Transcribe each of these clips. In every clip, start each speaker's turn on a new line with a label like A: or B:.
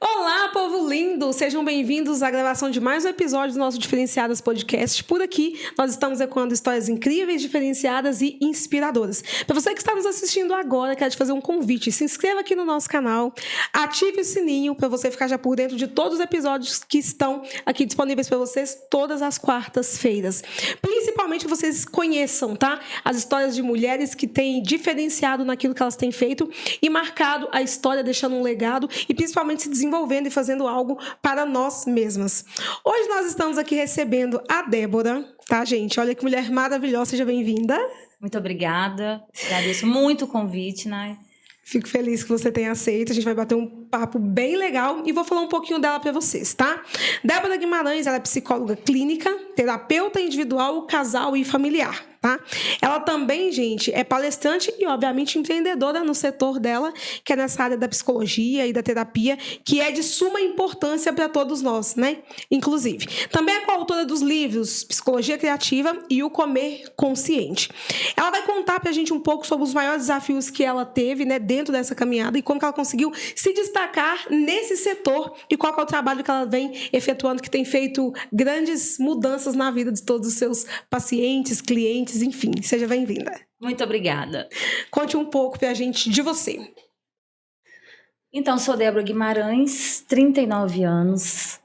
A: Olá, povo lindo! Sejam bem-vindos à gravação de mais um episódio do nosso Diferenciadas Podcast. Por aqui, nós estamos ecoando histórias incríveis, diferenciadas e inspiradoras. Para você que está nos assistindo agora, quero te fazer um convite. Se inscreva aqui no nosso canal, ative o sininho para você ficar já por dentro de todos os episódios que estão aqui disponíveis para vocês todas as quartas-feiras. Principalmente que vocês conheçam, tá? As histórias de mulheres que têm diferenciado naquilo que elas têm feito e marcado a história, deixando um legado e principalmente se desenvolvendo e fazendo algo para nós mesmas. Hoje nós estamos aqui recebendo a Débora, tá, gente? Olha que mulher maravilhosa, seja bem-vinda.
B: Muito obrigada, agradeço muito o convite, né?
A: Fico feliz que você tenha aceito, a gente vai bater um papo bem legal e vou falar um pouquinho dela para vocês, tá? Débora Guimarães, ela é psicóloga clínica, terapeuta individual, casal e familiar. Tá? Ela também, gente, é palestrante e, obviamente, empreendedora no setor dela, que é nessa área da psicologia e da terapia, que é de suma importância para todos nós, né? Inclusive. Também é coautora dos livros Psicologia Criativa e O Comer Consciente. Ela vai contar pra gente um pouco sobre os maiores desafios que ela teve, né, dentro dessa caminhada e como que ela conseguiu se destacar nesse setor e qual que é o trabalho que ela vem efetuando, que tem feito grandes mudanças na vida de todos os seus pacientes, clientes, enfim, seja bem-vinda.
B: Muito obrigada.
A: Conte um pouco pra gente de você.
B: Então, sou Débora Guimarães, 39 anos.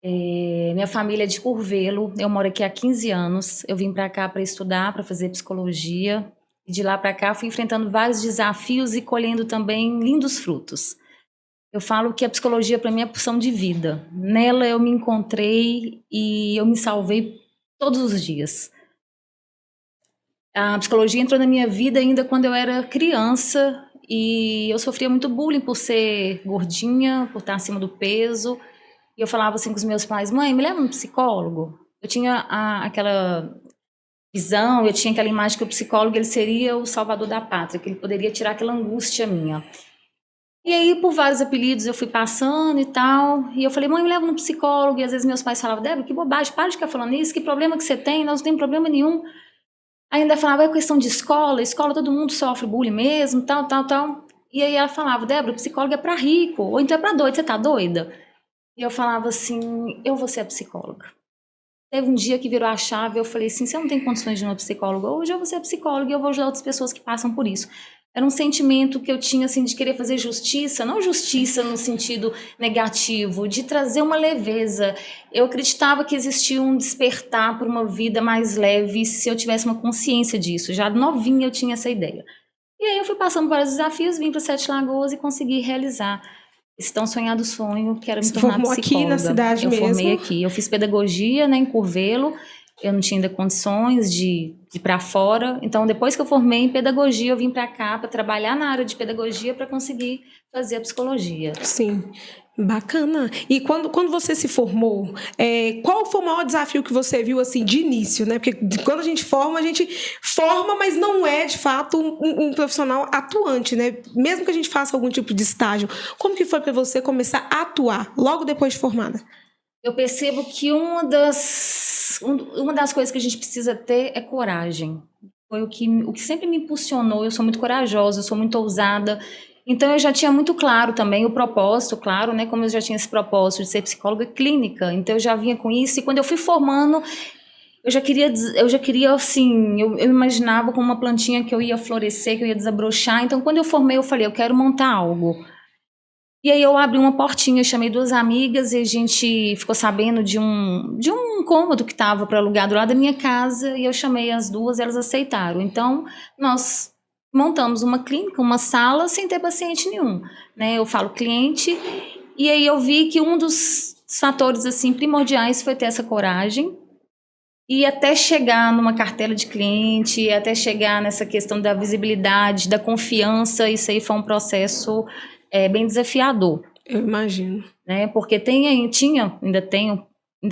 B: Minha família é de Curvelo, eu moro aqui há 15 anos. Eu vim para cá para estudar, para fazer psicologia. E de lá para cá fui enfrentando vários desafios e colhendo também lindos frutos. Eu falo que a psicologia para mim é porção de vida. Nela eu me encontrei e eu me salvei todos os dias. A psicologia entrou na minha vida ainda quando eu era criança e eu sofria muito bullying por ser gordinha, por estar acima do peso. E eu falava assim com os meus pais: mãe, me leva um psicólogo. Eu tinha aquela visão, eu tinha aquela imagem que o psicólogo ele seria o salvador da pátria, que ele poderia tirar aquela angústia minha. E aí, por vários apelidos, eu fui passando e tal. E eu falei: mãe, me leva no psicólogo. E às vezes meus pais falavam: Débora, que bobagem, para de ficar falando isso, que problema que você tem? Nós não temos problema nenhum. Ainda falava: é questão de escola todo mundo sofre bullying mesmo, tal. E aí ela falava: Débora, psicólogo é pra rico, ou então é pra doido, você tá doida? E eu falava assim: eu vou ser a psicóloga. Teve um dia que virou a chave, eu falei assim: você não tem condições de ir no psicólogo, hoje eu vou ser a psicóloga e eu vou ajudar outras pessoas que passam por isso. Era um sentimento que eu tinha, assim, de querer fazer justiça, não justiça no sentido negativo, de trazer uma leveza. Eu acreditava que existia um despertar por uma vida mais leve se eu tivesse uma consciência disso. Já novinha eu tinha essa ideia. E aí eu fui passando por vários desafios, vim para Sete Lagoas e consegui realizar esse tão sonhado sonho, que era me tornar psicóloga.
A: Você formou aqui na cidade mesmo?
B: Eu formei aqui. Eu fiz pedagogia, né, em Curvelo. Eu não tinha ainda condições de ir para fora. Então, depois que eu formei em pedagogia, eu vim para cá para trabalhar na área de pedagogia para conseguir fazer a psicologia.
A: Sim, bacana. E quando você se formou, qual foi o maior desafio que você viu assim de início, né? Porque quando a gente forma, mas não é de fato um profissional atuante, né? Mesmo que a gente faça algum tipo de estágio. Como que foi para você começar a atuar logo depois de formada?
B: Eu percebo que uma das coisas que a gente precisa ter é coragem. Foi o que sempre me impulsionou. Eu sou muito corajosa, eu sou muito ousada. Então eu já tinha muito claro também o propósito, claro, né? Como eu já tinha esse propósito de ser psicóloga clínica. Então eu já vinha com isso. E quando eu fui formando, eu já queria assim, eu imaginava como uma plantinha que eu ia florescer, que eu ia desabrochar. Então quando eu formei, eu falei: eu quero montar algo. E aí eu abri uma portinha, eu chamei duas amigas e a gente ficou sabendo de um cômodo que estava para alugar do lado da minha casa e eu chamei as duas e elas aceitaram. Então, nós montamos uma clínica, uma sala, sem ter paciente nenhum, né? Eu falo cliente, e aí eu vi que um dos fatores assim primordiais foi ter essa coragem e até chegar numa cartela de cliente, até chegar nessa questão da visibilidade, da confiança. Isso aí foi um processo bem desafiador.
A: Eu imagino.
B: Né? Porque ainda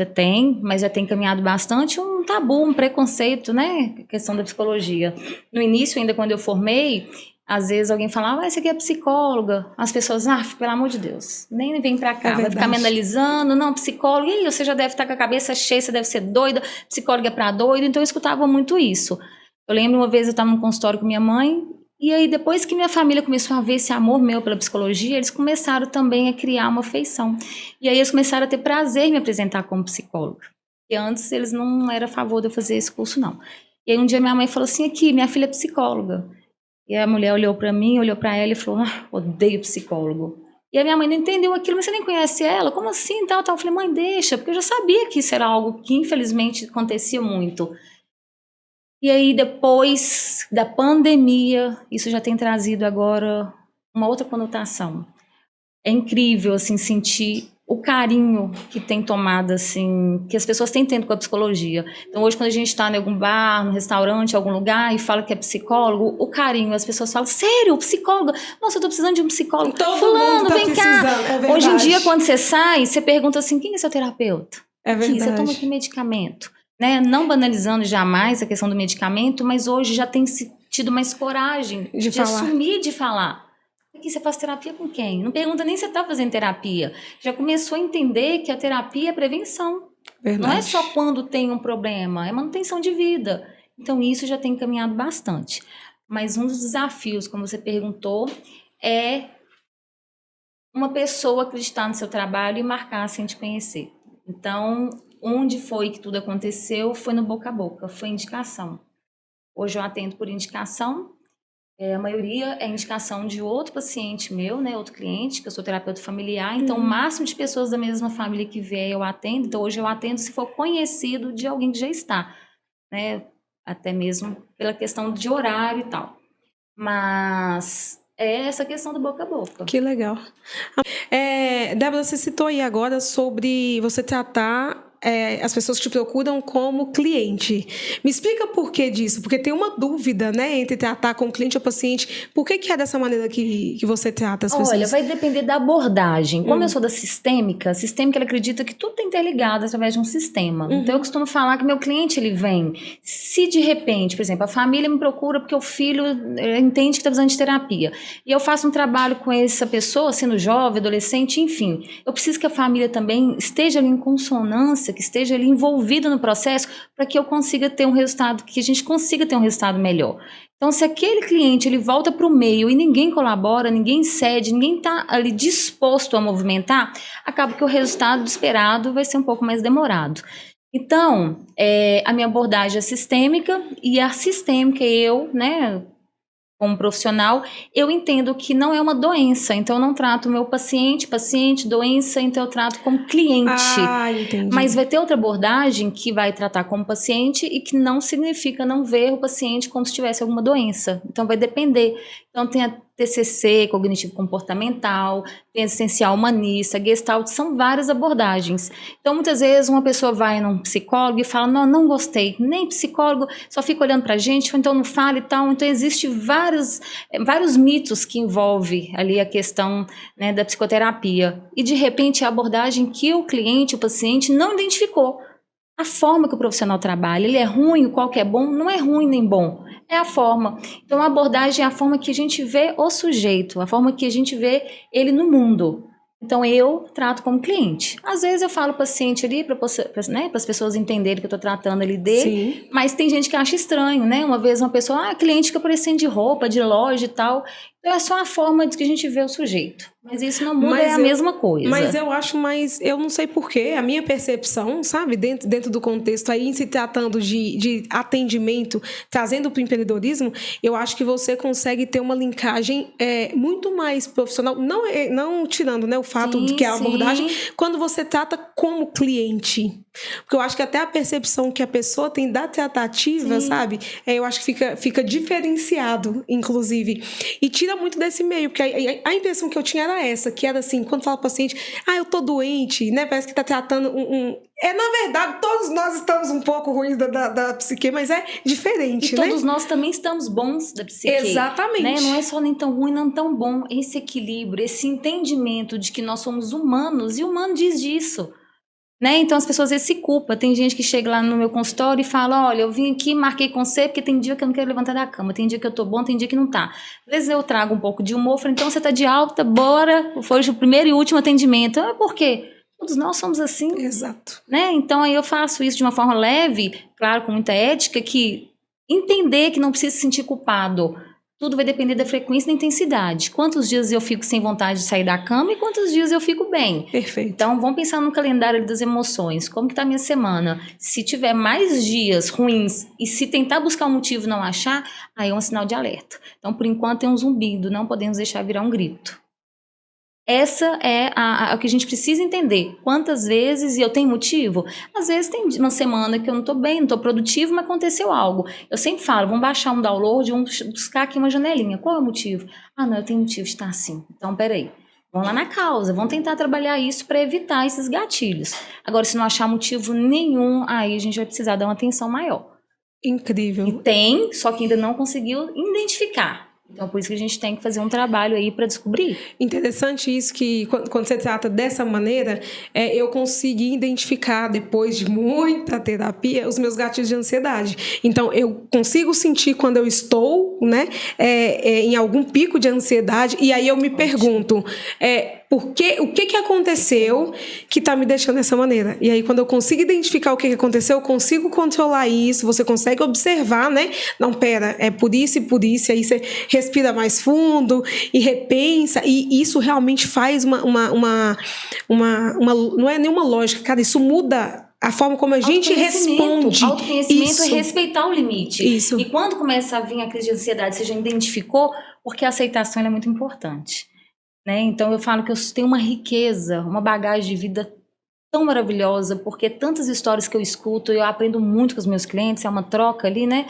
B: tem, mas já tem caminhado bastante um tabu, um preconceito, né? A questão da psicologia. No início, ainda quando eu formei, às vezes alguém falava: essa aqui é psicóloga. As pessoas: pelo amor de Deus, nem vem pra cá, vai ficar me analisando. Não, psicóloga, e aí, você já deve estar com a cabeça cheia, você deve ser doida, psicóloga é pra doido. Então eu escutava muito isso. Eu lembro uma vez eu estava num consultório com minha mãe, E aí, depois que minha família começou a ver esse amor meu pela psicologia, eles começaram também a criar uma afeição. E aí eles começaram a ter prazer em me apresentar como psicóloga. E antes eles não eram a favor de eu fazer esse curso, não. E aí um dia minha mãe falou assim, aqui, minha filha é psicóloga. E a mulher olhou para mim, olhou para ela e falou, odeio psicólogo. E a minha mãe não entendeu aquilo, mas você nem conhece ela? Como assim? Tal. Eu falei, mãe, deixa, porque eu já sabia que isso era algo que infelizmente acontecia muito. E aí, depois da pandemia, isso já tem trazido agora uma outra conotação. É incrível, assim, sentir o carinho que tem tomado, assim, que as pessoas têm tendo com a psicologia. Então, hoje, quando a gente está em algum bar, no restaurante, em algum lugar, e fala que é psicólogo, o carinho, as pessoas falam, sério, psicólogo? Nossa, eu tô precisando de um psicólogo.
A: Todo
B: Fulano,
A: mundo tá
B: vem cá.
A: é
B: Hoje em dia, quando você sai, você pergunta assim, quem é seu terapeuta?
A: É verdade.
B: Aqui, você toma que medicamento? Né? Não banalizando jamais a questão do medicamento, mas hoje já tem tido mais coragem de assumir, de falar. Aqui você faz terapia com quem? Não pergunta nem se você está fazendo terapia. Já começou a entender que a terapia é prevenção. Verdade. Não é só quando tem um problema, é manutenção de vida. Então isso já tem caminhado bastante. Mas um dos desafios, como você perguntou, é uma pessoa acreditar no seu trabalho e marcar sem te conhecer. Então, onde foi que tudo aconteceu foi no boca a boca, foi indicação. Hoje eu atendo por indicação, a maioria é indicação de outro paciente meu, né, outro cliente, que eu sou terapeuta familiar, então o máximo de pessoas da mesma família que vier eu atendo, então hoje eu atendo se for conhecido de alguém que já está, né, até mesmo pela questão de horário e tal. Mas é essa questão do boca a boca.
A: Que legal. Débora, você citou aí agora sobre você tratar as pessoas que te procuram como cliente. Me explica por que disso, porque tem uma dúvida, né, entre tratar como cliente ou paciente. Por que é dessa maneira que você trata as pessoas?
B: Olha, vai depender da abordagem. Como eu sou da sistêmica, ela acredita que tudo está interligado através de um sistema. Então eu costumo falar que meu cliente, ele vem, se de repente, por exemplo, a família me procura porque o filho entende que está precisando de terapia, e eu faço um trabalho com essa pessoa, sendo jovem, adolescente, enfim, eu preciso que a família também esteja ali em consonância, que esteja ali envolvida no processo, para que eu consiga ter um resultado, que a gente consiga ter um resultado melhor. Então, se aquele cliente ele volta para o meio e ninguém colabora, ninguém cede, ninguém está ali disposto a movimentar, acaba que o resultado esperado vai ser um pouco mais demorado. Então, a minha abordagem é sistêmica, e a sistêmica eu, né, como profissional, eu entendo que não é uma doença, então eu não trato o meu paciente, doença, então eu trato como cliente.
A: Entendi.
B: Mas vai ter outra abordagem que vai tratar como paciente e que não significa não ver o paciente como se tivesse alguma doença. Então vai depender. Então tem a TCC, cognitivo comportamental, tem existencial humanista, gestalt, são várias abordagens. Então muitas vezes uma pessoa vai num psicólogo e fala, não gostei, nem psicólogo, só fica olhando pra gente, ou então não fala e tal. Então existe vários mitos que envolvem ali a questão, né, da psicoterapia. E de repente a abordagem que o cliente, o paciente não identificou. A forma que o profissional trabalha, ele é ruim, qual que é bom? Não é ruim nem bom, é a forma. Então a abordagem é a forma que a gente vê o sujeito, a forma que a gente vê ele no mundo. Então eu trato como cliente. Às vezes eu falo paciente ali para as pessoas entenderem que eu estou tratando ali dele. Sim. Mas tem gente que acha estranho, né? Uma vez uma pessoa, cliente fica parecendo de roupa, de loja e tal. Então é só a forma de que a gente vê o sujeito. Mas isso não muda, é a mesma coisa.
A: Mas eu acho eu não sei porquê, a minha percepção, sabe, dentro do contexto aí, em se tratando de atendimento, trazendo para o empreendedorismo, eu acho que você consegue ter uma linkagem muito mais profissional, não tirando, né, o fato de que é a abordagem, quando você trata como cliente. Porque eu acho que até a percepção que a pessoa tem da tratativa, sabe, eu acho que fica diferenciado, inclusive. E tira muito desse meio, porque a impressão que eu tinha era essa, que era assim, quando fala pro paciente, eu tô doente, né, parece que tá tratando na verdade, todos nós estamos um pouco ruins da psique, mas é diferente,
B: né? E todos nós também estamos bons da psique.
A: Exatamente.
B: Né? Não é só nem tão ruim, não tão bom. Esse equilíbrio, esse entendimento de que nós somos humanos, e o humano diz disso. Né? Então as pessoas às vezes se culpam. Tem gente que chega lá no meu consultório e fala, olha, eu vim aqui, marquei com você porque tem dia que eu não quero levantar da cama, tem dia que eu tô bom, tem dia que não tá. Às vezes eu trago um pouco de humor, falo, então você tá de alta, bora, foi o primeiro e último atendimento. Por quê? Todos nós somos assim.
A: Exato.
B: Né? Então aí eu faço isso de uma forma leve, claro, com muita ética, que entender que não precisa se sentir culpado. Tudo vai depender da frequência e da intensidade. Quantos dias eu fico sem vontade de sair da cama e quantos dias eu fico bem.
A: Perfeito.
B: Então, vamos pensar no calendário das emoções. Como que tá a minha semana? Se tiver mais dias ruins e se tentar buscar um motivo e não achar, aí é um sinal de alerta. Então, por enquanto, é um zumbido. Não podemos deixar virar um grito. Essa é o que a gente precisa entender. Quantas vezes, e eu tenho motivo? Às vezes tem uma semana que eu não estou bem, não estou produtivo, mas aconteceu algo. Eu sempre falo, vamos baixar um download, vamos buscar aqui uma janelinha. Qual é o motivo? Ah, não, eu tenho motivo de estar assim. Então, peraí. Vamos lá na causa, vamos tentar trabalhar isso para evitar esses gatilhos. Agora, se não achar motivo nenhum, aí a gente vai precisar dar uma atenção maior.
A: Incrível.
B: E tem, só que ainda não conseguiu identificar. Então, por isso que a gente tem que fazer um trabalho aí para descobrir.
A: Interessante isso, que quando você trata dessa maneira, eu consegui identificar, depois de muita terapia, os meus gatilhos de ansiedade. Então, eu consigo sentir quando eu estou, né, em algum pico de ansiedade, e aí eu me pergunto, o que aconteceu que está me deixando dessa maneira? E aí, quando eu consigo identificar o que aconteceu, eu consigo controlar isso, você consegue observar, né? Não, pera, é por isso e por isso, aí você respira mais fundo e repensa, e isso realmente faz não é nenhuma lógica, cara, isso muda a forma como a gente responde.
B: Autoconhecimento é respeitar o limite.
A: Isso.
B: E quando começa a vir a crise de ansiedade, você já identificou, porque a aceitação é muito importante. Né? Então eu falo que eu tenho uma riqueza, uma bagagem de vida tão maravilhosa, porque tantas histórias que eu escuto, eu aprendo muito com os meus clientes, é uma troca ali, né?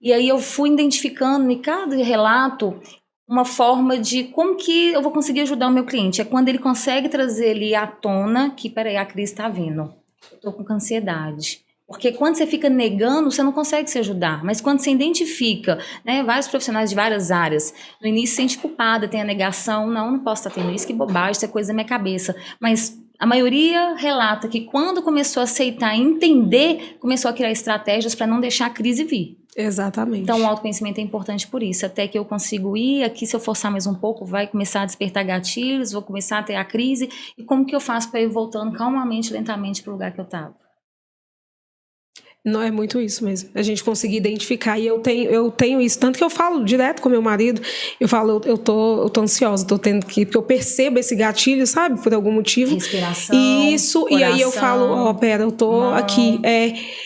B: E aí eu fui identificando em cada relato uma forma de como que eu vou conseguir ajudar o meu cliente. É quando ele consegue trazer ali à tona que, peraí, a crise está vindo. Eu tô com ansiedade. Porque quando você fica negando, você não consegue se ajudar. Mas quando você identifica, né, vários profissionais de várias áreas, no início se sente culpada, tem a negação, não posso estar tendo isso, que bobagem, isso é coisa da minha cabeça. Mas a maioria relata que quando começou a aceitar e entender, começou a criar estratégias para não deixar a crise vir.
A: Exatamente.
B: Então o autoconhecimento é importante por isso, até que eu consigo ir, aqui se eu forçar mais um pouco, vai começar a despertar gatilhos, vou começar a ter a crise, e como que eu faço para ir voltando calmamente, lentamente para o lugar que eu estava?
A: Não, é muito isso mesmo. A gente conseguir identificar. E eu tenho isso. Tanto que eu falo direto com meu marido. Eu falo, eu tô ansiosa, tô tendo que... Porque eu percebo esse gatilho, sabe? Por algum motivo.
B: Respiração,
A: isso,
B: coração,
A: e aí eu falo, pera, eu tô aqui.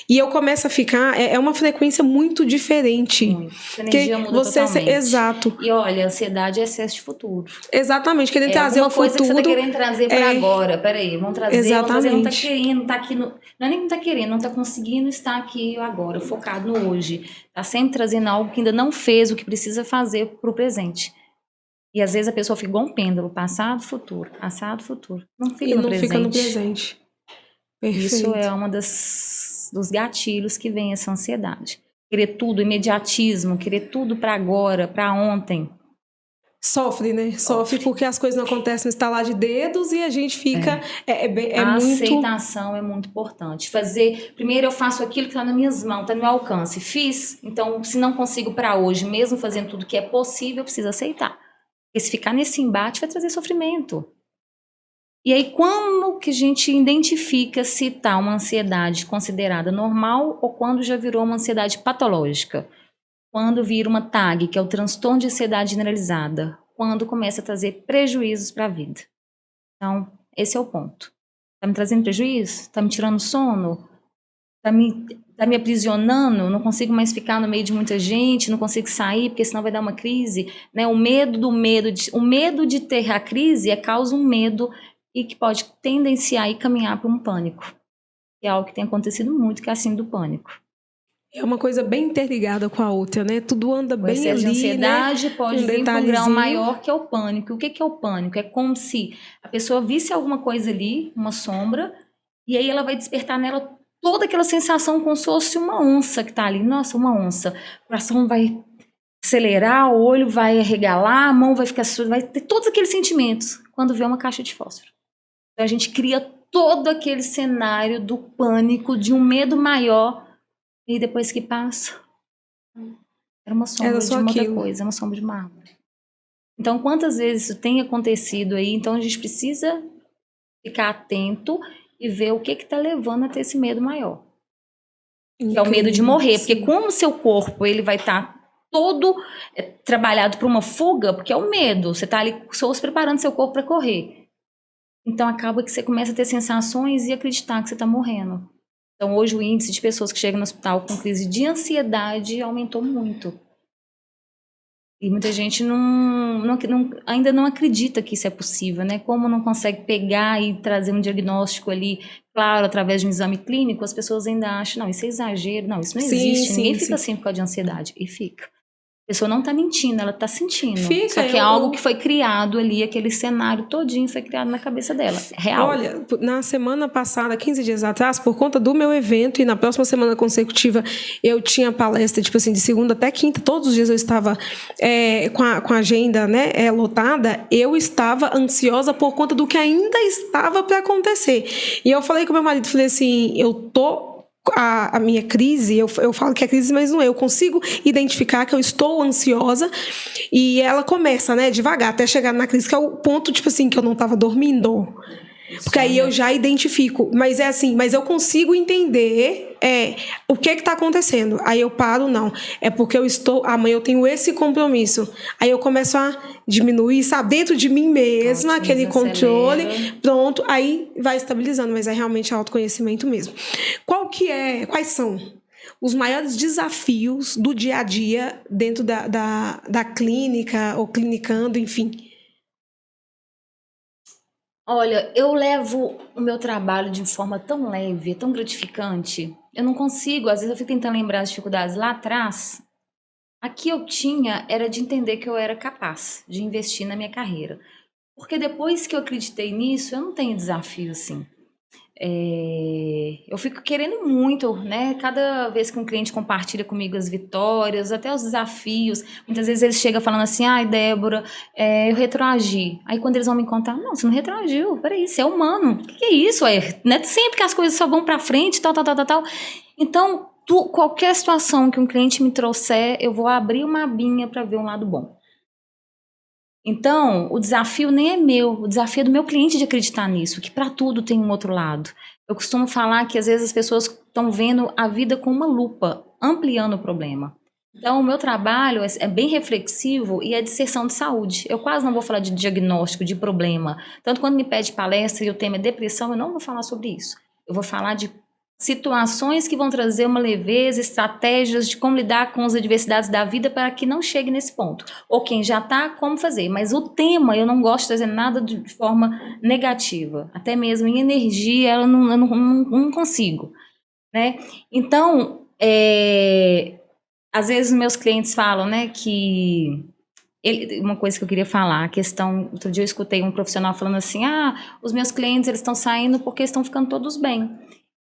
A: E eu começo a ficar... É uma frequência muito diferente.
B: Muito. A energia muda totalmente.
A: Exato.
B: E olha, ansiedade é excesso de futuro.
A: Exatamente. Querendo trazer o futuro...
B: coisa que você tá querendo trazer para agora. Peraí, vamos trazer.
A: Exatamente.
B: Não tá querendo, não tá aqui... Não é nem que não tá querendo, não tá conseguindo estar aqui agora, focado no hoje. Tá sempre trazendo algo que ainda não fez, o que precisa fazer pro presente. E às vezes a pessoa fica igual um pêndulo, passado, futuro, não fica no presente.
A: Fica no presente. Perfeito.
B: Isso é uma dos gatilhos que vem essa ansiedade. Querer tudo, imediatismo, querer tudo para agora, para ontem.
A: Sofre, né? Sofre porque as coisas não acontecem no estalar de dedos e a gente fica...
B: A aceitação é muito importante. Primeiro eu faço aquilo que está nas minhas mãos, está no meu alcance. Fiz, então se não consigo para hoje, mesmo fazendo tudo que é possível, eu preciso aceitar. Porque se ficar nesse embate vai trazer sofrimento. E aí como que a gente identifica se está uma ansiedade considerada normal ou quando já virou uma ansiedade patológica? Quando vira uma TAG, que é o transtorno de ansiedade generalizada, quando começa a trazer prejuízos para a vida. Então, esse é o ponto. Está me trazendo prejuízo? Está me tirando sono? Está me aprisionando? Não consigo mais ficar no meio de muita gente, não consigo sair, porque senão vai dar uma crise. Né? O medo de ter a crise causa um medo e que pode tendenciar e caminhar para um pânico. Que é algo que tem acontecido muito, que é a síndrome do pânico.
A: É uma coisa bem interligada com a outra, né? Tudo anda bem ali, né? O excesso de ansiedade
B: pode vir para um grau maior, que é o pânico. O que é o pânico? É como se a pessoa visse alguma coisa ali, uma sombra, e aí ela vai despertar nela toda aquela sensação como se fosse uma onça que está ali. Nossa, uma onça. O coração vai acelerar, o olho vai arregalar, a mão vai ficar... Vai ter todos aqueles sentimentos quando vê uma caixa de fósforo. Então a gente cria todo aquele cenário do pânico, de um medo maior. E depois que passa, era uma sombra de uma outra coisa, uma sombra de uma árvore. Então, quantas vezes isso tem acontecido aí? Então, a gente precisa ficar atento e ver o que está levando a ter esse medo maior. Que é o medo de morrer. Porque como o seu corpo ele vai estar todo trabalhado para uma fuga, porque é o medo. Você está ali só preparando seu corpo para correr. Então acaba que você começa a ter sensações e acreditar que você está morrendo. Então hoje o índice de pessoas que chegam no hospital com crise de ansiedade aumentou muito. E muita gente ainda não acredita que isso é possível, né? Como não consegue pegar e trazer um diagnóstico ali, claro, através de um exame clínico, as pessoas ainda acham, não, isso é exagero, não, isso não existe, ninguém fica assim por causa de ansiedade. E fica. A pessoa não está mentindo, ela está sentindo. Só que é algo que foi criado ali, aquele cenário todinho foi criado na cabeça dela. É real.
A: Olha, na semana passada, 15 dias atrás, por conta do meu evento, e na próxima semana consecutiva eu tinha palestra, tipo assim, de segunda até quinta, todos os dias eu estava com a agenda, né, lotada, eu estava ansiosa por conta do que ainda estava para acontecer. E eu falei com meu marido, falei assim, a minha crise, eu falo que é crise, mas não é. Eu consigo identificar que eu estou ansiosa e ela começa, né, devagar, até chegar na crise, que é o ponto, tipo assim, que eu não estava dormindo. Porque aí eu já identifico. Mas é assim, mas eu consigo entender o que está acontecendo. Aí eu paro, não. É porque amanhã eu tenho esse compromisso. Aí eu começo a diminuir, sabe, dentro de mim mesma, aquele controle. Pronto, aí vai estabilizando, mas é realmente autoconhecimento mesmo. Quais são os maiores desafios do dia a dia dentro da clínica ou clinicando, enfim?
B: Olha, eu levo o meu trabalho de forma tão leve, tão gratificante. Eu não consigo, às vezes eu fico tentando lembrar as dificuldades lá atrás. Aqui eu tinha era de entender que eu era capaz de investir na minha carreira. Porque depois que eu acreditei nisso, eu não tenho desafio assim. Eu fico querendo muito, né? Cada vez que um cliente compartilha comigo as vitórias, até os desafios, muitas vezes eles chegam falando assim, ai, Débora, eu retroagi. Aí quando eles vão me contar, não, você não retroagiu, peraí, você é humano. O que é isso? Não é sempre que as coisas só vão pra frente, tal. Então, qualquer situação que um cliente me trouxer, eu vou abrir uma abinha para ver um lado bom. Então, o desafio nem é meu, o desafio é do meu cliente de acreditar nisso, que para tudo tem um outro lado. Eu costumo falar que às vezes as pessoas estão vendo a vida com uma lupa, ampliando o problema. Então, o meu trabalho é bem reflexivo e é de disserção de saúde. Eu quase não vou falar de diagnóstico, de problema. Tanto quando me pede palestra e o tema é depressão, eu não vou falar sobre isso. Eu vou falar de situações que vão trazer uma leveza, estratégias de como lidar com as adversidades da vida para que não chegue nesse ponto. Ou quem já está, como fazer. Mas o tema, eu não gosto de trazer nada de forma negativa. Até mesmo em energia, eu não consigo. Né? Então, às vezes meus clientes falam, né, que... uma coisa que eu queria falar, a questão... Outro dia eu escutei um profissional falando assim, os meus clientes eles estão saindo porque estão ficando todos bem.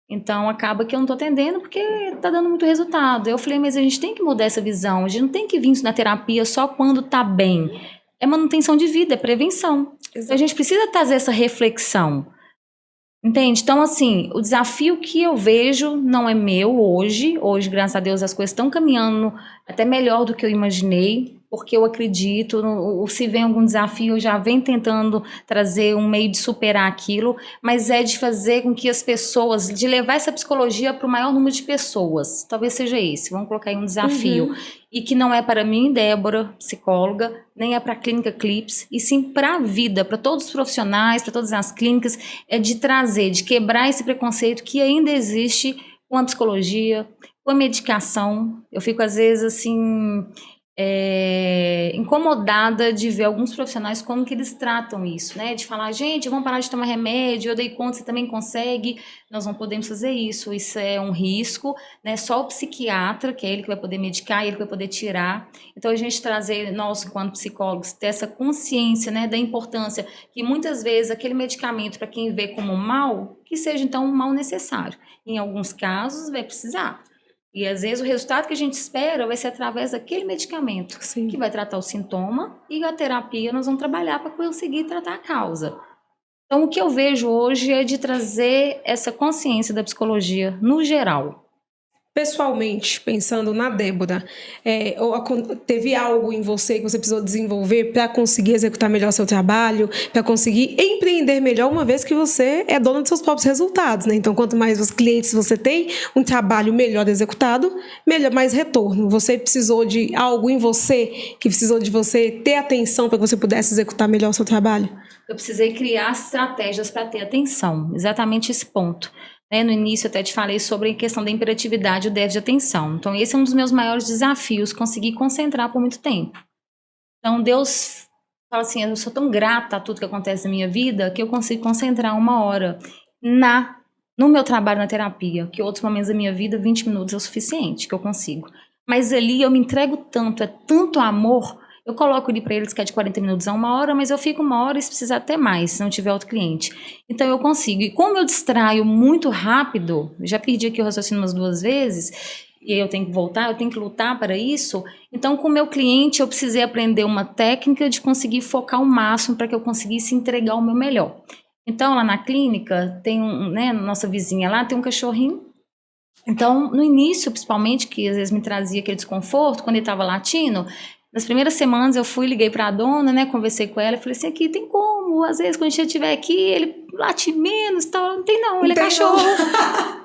B: Então, acaba que eu não estou atendendo porque está dando muito resultado. Eu falei, mas a gente tem que mudar essa visão. A gente não tem que vir na terapia só quando está bem. É manutenção de vida, é prevenção. Então, a gente precisa trazer essa reflexão. Entende? Então, assim, o desafio que eu vejo não é meu hoje. Hoje, graças a Deus, as coisas estão caminhando até melhor do que eu imaginei. Porque eu acredito, se vem algum desafio, eu já venho tentando trazer um meio de superar aquilo, mas é de fazer com que as pessoas, de levar essa psicologia para o maior número de pessoas. Talvez seja esse, vamos colocar aí um desafio. E que não é para mim, Débora, psicóloga, nem é para a Clínica Clips, e sim para a vida, para todos os profissionais, para todas as clínicas, é de trazer, de quebrar esse preconceito que ainda existe com a psicologia, com a medicação. Eu fico às vezes assim... incomodada de ver alguns profissionais como que eles tratam isso, né? De falar, gente, vamos parar de tomar remédio, eu dei conta, você também consegue, nós não podemos fazer isso é um risco, né? Só o psiquiatra, que é ele que vai poder medicar, ele que vai poder tirar. Então, a gente trazer, nós, enquanto psicólogos, ter essa consciência, né, da importância que muitas vezes aquele medicamento, para quem vê como mal, que seja então um mal necessário. Em alguns casos, vai precisar. E às vezes o resultado que a gente espera vai ser através daquele medicamento. Sim. Que vai tratar o sintoma, e a terapia nós vamos trabalhar para conseguir tratar a causa. Então o que eu vejo hoje é de trazer essa consciência da psicologia no geral.
A: pessoalmente, pensando na Débora, teve algo em você que você precisou desenvolver para conseguir executar melhor o seu trabalho, para conseguir empreender melhor, uma vez que você é dona dos seus próprios resultados, né? Então, quanto mais os clientes você tem, um trabalho melhor executado, mais retorno. Você precisou de algo em você que precisou de você ter atenção para que você pudesse executar melhor o seu trabalho?
B: Eu precisei criar estratégias para ter atenção, exatamente esse ponto. No início eu até te falei sobre a questão da imperatividade e o déficit de atenção. Então esse é um dos meus maiores desafios, conseguir concentrar por muito tempo. Então Deus fala assim, eu sou tão grata a tudo que acontece na minha vida que eu consigo concentrar 1 hora no meu trabalho na terapia, que outros momentos da minha vida 20 minutos é o suficiente, que eu consigo. Mas ali eu me entrego tanto, é tanto amor. Eu coloco ali para eles que é de 40 minutos a 1 hora, mas eu fico 1 hora e se precisar até mais, se não tiver outro cliente. Então eu consigo. E como eu distraio muito rápido, já perdi aqui o raciocínio umas 2 vezes, e aí eu tenho que voltar, eu tenho que lutar para isso. Então com o meu cliente eu precisei aprender uma técnica de conseguir focar o máximo para que eu conseguisse entregar o meu melhor. Então lá na clínica, tem nossa vizinha lá, tem um cachorrinho. Então no início, principalmente, que às vezes me trazia aquele desconforto, quando ele estava latindo, nas primeiras semanas eu liguei para a dona, conversei com ela e falei assim, aqui tem como, às vezes quando a gente estiver aqui, ele late menos, tal, não tem não, ele é cachorro.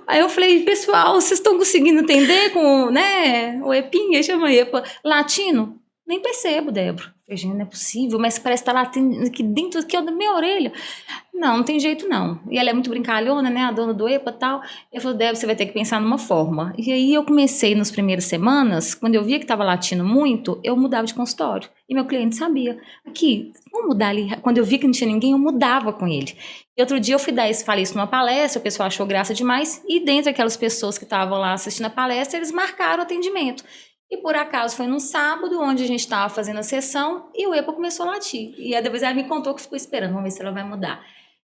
B: Aí eu falei, pessoal, vocês estão conseguindo entender com, o epinha, chama epa, latino? Nem percebo, Débora. Eu falei, não é possível, mas parece que tá latindo aqui dentro aqui, da minha orelha. Não tem jeito não. E ela é muito brincalhona, a dona do EPA e tal. Eu falei, Débora, você vai ter que pensar numa forma. E aí eu comecei nas primeiras semanas, quando eu via que estava latindo muito, eu mudava de consultório. E meu cliente sabia. Aqui, vamos mudar ali. Quando eu vi que não tinha ninguém, eu mudava com ele. E outro dia eu falei isso numa palestra, o pessoal achou graça demais. E dentre aquelas pessoas que estavam lá assistindo a palestra, eles marcaram o atendimento. E por acaso foi num sábado, onde a gente estava fazendo a sessão, e o EPA começou a latir. E aí depois ela me contou que ficou esperando, vamos ver se ela vai mudar.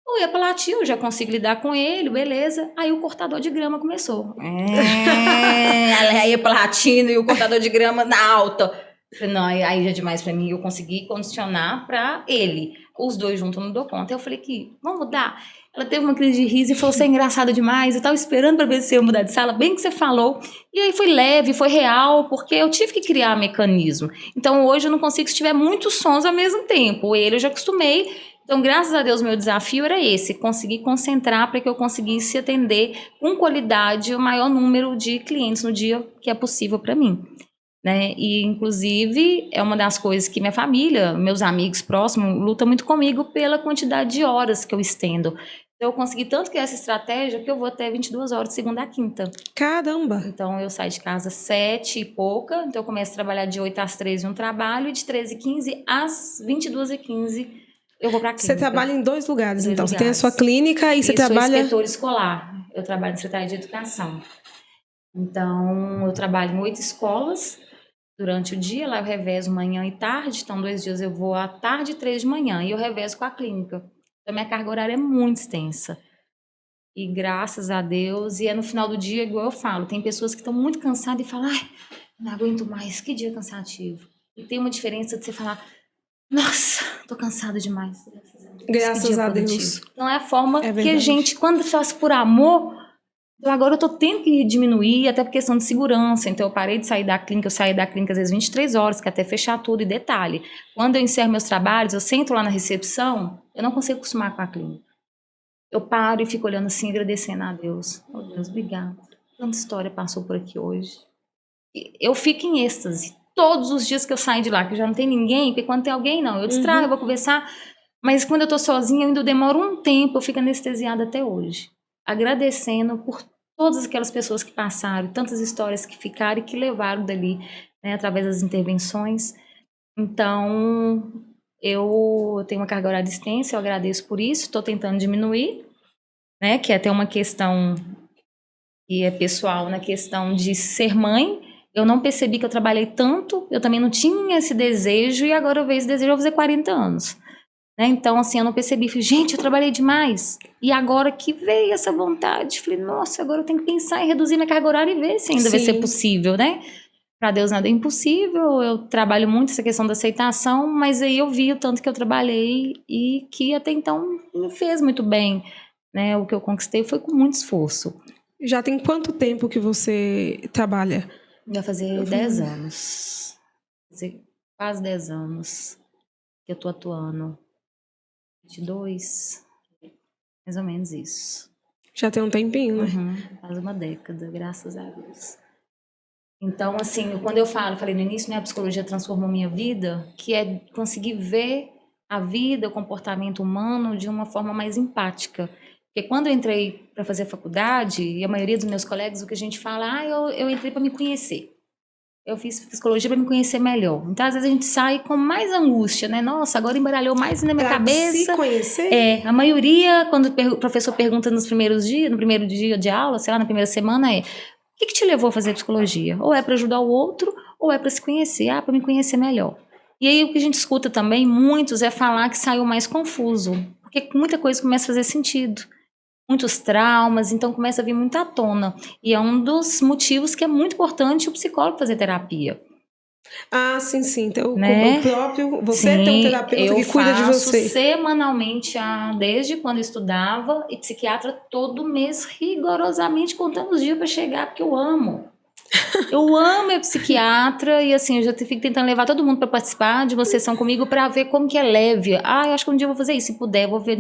B: O EPA latiu, eu já consigo lidar com ele, beleza. Aí o cortador de grama começou. A EPA latindo e o cortador de grama na alta. Eu falei, não, aí já é demais pra mim, eu consegui condicionar pra ele. Os dois juntos não dou conta. Eu falei que, vamos mudar. Ela teve uma crise de riso e falou, você é engraçada demais, eu tava esperando pra ver se eu ia mudar de sala, bem que você falou. E aí foi leve, foi real, porque eu tive que criar mecanismo. Então hoje eu não consigo se tiver muitos sons ao mesmo tempo. Ele eu já acostumei. Então graças a Deus meu desafio era esse, conseguir concentrar para que eu conseguisse atender com qualidade o maior número de clientes no dia que é possível para mim. E inclusive é uma das coisas que minha família, meus amigos próximos, lutam muito comigo pela quantidade de horas que eu estendo. Eu consegui tanto que essa estratégia que eu vou até 22 horas de segunda a quinta.
A: Caramba!
B: Então eu saio de casa 7 e pouca, então eu começo a trabalhar de 8 às 13 em um trabalho e de 13h15 às 22h15 eu vou para a clínica.
A: Você trabalha em 2 lugares, então. Você tem a sua clínica e você trabalha...
B: Eu sou inspetora escolar, eu trabalho na Secretaria de Educação. Então eu trabalho em 8 escolas durante o dia, lá eu revezo manhã e tarde, então 2 dias eu vou à tarde e 3 de manhã, e eu revezo com a clínica. Então, minha carga horária é muito extensa. E graças a Deus, e é no final do dia, igual eu falo, tem pessoas que estão muito cansadas e falam, ai, não aguento mais, que dia cansativo. E tem uma diferença de você falar, nossa, tô cansada demais.
A: Graças a Deus.
B: Então, é a forma que a gente, quando faz por amor, agora eu tô tendo que diminuir, até por questão de segurança. Então, eu parei de sair da clínica, eu saí da clínica às vezes 23 horas, que até fechar tudo. E detalhe, quando eu encerro meus trabalhos, eu sento lá na recepção, eu não consigo acostumar com a clínica. Eu paro e fico olhando assim, agradecendo a Deus. Oh, Deus, obrigada. Tanta história passou por aqui hoje. Eu fico em êxtase. Todos os dias que eu saio de lá, que já não tem ninguém, porque quando tem alguém, não. Eu distraio, eu vou conversar. Mas quando eu tô sozinha, eu ainda demoro um tempo, eu fico anestesiada até hoje. Agradecendo por todas aquelas pessoas que passaram, tantas histórias que ficaram e que levaram dali, através das intervenções. Então, eu tenho uma carga horária extensa, eu agradeço por isso, estou tentando diminuir, que é até uma questão que é pessoal, na questão de ser mãe. Eu não percebi que eu trabalhei tanto, eu também não tinha esse desejo, e agora eu vejo esse desejo, eu vou fazer 40 anos. Então, assim, eu não percebi. Falei, gente, eu trabalhei demais. E agora que veio essa vontade, falei, nossa, agora eu tenho que pensar em reduzir minha carga horária e ver se ainda vai ser possível, Para Deus nada é impossível. Eu trabalho muito essa questão da aceitação, mas aí eu vi o tanto que eu trabalhei e que até então me fez muito bem, O que eu conquistei foi com muito esforço.
A: Já tem quanto tempo que você trabalha?
B: Vai fazer 10 anos. Quase 10 anos que eu tô atuando. 22, mais ou menos isso.
A: Já tem um tempinho, né?
B: Quase uma década, graças a Deus. Então, assim, quando eu falei no início, né, a psicologia transformou minha vida, que é conseguir ver a vida, o comportamento humano de uma forma mais empática. Porque quando eu entrei para fazer faculdade, e a maioria dos meus colegas, o que a gente fala, eu entrei para me conhecer. Eu fiz psicologia para me conhecer melhor. Então, às vezes, a gente sai com mais angústia, né? Nossa, agora embaralhou mais na minha cabeça.
A: Se conhecer?
B: A maioria, quando o professor pergunta no primeiro dia de aula, sei lá, na primeira semana, o que te levou a fazer psicologia? Ou é para ajudar o outro, ou é para se conhecer. Para me conhecer melhor. E aí, o que a gente escuta também, muitos, é falar que saiu mais confuso. Porque muita coisa começa a fazer sentido. Muitos traumas, então começa a vir muito à tona. E é um dos motivos que é muito importante o psicólogo fazer terapia.
A: Ah, sim. Então,
B: Né?
A: o próprio... Você tem um terapeuta que cuida de você.
B: Eu faço semanalmente, desde quando eu estudava, e psiquiatra todo mês, rigorosamente, contando os dias para chegar, porque eu amo. Eu amo a psiquiatra e assim, eu já fico tentando levar todo mundo para participar de uma sessão comigo para ver como que é leve. Eu acho que um dia eu vou fazer isso, se puder, vou ver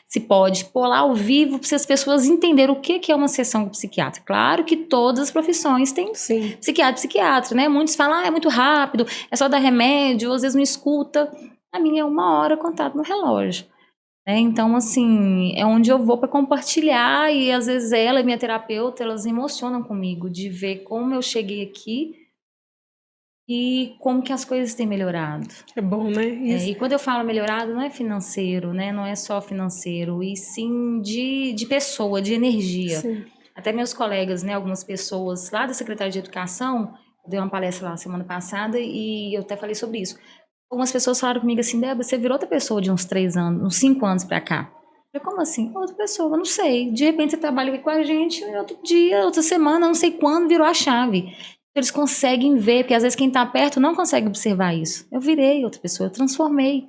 B: se pode pôr lá ao vivo para as pessoas entenderem o que é uma sessão com psiquiatra. Claro que todas as profissões têm psiquiatra e psiquiatra, né? Muitos falam, é muito rápido, é só dar remédio, ou às vezes não escuta. A minha é 1 hora contado no relógio. Então, assim, é onde eu vou para compartilhar e às vezes ela e minha terapeuta, elas emocionam comigo de ver como eu cheguei aqui e como que as coisas têm melhorado.
A: É bom, né?
B: E quando eu falo melhorado, não é financeiro, né? Não é só financeiro, e sim de pessoa, de energia.
A: Sim.
B: Até meus colegas, né, algumas pessoas lá da Secretaria de Educação, eu dei uma palestra lá semana passada e eu até falei sobre isso. Algumas pessoas falaram comigo assim, Débora, você virou outra pessoa de uns 3 anos, uns 5 anos pra cá. Eu, como assim? Outra pessoa, eu não sei. De repente você trabalha aqui com a gente, e outro dia, outra semana, não sei quando, virou a chave. Eles conseguem ver, porque às vezes quem tá perto não consegue observar isso. Eu virei outra pessoa, eu transformei.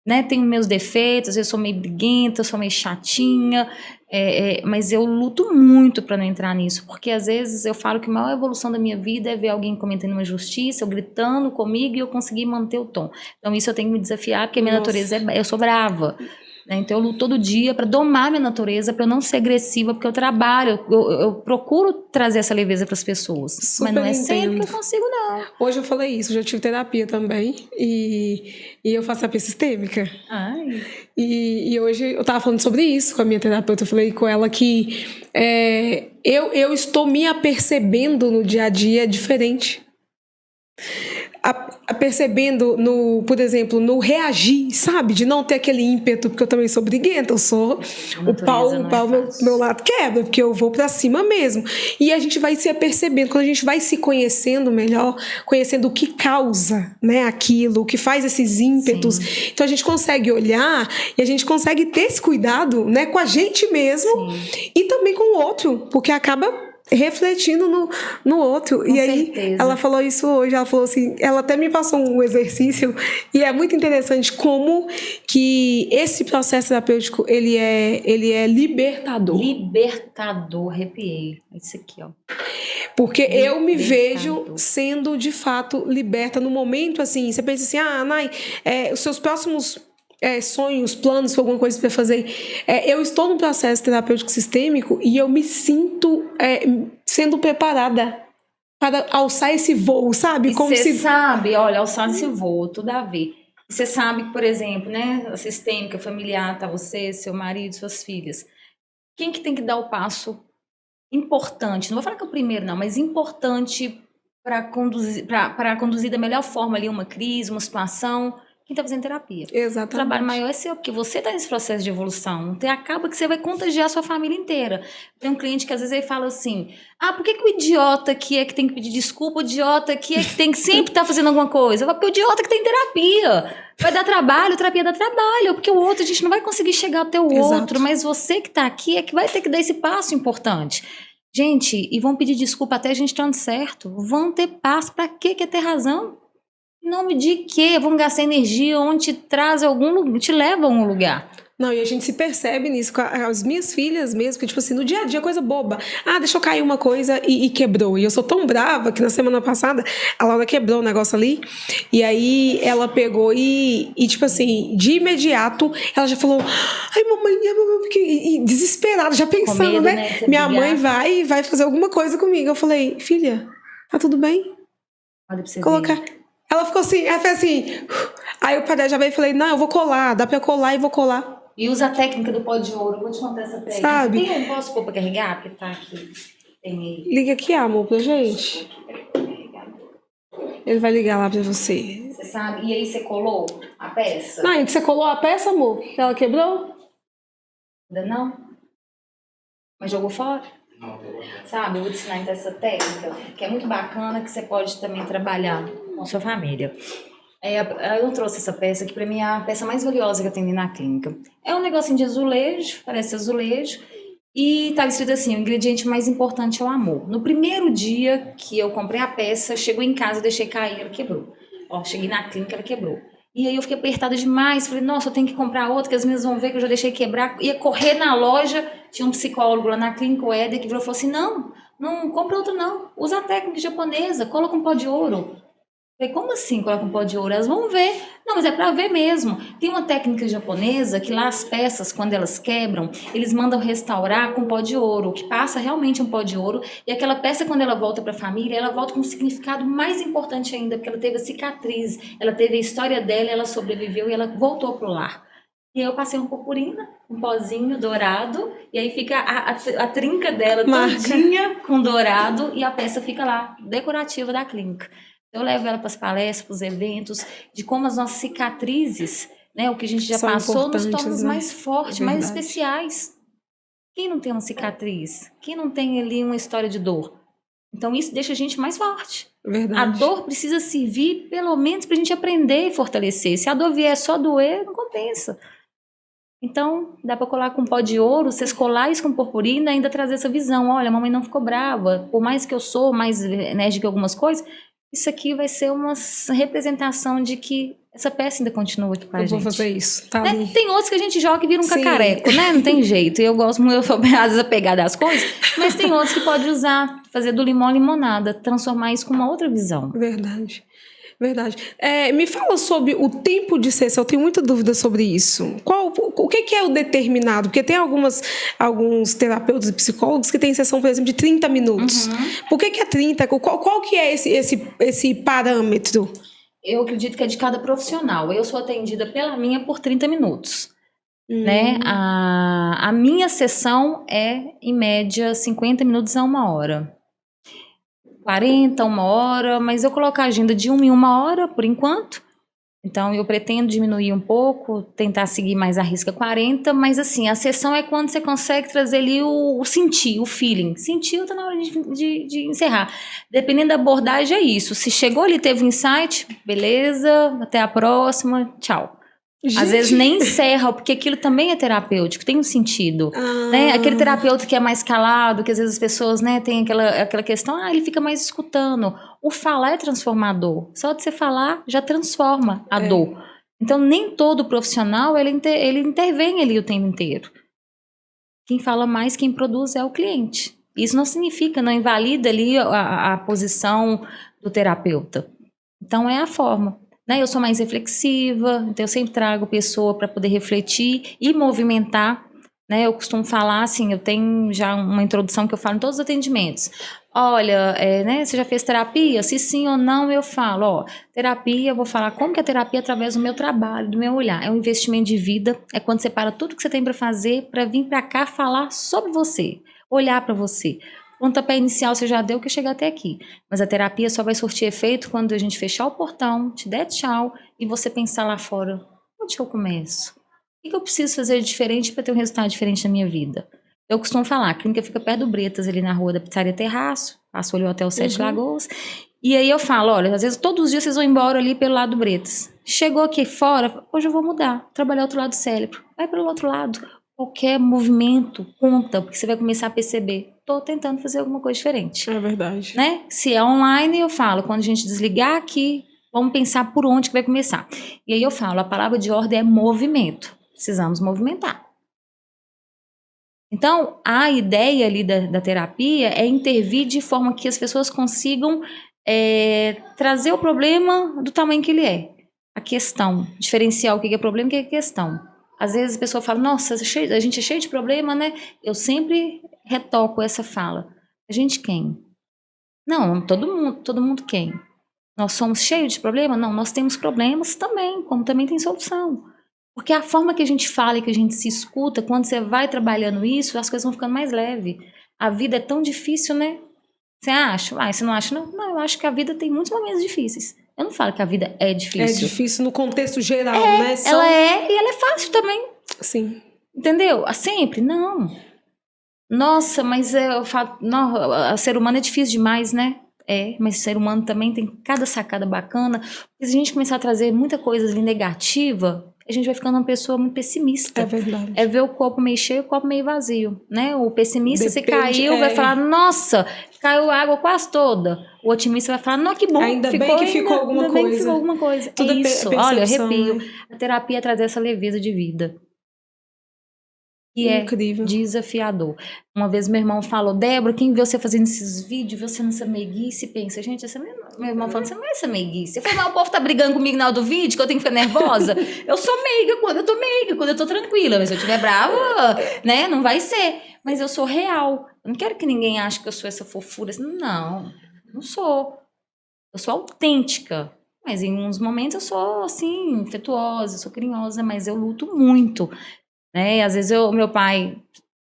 B: Né? Tenho meus defeitos, eu sou meio briguenta, eu sou meio chatinha, mas eu luto muito para não entrar nisso, porque às vezes eu falo que a maior evolução da minha vida é ver alguém cometendo uma injustiça, eu gritando comigo e eu conseguir manter o tom. Então isso eu tenho que me desafiar, porque a minha natureza eu sou brava. Então eu luto todo dia para domar minha natureza, para eu não ser agressiva, porque eu trabalho, eu procuro trazer essa leveza para as pessoas. Mas não é sempre que eu consigo, não.
A: Hoje eu falei isso, já tive terapia também, e eu faço terapia sistêmica.
B: Ai.
A: E hoje eu estava falando sobre isso com a minha terapeuta, eu falei com ela que eu estou me apercebendo no dia a dia diferente. Percebendo, por exemplo, no reagir, sabe? De não ter aquele ímpeto, porque eu também sou briguenta, eu sou o pau meu lado quebra, porque eu vou pra cima mesmo. E a gente vai se apercebendo, quando a gente vai se conhecendo melhor, conhecendo o que causa, né, aquilo, o que faz esses ímpetos. Sim. Então a gente consegue olhar e a gente consegue ter esse cuidado, né, com a gente mesmo. Sim. E também com o outro, porque acaba refletindo no outro.
B: Com
A: e aí
B: certeza.
A: Ela falou isso hoje, ela falou assim, ela até me passou um exercício e é muito interessante como que esse processo terapêutico ele é libertador.
B: Libertador, arrepiei. Isso aqui, ó.
A: Porque eu me vejo sendo de fato liberta no momento assim, você pensa assim, Nai, os seus próximos sonhos, planos, alguma coisa para fazer. Eu estou num processo terapêutico sistêmico e eu me sinto sendo preparada para alçar esse voo, sabe?
B: Você sabe, olha, alçar esse voo, tudo a ver. Você sabe que, por exemplo, né, a sistêmica familiar, tá você, seu marido, suas filhas. Quem que tem que dar o passo importante? Não vou falar que é o primeiro, não, mas importante para conduzir da melhor forma ali uma crise, uma situação. Quem está fazendo terapia.
A: Exatamente.
B: O trabalho maior é seu, porque você está nesse processo de evolução. Então, acaba que você vai contagiar a sua família inteira. Tem um cliente que às vezes ele fala assim, por que o idiota aqui é que tem que pedir desculpa, o idiota aqui é que tem que sempre estar fazendo alguma coisa? Porque o idiota que tem terapia. Vai dar trabalho, terapia dá trabalho, porque o outro, a gente não vai conseguir chegar até o outro, mas você que está aqui é que vai ter que dar esse passo importante. Gente, e vão pedir desculpa até a gente estando certo. Vão ter passo, para que quer ter razão? Em nome de quê? Vão gastar energia onde te leva a algum lugar.
A: Não, e a gente se percebe nisso com as minhas filhas mesmo, que tipo assim, no dia a dia, coisa boba. Ah, deixou cair uma coisa e quebrou. E eu sou tão brava que na semana passada a Laura quebrou o negócio ali. E aí ela pegou e tipo assim, de imediato, ela já falou: ai, mamãe, e desesperada, já pensando,
B: medo,
A: né?
B: Você
A: Minha
B: brigar.
A: mãe vai fazer alguma coisa comigo. Eu falei: filha, tá tudo bem?
B: Olha pra você
A: Colocar.
B: ver.
A: Ela ficou assim, ela fez assim. Aí o padre já veio e falei: não, eu vou colar, dá pra eu colar e vou colar.
B: E usa a técnica do pó de ouro. Eu vou te contar essa técnica.
A: Sabe?
B: Tem um, posso pôr pra carregar? Porque tá aqui. Tem aí.
A: Liga aqui, amor, pra gente. Ele vai ligar lá pra você.
B: Você sabe? E aí você colou a peça?
A: Não, você colou a peça, amor? Que ela quebrou?
B: Ainda não? Mas jogou fora? Não. Sabe? Eu vou te ensinar então essa técnica, que é muito bacana, que você pode também trabalhar com sua família. Eu trouxe essa peça, que pra mim é a peça mais valiosa que eu tenho na clínica. É um negocinho de azulejo, parece azulejo, e tá escrito assim: o ingrediente mais importante é o amor. No primeiro dia que eu comprei a peça, chegou em casa, eu deixei cair, ela quebrou. Ó, cheguei na clínica, ela quebrou. E aí eu fiquei apertada demais, falei: nossa, eu tenho que comprar outra, que as meninas vão ver que eu já deixei quebrar. Ia correr na loja, tinha um psicólogo lá na clínica, o Éder, que virou e falou assim: não compra outra não, usa a técnica japonesa, coloca um pó de ouro. Falei: como assim coloca um pó de ouro? Elas vão ver. Não, mas é pra ver mesmo. Tem uma técnica japonesa que lá as peças, quando elas quebram, eles mandam restaurar com pó de ouro, que passa realmente um pó de ouro, e aquela peça, quando ela volta pra família, ela volta com um significado mais importante ainda, porque ela teve a cicatriz, ela teve a história dela, ela sobreviveu e ela voltou pro lar. E aí eu passei uma purpurina, um pozinho dourado, e aí fica a trinca dela todinha com dourado, e a peça fica lá, decorativa da clínica. Eu levo ela para as palestras, para os eventos, de como as nossas cicatrizes, né, o que a gente já
A: São
B: passou, nos
A: importantes,
B: torna
A: né?
B: mais fortes,
A: É
B: mais
A: verdade.
B: especiais. Quem não tem uma cicatriz? Quem não tem ali uma história de dor? Então isso deixa a gente mais forte.
A: Verdade.
B: A dor precisa servir, pelo menos, para a gente aprender e fortalecer. Se a dor vier só doer, não compensa. Então, dá para colar com pó de ouro, vocês colar isso com purpurina e ainda trazer essa visão. Olha, a mamãe não ficou brava, por mais que eu sou mais enérgica em algumas coisas, isso aqui vai ser uma representação de que essa peça ainda continua aqui com a gente.
A: Eu vou fazer isso, tá
B: né?
A: ali.
B: Tem outros que a gente joga e vira um
A: Sim.
B: cacareco, né? Não tem jeito. Eu gosto muito, eu sou às vezes apegada às coisas, mas tem outros que pode usar, fazer do limão limonada, transformar isso com uma outra visão.
A: Verdade. Verdade. Me fala sobre o tempo de sessão, eu tenho muita dúvida sobre isso. O que é o determinado? Porque tem alguns terapeutas e psicólogos que têm sessão, por exemplo, de 30 minutos.
B: Uhum.
A: Por que é 30? Qual que é esse parâmetro?
B: Eu acredito que é de cada profissional. Eu sou atendida pela minha por 30 minutos. Né? A minha sessão é, em média, 50 minutos a 1 hora. 40, 1 hora, mas eu coloco a agenda de 1 em 1 hora, por enquanto. Então, eu pretendo diminuir um pouco, tentar seguir mais a risca 40, mas assim, a sessão é quando você consegue trazer ali o sentir, o feeling. Sentiu, tá na hora de encerrar. Dependendo da abordagem, é isso. Se chegou ali, teve um insight, beleza, até a próxima, tchau.
A: Gente.
B: Às vezes nem encerra, porque aquilo também é terapêutico, tem um sentido. Né? Aquele terapeuta que é mais calado, que às vezes as pessoas, né, tem aquela questão, ele fica mais escutando. O falar é transformador. Só de você falar já transforma a dor. Então nem todo profissional ele intervém ali o tempo inteiro. Quem fala mais, quem produz é o cliente. Isso não significa, não invalida ali a posição do terapeuta. Então é a forma. Eu sou mais reflexiva, então eu sempre trago pessoa para poder refletir e movimentar. Eu costumo falar assim, eu tenho já uma introdução que eu falo em todos os atendimentos. Olha, você já fez terapia? Se sim ou não, eu falo, terapia, eu vou falar como que é terapia através do meu trabalho, do meu olhar. É um investimento de vida, é quando você para tudo que você tem para fazer para vir para cá falar sobre você, olhar para você. O pontapé inicial você já deu que chegar até aqui. Mas a terapia só vai surtir efeito quando a gente fechar o portão, te der tchau e você pensar lá fora, onde que eu começo? O que eu preciso fazer de diferente para ter um resultado diferente na minha vida? Eu costumo falar, a clínica fica perto do Bretas, ali na rua da Pizzaria Terraço, passo ali o Hotel Sete Lagoas. E aí eu falo, olha, às vezes todos os dias vocês vão embora ali pelo lado do Bretas. Chegou aqui fora, hoje eu vou mudar, trabalhar outro lado do cérebro. Vai pelo outro lado. Qualquer movimento conta, porque você vai começar a perceber. Estou tentando fazer alguma coisa diferente.
A: É verdade.
B: Né? Se é online, eu falo, quando a gente desligar aqui, vamos pensar por onde que vai começar. E aí eu falo, a palavra de ordem é movimento. precisamos movimentar. Então, a ideia ali da terapia é intervir de forma que as pessoas consigam trazer o problema do tamanho que ele é. A questão, diferenciar o que é problema e o que é questão. Às vezes a pessoa fala, nossa, a gente é cheio de problema, né? Eu sempre retoco essa fala. A gente quem? Não, todo mundo quem? Nós somos cheios de problema? Não, nós temos problemas também, como também tem solução. Porque a forma que a gente fala e que a gente se escuta, quando você vai trabalhando isso, as coisas vão ficando mais leves. A vida é tão difícil, né? Você acha? Você não acha, não? Não, eu acho que a vida tem muitos momentos difíceis. Eu não falo que a vida é difícil.
A: É difícil no contexto geral, né?
B: Ela é, e ela é fácil também.
A: Sim.
B: Entendeu? Sempre? Não. Nossa, mas eu falo, não, o ser humano é difícil demais, né? Mas o ser humano também tem cada sacada bacana. Porque se a gente começar a trazer muita coisa ali negativa, a gente vai ficando uma pessoa muito pessimista.
A: É verdade.
B: É ver o copo meio cheio e o copo meio vazio, né? O pessimista, você caiu, vai falar, nossa, caiu a água quase toda. O otimista vai falar, não, que bom.
A: Ainda bem que ficou alguma coisa.
B: Bem que ficou alguma coisa.
A: Tudo
B: isso. Olha, eu arrepio. A terapia é trazer essa leveza de vida. E
A: incrível.
B: É desafiador. Uma vez meu irmão falou, Débora, quem vê você fazendo esses vídeos, você nessa meiguice, pensa, gente, meu irmão falou, você não é essa meiguice. Eu falei, mas o povo tá brigando comigo na hora do vídeo, que eu tenho que ficar nervosa. Eu sou meiga quando eu tô meiga, quando eu tô tranquila, mas se eu estiver brava, né, não vai ser. Mas eu sou real. Eu não quero que ninguém ache que eu sou essa fofura. Não sou. Eu sou autêntica. Mas em uns momentos eu sou, assim, afetuosa, eu sou carinhosa, mas eu luto muito. Né? Às vezes meu pai,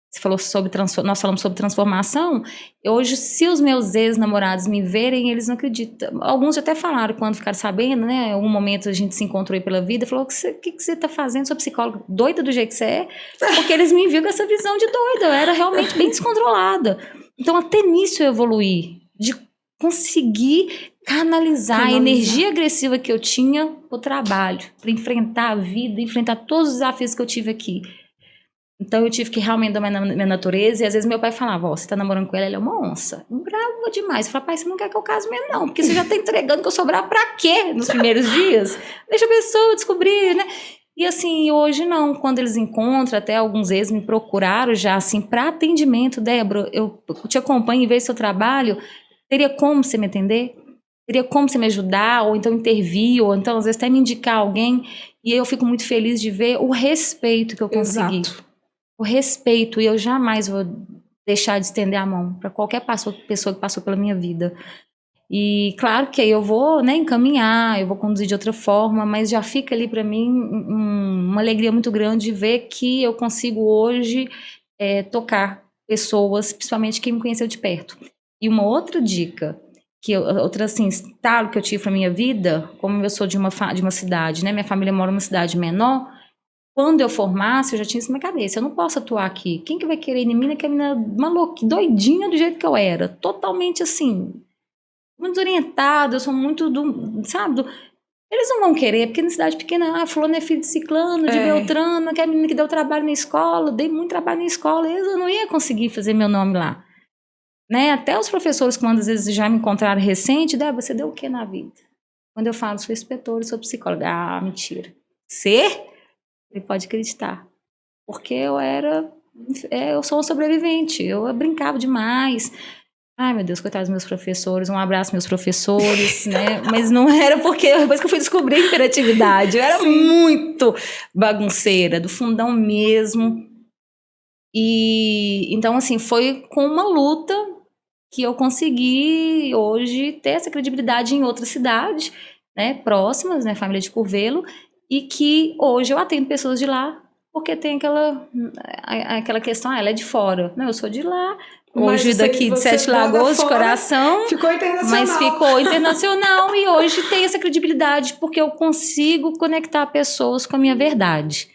B: você falou sobre nós falamos sobre transformação. Hoje, se os meus ex-namorados me verem, eles não acreditam. Alguns até falaram quando ficaram sabendo, né? Em algum momento a gente se encontrou aí pela vida, falou, o que você tá fazendo? Sou psicóloga, doida do jeito que você é? Porque eles me viram com essa visão de doida, eu era realmente bem descontrolada. Então até nisso eu evoluí, de conseguir canalizar a energia agressiva que eu tinha pro trabalho, para enfrentar a vida, enfrentar todos os desafios que eu tive aqui. Então eu tive que realmente domar minha natureza, e às vezes meu pai falava, você tá namorando com ela é uma onça. Brava demais. Eu falava, pai, você não quer que eu case mesmo não, porque você já tá entregando que eu sou brava pra quê nos primeiros dias? Deixa a pessoa descobrir, né? E assim, hoje não, quando eles encontram, até alguns ex me procuraram já assim, para atendimento, Débora, eu te acompanho e vejo seu trabalho, teria como você me atender? Teria como você me ajudar, ou então intervir, ou então às vezes até me indicar alguém, e eu fico muito feliz de ver o respeito que eu consegui.
A: Exato.
B: O respeito, e eu jamais vou deixar de estender a mão para qualquer pessoa que passou pela minha vida. E claro que aí eu vou, né, encaminhar, eu vou conduzir de outra forma, mas já fica ali para mim uma alegria muito grande de ver que eu consigo hoje tocar pessoas, principalmente quem me conheceu de perto. E uma outra dica, outra assim, estalo que eu tive para minha vida, como eu sou de uma cidade, né, minha família mora numa cidade menor, quando eu formasse, eu já tinha isso na minha cabeça, eu não posso atuar aqui. Quem que vai querer em mim, que é a menina maluca, doidinha do jeito que eu era, totalmente assim, muito desorientada, eu sou muito sabe, eles não vão querer, porque na cidade pequena, fulano é filho de ciclano, de Beltrano, que é a menina que deu trabalho na escola, dei muito trabalho na escola, eu não ia conseguir fazer meu nome lá. Né? Até os professores, quando às vezes já me encontraram recente, Débora, você deu o que na vida? Quando eu falo, sou inspetora, sou psicóloga. Ah, mentira. Ser? Ele pode acreditar. Porque eu sou uma sobrevivente, eu brincava demais. Ai, meu Deus, coitados dos meus professores, um abraço meus professores, né? Mas não era porque, depois que eu fui descobrir a hiperatividade, eu era muito bagunceira, do fundão mesmo. E então, assim, foi com uma luta que eu consegui hoje ter essa credibilidade em outra cidade, né, próximas, né, família de Curvelo, e que hoje eu atendo pessoas de lá, porque tem aquela questão, ela é de fora. Não, eu sou de lá, hoje daqui de Sete Lagoas, de coração,
A: ficou internacional.
B: mas ficou internacional e hoje tem essa credibilidade, porque eu consigo conectar pessoas com a minha verdade.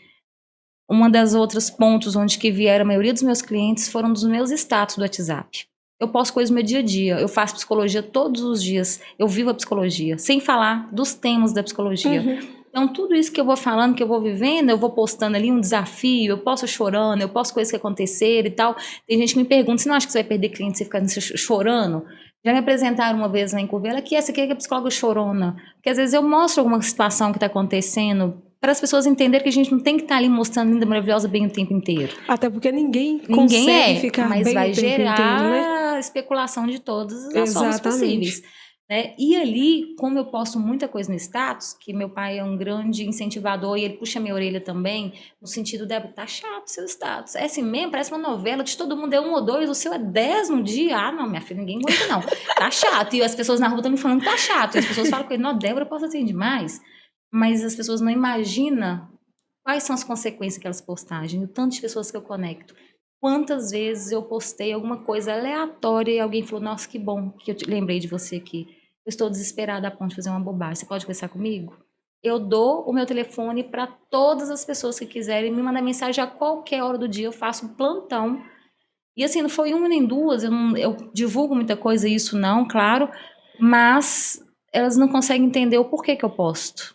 B: Uma das outros pontos onde que vieram a maioria dos meus clientes foram dos meus status do WhatsApp. Eu posto coisas no meu dia a dia, eu faço psicologia todos os dias, eu vivo a psicologia, sem falar dos temas da psicologia. Então, tudo isso que eu vou falando, que eu vou vivendo, eu vou postando ali um desafio, eu posto chorando, eu posto coisas que aconteceram e tal. Tem gente que me pergunta, você não acha que você vai perder cliente se ficar chorando? Já me apresentaram uma vez lá em Curvelo, que essa aqui é a psicóloga chorona. Porque às vezes eu mostro alguma situação que está acontecendo para as pessoas entenderem que a gente não tem que estar ali mostrando linda, maravilhosa bem o tempo inteiro.
A: Até porque ninguém consegue ficar
B: mas
A: bem
B: vai
A: o tempo
B: gerar
A: inteiro, né?
B: especulação de todas as formas possíveis. Né? E ali, como eu posto muita coisa no status, que meu pai é um grande incentivador e ele puxa minha orelha também, no sentido, Débora, tá chato seu status. É assim mesmo, parece uma novela, de todo mundo é 1 ou 2, o seu é 10 no dia. Ah, não, minha filha, ninguém aguenta não. Tá chato. E as pessoas na rua estão me falando que tá chato. E as pessoas falam com ele, não, Débora, posso assim demais. Mas as pessoas não imaginam quais são as consequências daquelas postagens, o tanto de pessoas que eu conecto. Quantas vezes eu postei alguma coisa aleatória e alguém falou, nossa, que bom que eu lembrei de você aqui. Eu estou desesperada a ponto de fazer uma bobagem. Você pode conversar comigo? Eu dou o meu telefone para todas as pessoas que quiserem me mandar mensagem a qualquer hora do dia. Eu faço um plantão. E assim, não foi uma nem duas. Eu divulgo muita coisa, isso não, claro. Mas elas não conseguem entender o porquê que eu posto.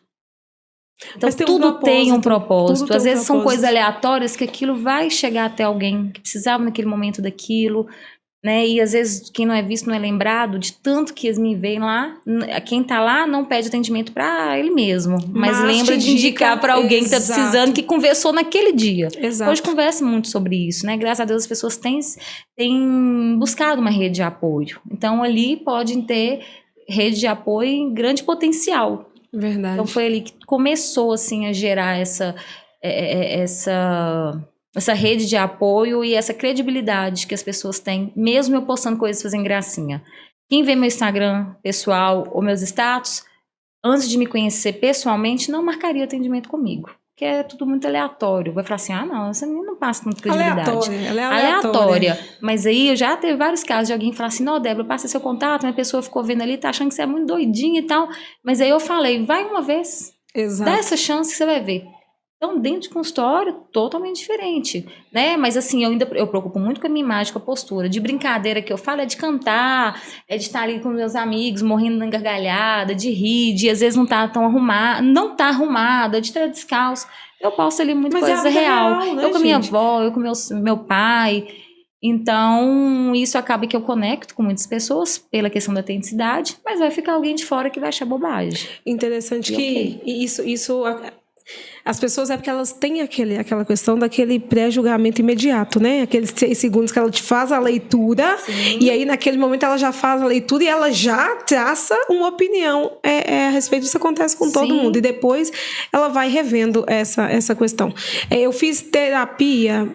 B: Então, tudo tem um propósito. Às vezes são coisas aleatórias que aquilo vai chegar até alguém que precisava naquele momento daquilo, né? E às vezes quem não é visto não é lembrado de tanto que eles me veem lá. Quem tá lá não pede atendimento para ele mesmo, mas lembra de indicar para alguém que tá precisando, que conversou naquele dia.
A: Exato.
B: Hoje conversa muito sobre isso, né? Graças a Deus as pessoas têm buscado uma rede de apoio. Então ali podem ter rede de apoio em grande potencial.
A: Verdade.
B: Então foi ali que começou assim a gerar essa rede de apoio e essa credibilidade que as pessoas têm, mesmo eu postando coisas fazendo gracinha. Quem vê meu Instagram pessoal ou meus status, antes de me conhecer pessoalmente, não marcaria atendimento comigo. Porque é tudo muito aleatório. Vai falar assim, não, essa menina não passa muita credibilidade.
A: Ela é
B: aleatória. Mas aí eu já teve vários casos de alguém falar assim, não, Débora, passa seu contato, uma pessoa ficou vendo ali, tá achando que você é muito doidinha e tal. Mas aí eu falei, vai uma vez.
A: Exato.
B: Dá essa chance que você vai ver. Então, dentro de consultório, totalmente diferente, né? Mas assim, eu preocupo muito com a minha imagem, com a postura. De brincadeira que eu falo é de cantar, é de estar ali com meus amigos, morrendo na gargalhada, de rir, de às vezes não tá tão arrumada, de estar descalço. Eu posto ali muita coisa real. Né, eu com a minha avó, eu com meu pai. Então, isso acaba que eu conecto com muitas pessoas pela questão da autenticidade, mas vai ficar alguém de fora que vai achar bobagem.
A: Interessante que isso as pessoas é porque elas têm aquela questão daquele pré-julgamento imediato, né? Aqueles 3 segundos que ela te faz a leitura. Sim. E aí naquele momento ela já faz a leitura e ela já traça uma opinião a respeito disso. Acontece com todo mundo. E depois ela vai revendo essa questão. Eu fiz terapia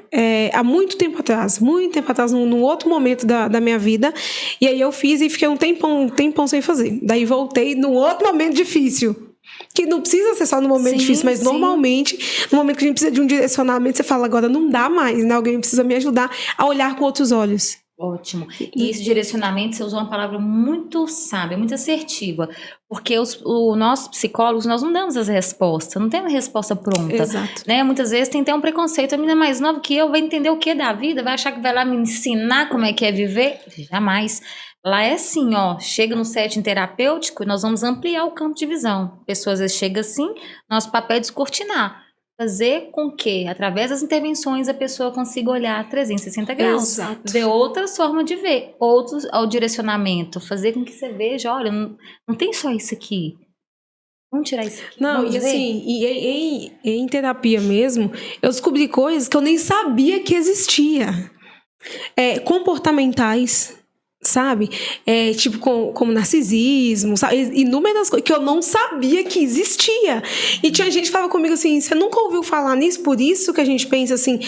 A: há muito tempo atrás, num outro momento da minha vida. E aí eu fiz e fiquei um tempão sem fazer. Daí voltei num outro momento difícil. Que não precisa ser só no momento difícil, mas normalmente, no momento que a gente precisa de um direcionamento, você fala, agora não dá mais, né? Alguém precisa me ajudar a olhar com outros olhos.
B: Ótimo. E esse direcionamento, você usou uma palavra muito sábia, muito assertiva, porque nós psicólogos, nós não damos as respostas, não temos resposta pronta.
A: Exato.
B: Né? Muitas vezes tem até um preconceito, a menina mais nova que eu vai entender o que da vida, vai achar que vai lá me ensinar como é que é viver? Jamais. Lá é assim, chega no setting terapêutico e nós vamos ampliar o campo de visão. A pessoa às vezes chega assim, nosso papel é descortinar. Fazer com que, através das intervenções, a pessoa consiga olhar 360 graus.
A: Exato.
B: Ver outras formas de ver, outros ao direcionamento. Fazer com que você veja, olha, não tem só isso aqui. Vamos tirar isso aqui.
A: Não, e assim, em terapia mesmo, eu descobri coisas que eu nem sabia que existia. Comportamentais, sabe? Tipo, como narcisismo, sabe? Inúmeras coisas que eu não sabia que existia. E tinha gente que falava comigo assim, você nunca ouviu falar nisso? Por isso que a gente pensa assim,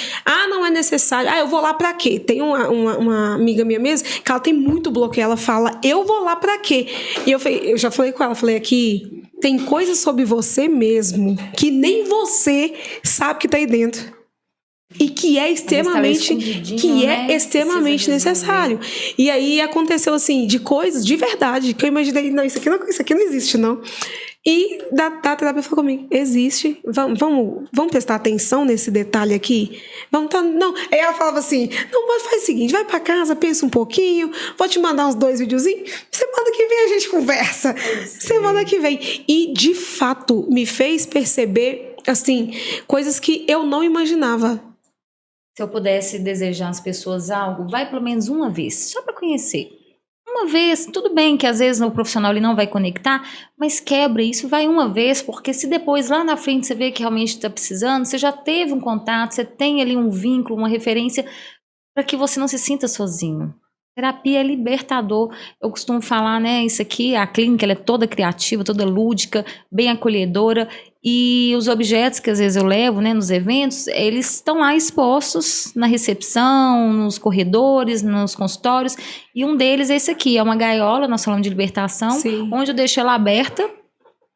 A: não é necessário. Eu vou lá pra quê? Tem uma amiga minha mesmo, que ela tem muito bloqueio, ela fala, eu vou lá pra quê? E eu já falei com ela, falei aqui, tem coisas sobre você mesmo que nem você sabe que tá aí dentro. E que é extremamente necessário. E aí aconteceu assim, de coisas de verdade, que eu imaginei, não, isso aqui não existe, não. E da terapia falou comigo, existe, vamos prestar atenção nesse detalhe aqui? Não. Aí ela falava assim, não, faz o seguinte, vai pra casa, pensa um pouquinho, vou te mandar uns 2 videozinhos, semana que vem a gente conversa. Semana que vem. E, de fato, me fez perceber, assim, coisas que eu não imaginava.
B: Se eu pudesse desejar às pessoas algo, vai pelo menos uma vez, só para conhecer. uma vez, tudo bem que às vezes o profissional ele não vai conectar, mas quebra isso, vai uma vez, porque se depois lá na frente você vê que realmente está precisando, você já teve um contato, você tem ali um vínculo, uma referência, para que você não se sinta sozinho. Terapia é libertador. Eu costumo falar, né, isso aqui, a clínica ela é toda criativa, toda lúdica, bem acolhedora, e os objetos que às vezes eu levo, né, nos eventos, eles estão lá expostos na recepção, nos corredores, nos consultórios, e um deles é esse aqui, é uma gaiola, nós falamos de libertação,
A: Sim.
B: onde eu deixo ela aberta,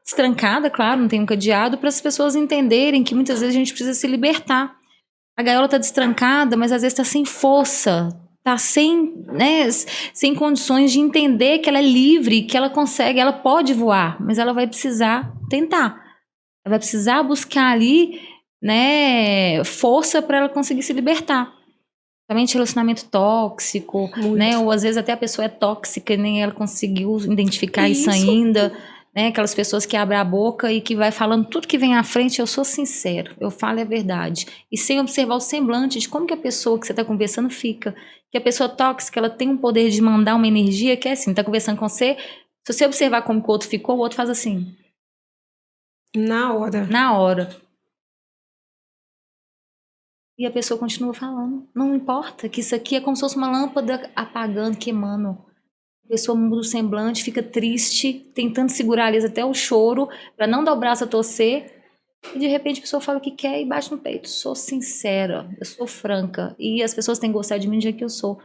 B: destrancada, claro, não tem um cadeado, para as pessoas entenderem que muitas vezes a gente precisa se libertar. A gaiola está destrancada, mas às vezes está sem força, está sem, né, sem condições de entender que ela é livre, que ela consegue, ela pode voar, mas ela vai precisar tentar. Ela vai precisar buscar ali, né, força para ela conseguir se libertar. Principalmente relacionamento tóxico, né, ou às vezes até a pessoa é tóxica e nem ela conseguiu identificar isso ainda. Né, aquelas pessoas que abrem a boca e que vai falando tudo que vem à frente, eu sou sincero, eu falo a verdade. E sem observar o semblante de como que a pessoa que você está conversando fica. Que a pessoa tóxica, ela tem um poder de mandar uma energia que é assim, está conversando com você, se você observar como que o outro ficou, o outro faz assim.
A: Na hora.
B: Na hora. E a pessoa continua falando. Não importa, que isso aqui é como se fosse uma lâmpada apagando, queimando. A pessoa muda o semblante, fica triste, tentando segurar ali até o choro, para não dar o braço a torcer. E de repente a pessoa fala o que quer e bate no peito. Sou sincera, eu sou franca. E as pessoas têm que gostar de mim do jeito que eu sou.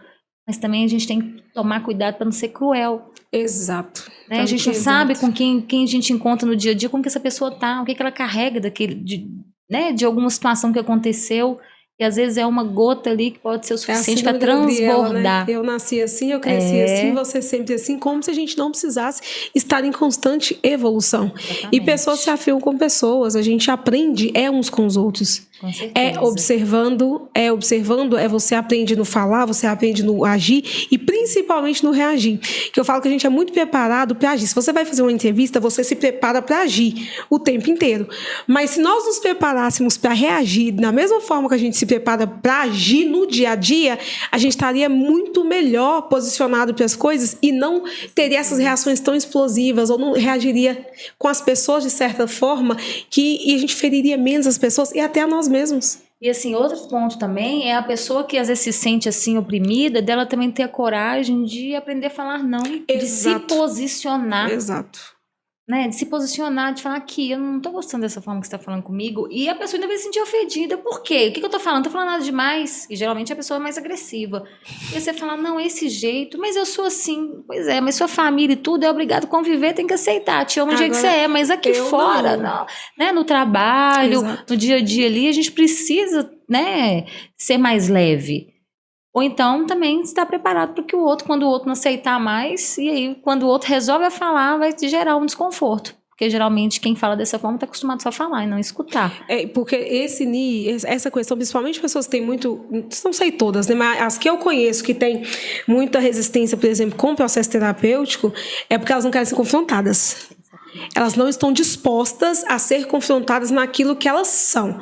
B: Mas também a gente tem que tomar cuidado para não ser cruel.
A: Exato.
B: Né? A gente não sabe com quem a gente encontra no dia a dia, como que essa pessoa tá, o que ela carrega de alguma situação que aconteceu. E às vezes é uma gota ali que pode ser o suficiente para transbordar.
A: Né? Eu nasci assim, eu cresci assim, você sempre assim, como se a gente não precisasse estar em constante evolução. Exatamente. E pessoas se afiam com pessoas, a gente aprende uns com os outros.
B: Com certeza.
A: É você aprende no falar, você aprende no agir e principalmente no reagir. Que eu falo que a gente é muito preparado para agir. Se você vai fazer uma entrevista, você se prepara para agir o tempo inteiro. Mas se nós nos preparássemos para reagir da mesma forma que a gente se prepara para agir no dia a dia, a gente estaria muito melhor posicionado para as coisas e não teria essas reações tão explosivas ou não reagiria com as pessoas de certa forma e a gente feriria menos as pessoas e até a nós mesmos.
B: E assim, outro ponto também é a pessoa que às vezes se sente assim oprimida, dela também ter a coragem de aprender a falar não, de se posicionar.
A: Exato.
B: Né, de se posicionar, de falar aqui, eu não tô gostando dessa forma que você tá falando comigo, e a pessoa ainda vai se sentir ofendida. Por quê? O que eu tô falando? Não tô falando nada demais. E geralmente a pessoa é mais agressiva. E você fala, não, esse jeito, mas eu sou assim. Pois é, mas sua família e tudo é obrigado a conviver, tem que aceitar. Te amo do jeito que você é, mas aqui fora, não, né, no trabalho, no dia a dia ali, a gente precisa, né, ser mais leve. Ou então também estar preparado para que o outro, quando o outro não aceitar mais, e aí quando o outro resolve falar, vai gerar um desconforto. Porque geralmente quem fala dessa forma está acostumado só a falar e não escutar.
A: Porque essa questão, principalmente pessoas que têm muito, não sei todas, né, mas as que eu conheço que têm muita resistência, por exemplo, com o processo terapêutico, é porque elas não querem ser confrontadas. Elas não estão dispostas a ser confrontadas naquilo que elas são.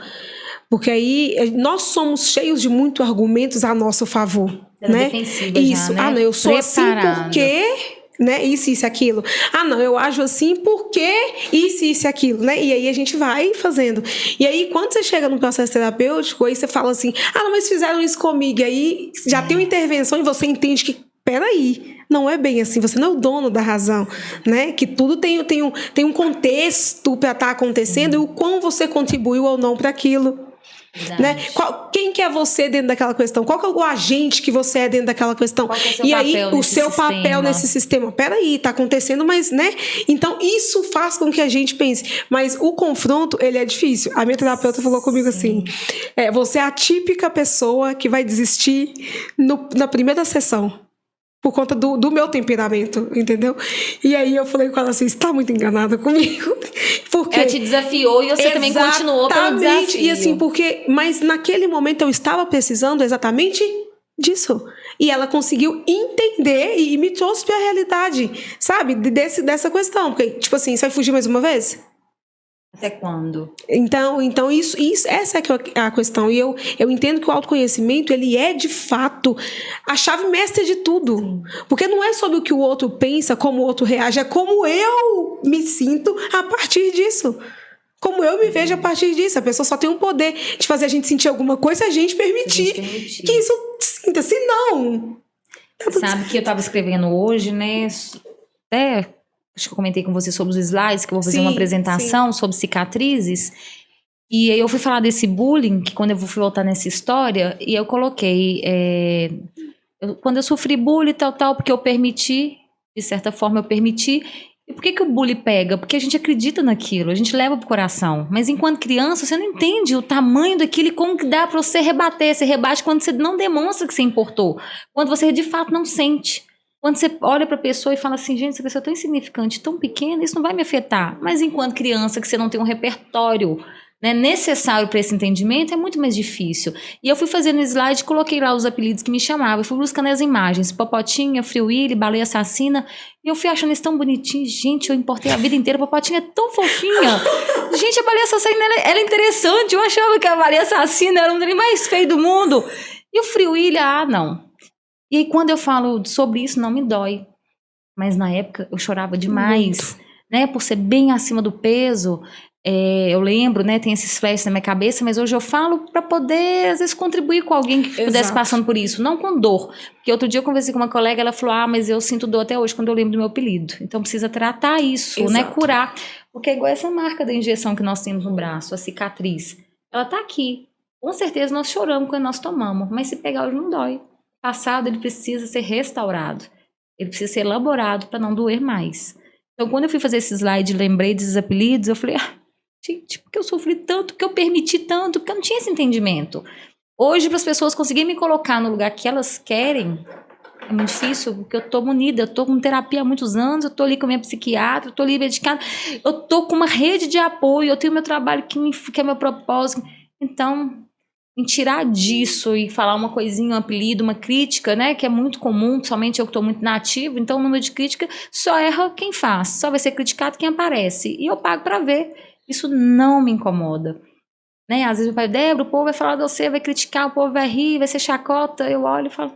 A: Porque aí nós somos cheios de muitos argumentos a nosso favor. Né?
B: Defensiva
A: isso.
B: Já, né?
A: Não, eu sou assim porque... Né? Isso e aquilo. Não, eu ajo assim porque isso e aquilo, né? E aí a gente vai fazendo. E aí, quando você chega no processo terapêutico, aí você fala assim, não, mas fizeram isso comigo. E aí já tem uma intervenção e você entende que, peraí, não é bem assim, você não é o dono da razão, né? Que tudo tem um contexto para estar acontecendo e o quão você contribuiu ou não para aquilo. Né? Quem que é você dentro daquela questão? Qual que é o agente que você é dentro daquela questão? E aí o seu papel nesse sistema, peraí, tá acontecendo, mas né? Então isso faz com que a gente pense, mas o confronto, ele é difícil. A minha terapeuta falou comigo assim, você é a típica pessoa que vai desistir na primeira sessão. Por conta do meu temperamento, entendeu? E aí eu falei com ela assim, você tá muito enganada comigo. Porque
B: ela te desafiou e você também continuou pelo desafio.
A: E assim, mas naquele momento eu estava precisando exatamente disso. E ela conseguiu entender e me trouxe pra realidade, sabe? Dessa questão. Porque, tipo assim, você vai fugir mais uma vez?
B: Até quando?
A: Então essa é que é a questão. E eu entendo que o autoconhecimento, ele é, de fato, a chave mestra de tudo.
B: Sim.
A: Porque não é sobre o que o outro pensa, como o outro reage, é como eu me sinto a partir disso. Como eu me vejo a partir disso. A pessoa só tem um poder de fazer a gente sentir alguma coisa se a gente permitir que isso sinta. Se não...
B: Sabe que eu estava escrevendo hoje, né? Até... Acho que eu comentei com você sobre os slides, que eu vou fazer uma apresentação sobre cicatrizes. E aí eu fui falar desse bullying, que quando eu fui voltar nessa história, e eu coloquei... quando eu sofri bullying, tal, porque eu permiti, de certa forma eu permiti. E por que o bullying pega? Porque a gente acredita naquilo, a gente leva pro coração. Mas enquanto criança, você não entende o tamanho daquilo e como que dá pra você rebater. Você rebate quando você não demonstra que você importou. Quando você de fato não sente. Quando você olha para a pessoa e fala assim, gente, essa pessoa é tão insignificante, tão pequena, isso não vai me afetar. Mas enquanto criança, que você não tem um repertório, né, necessário para esse entendimento, é muito mais difícil. E eu fui fazendo no slide, coloquei lá os apelidos que me chamavam, eu fui buscando as imagens, Popotinha, Free Willy, Baleia Assassina, e eu fui achando isso tão bonitinho. Gente, eu importei a vida inteira, Popotinha é tão fofinha. Gente, a Baleia Assassina, ela é interessante, eu achava que a Baleia Assassina era um dos mais feios do mundo. E o Free Willy, não. E aí, quando eu falo sobre isso, não me dói. Mas na época eu chorava demais, né? Por ser bem acima do peso. Eu lembro, né? Tem esses flashes na minha cabeça, mas hoje eu falo para poder, às vezes, contribuir com alguém que estivesse passando por isso. Não com dor. Porque outro dia eu conversei com uma colega, ela falou, mas eu sinto dor até hoje quando eu lembro do meu apelido. Então precisa tratar isso, né? Curar. Porque é igual essa marca da injeção que nós temos no braço, a cicatriz. Ela tá aqui. Com certeza nós choramos quando nós tomamos, mas se pegar hoje não dói. Passado, ele precisa ser restaurado. Ele precisa ser elaborado para não doer mais. Então, quando eu fui fazer esse slide, lembrei desses apelidos, eu falei, gente, porque eu sofri tanto, porque eu permiti tanto, porque eu não tinha esse entendimento. Hoje, para as pessoas conseguirem me colocar no lugar que elas querem, é muito difícil, porque eu estou munida, eu estou com terapia há muitos anos, eu estou ali com a minha psiquiatra, eu estou ali medicada, eu estou com uma rede de apoio, eu tenho meu trabalho que é meu propósito. Então... em tirar disso e falar uma coisinha, um apelido, uma crítica, né, que é muito comum, somente eu que estou muito nativo, então o número de crítica só erra quem faz, só vai ser criticado quem aparece, e eu pago para ver, isso não me incomoda, né, às vezes meu pai, Débora, o povo vai falar de você, vai criticar, o povo vai rir, vai ser chacota, eu olho e falo,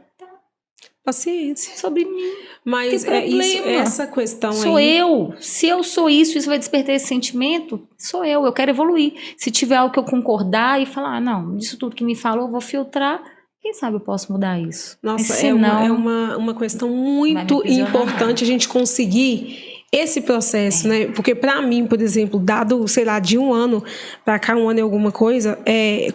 A: paciência.
B: Sobre mim.
A: Mas essa questão
B: sou
A: aí...
B: eu. Se eu sou isso vai despertar esse sentimento, sou eu quero evoluir. Se tiver algo que eu concordar e falar, não, disso tudo que me falou, eu vou filtrar, quem sabe eu posso mudar isso.
A: Nossa, é uma questão muito importante a gente conseguir esse processo, né? Porque para mim, por exemplo, dado, sei lá, de um ano para cá, um ano e alguma coisa,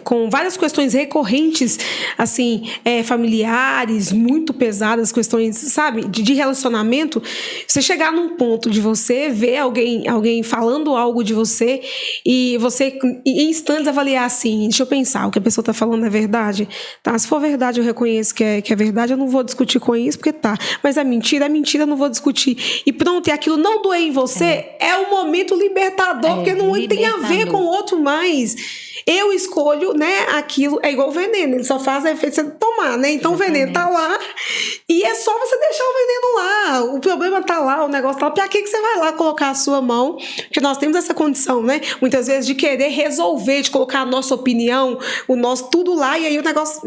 A: com várias questões recorrentes, assim, familiares, muito pesadas, questões, sabe, de relacionamento, você chegar num ponto de você ver alguém falando algo de você e você, em instantes, avaliar assim, deixa eu pensar, o que a pessoa tá falando é verdade? Tá, se for verdade, eu reconheço que é verdade, eu não vou discutir com isso, porque tá. Mas é mentira, eu não vou discutir. E pronto, e aquilo não doer em você é um momento libertador, porque não tem a ver com o outro mais. Eu escolho, né, aquilo, é igual o veneno, ele só faz efeito você tomar, né? Então exatamente. O veneno tá lá e é só você deixar o veneno lá. O problema tá lá, o negócio tá lá. Pra que você vai lá colocar a sua mão? Porque nós temos essa condição, né? Muitas vezes de querer resolver, de colocar a nossa opinião, o nosso tudo lá, e aí o negócio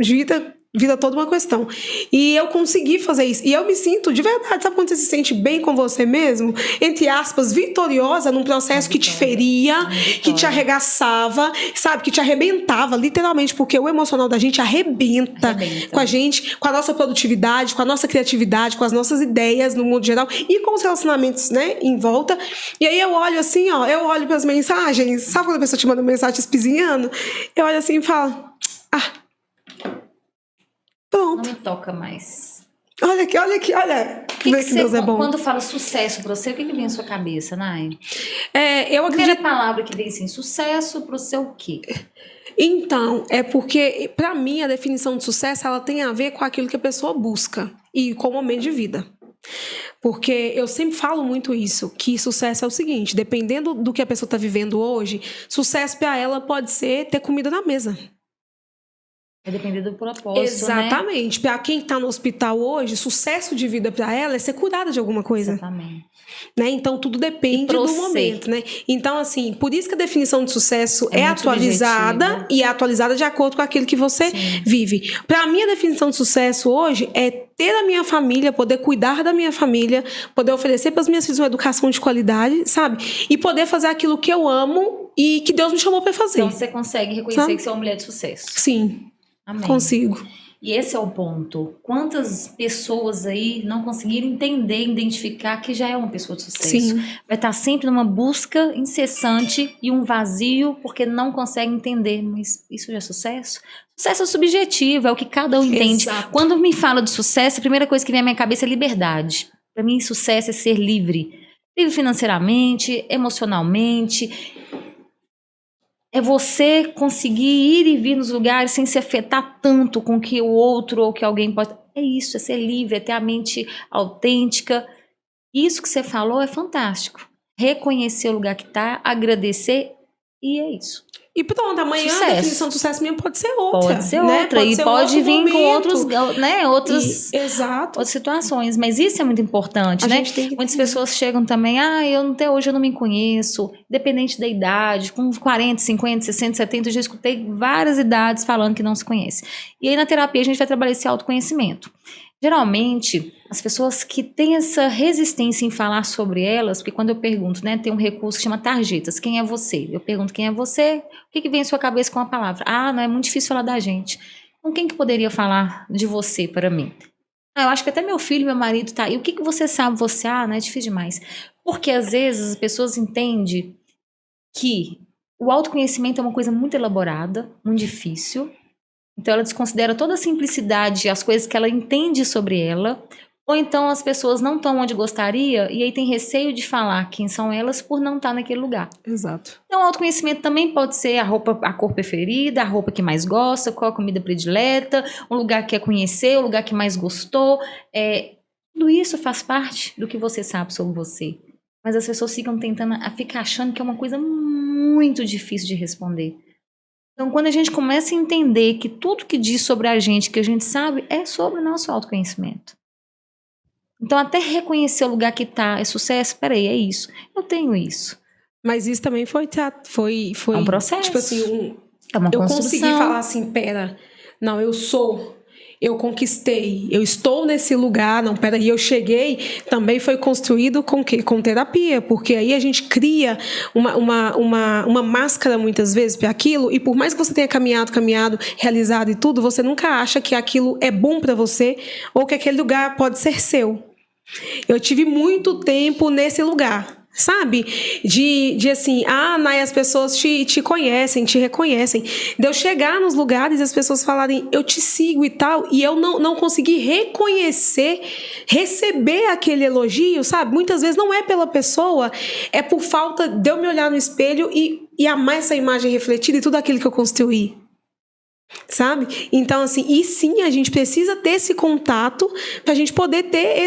A: vira toda uma questão. E eu consegui fazer isso. E eu me sinto, de verdade, sabe quando você se sente bem com você mesmo? Entre aspas, vitoriosa num processo que te feria, que te arregaçava, sabe? Que te arrebentava, literalmente, porque o emocional da gente arrebenta com a gente, com a nossa produtividade, com a nossa criatividade, com as nossas ideias no mundo geral e com os relacionamentos, né, em volta. E aí eu olho assim, eu olho para as mensagens, sabe quando a pessoa te manda uma mensagem espizinhando? Eu olho assim e falo, pronto.
B: Não me toca mais.
A: Olha aqui, que Deus é bom.
B: Quando fala sucesso pra você, o que vem na sua cabeça, Nay?
A: Eu acredito...
B: A primeira palavra que vem assim, sucesso pro seu quê?
A: Então, é porque, pra mim, a definição de sucesso, ela tem a ver com aquilo que a pessoa busca e com o momento de vida. Porque eu sempre falo muito isso, que sucesso é o seguinte, dependendo do que a pessoa está vivendo hoje, sucesso para ela pode ser ter comida na mesa.
B: Vai depender do propósito,
A: Exatamente. Para quem está no hospital hoje, sucesso de vida para ela é ser curada de alguma coisa.
B: Exatamente.
A: Né? Então, tudo depende do momento, né? Então, assim, por isso que a definição de sucesso é atualizada
B: subjetiva.
A: e é atualizada de acordo com aquilo que você vive. Para mim, a definição de sucesso hoje é ter a minha família, poder cuidar da minha família, poder oferecer para as minhas filhas uma educação de qualidade, sabe? E poder fazer aquilo que eu amo e que Deus me chamou para fazer.
B: Então, você consegue reconhecer que você é uma mulher de sucesso.
A: Sim.
B: Amém.
A: Consigo.
B: E esse é o ponto. Quantas pessoas aí não conseguiram entender, identificar que já é uma pessoa de sucesso?
A: Sim.
B: Vai estar sempre numa busca incessante e um vazio porque não consegue entender. Mas isso já é sucesso? Sucesso é subjetivo, é o que cada um entende.
A: Exato.
B: Quando me fala de sucesso, a primeira coisa que vem à minha cabeça é liberdade. Para mim, sucesso é ser livre. Livre financeiramente, emocionalmente. É você conseguir ir e vir nos lugares sem se afetar tanto com que o outro ou que alguém pode... É isso, é ser livre, é ter a mente autêntica. Isso que você falou é fantástico. Reconhecer o lugar que está, agradecer, e é isso.
A: E pronto, amanhã
B: Sucesso.
A: A definição de sucesso mesmo pode ser outra.
B: Pode ser
A: né?
B: outra, e pode vir
A: momento.
B: com outros, né,
A: Exato.
B: outras situações. Mas isso é muito importante, né? Muitas pessoas chegam também, até hoje eu não me conheço, independente da idade, com 40, 50, 60, 70, eu já escutei várias idades falando que não se conhece. E aí na terapia a gente vai trabalhar esse autoconhecimento. Geralmente, as pessoas que têm essa resistência em falar sobre elas, porque quando eu pergunto, né, tem um recurso que chama tarjetas, quem é você? Eu pergunto quem é você, o que vem em sua cabeça com a palavra? Não é muito difícil falar da gente. Então, quem que poderia falar de você para mim? Eu acho que até meu filho, meu marido tá aí. O que você sabe você? Não é difícil demais. Porque às vezes as pessoas entendem que o autoconhecimento é uma coisa muito elaborada, muito difícil. Então ela desconsidera toda a simplicidade, as coisas que ela entende sobre ela, ou então as pessoas não estão onde gostaria e aí tem receio de falar quem são elas por não estar naquele lugar.
A: Exato.
B: Então o autoconhecimento também pode ser a cor preferida, a roupa que mais gosta, qual a comida predileta, o lugar que quer conhecer, o lugar que mais gostou. Tudo isso faz parte do que você sabe sobre você. Mas as pessoas ficam tentando, ficam achando que é uma coisa muito difícil de responder. Então, quando a gente começa a entender que tudo que diz sobre a gente, que a gente sabe, é sobre o nosso autoconhecimento. Então, até reconhecer o lugar que está é sucesso, peraí, é isso. Eu tenho isso.
A: Mas isso também foi
B: é um processo.
A: Tipo assim,
B: é uma
A: eu
B: construção.
A: consegui falar assim, não, eu conquistei, eu estou nesse lugar, e eu cheguei, também foi construído com o quê? Com terapia, porque aí a gente cria uma máscara muitas vezes para aquilo, e por mais que você tenha caminhado, realizado e tudo, você nunca acha que aquilo é bom para você, ou que aquele lugar pode ser seu. Eu tive muito tempo nesse lugar. Sabe? De assim, Nay, as pessoas te conhecem, te reconhecem. De eu chegar nos lugares e as pessoas falarem, eu te sigo e tal, e eu não consegui reconhecer, receber aquele elogio, sabe? Muitas vezes não é pela pessoa, é por falta de eu me olhar no espelho e amar essa imagem refletida e tudo aquilo que eu construí. Sabe? Então, assim, e sim, a gente precisa ter esse contato para a gente poder ter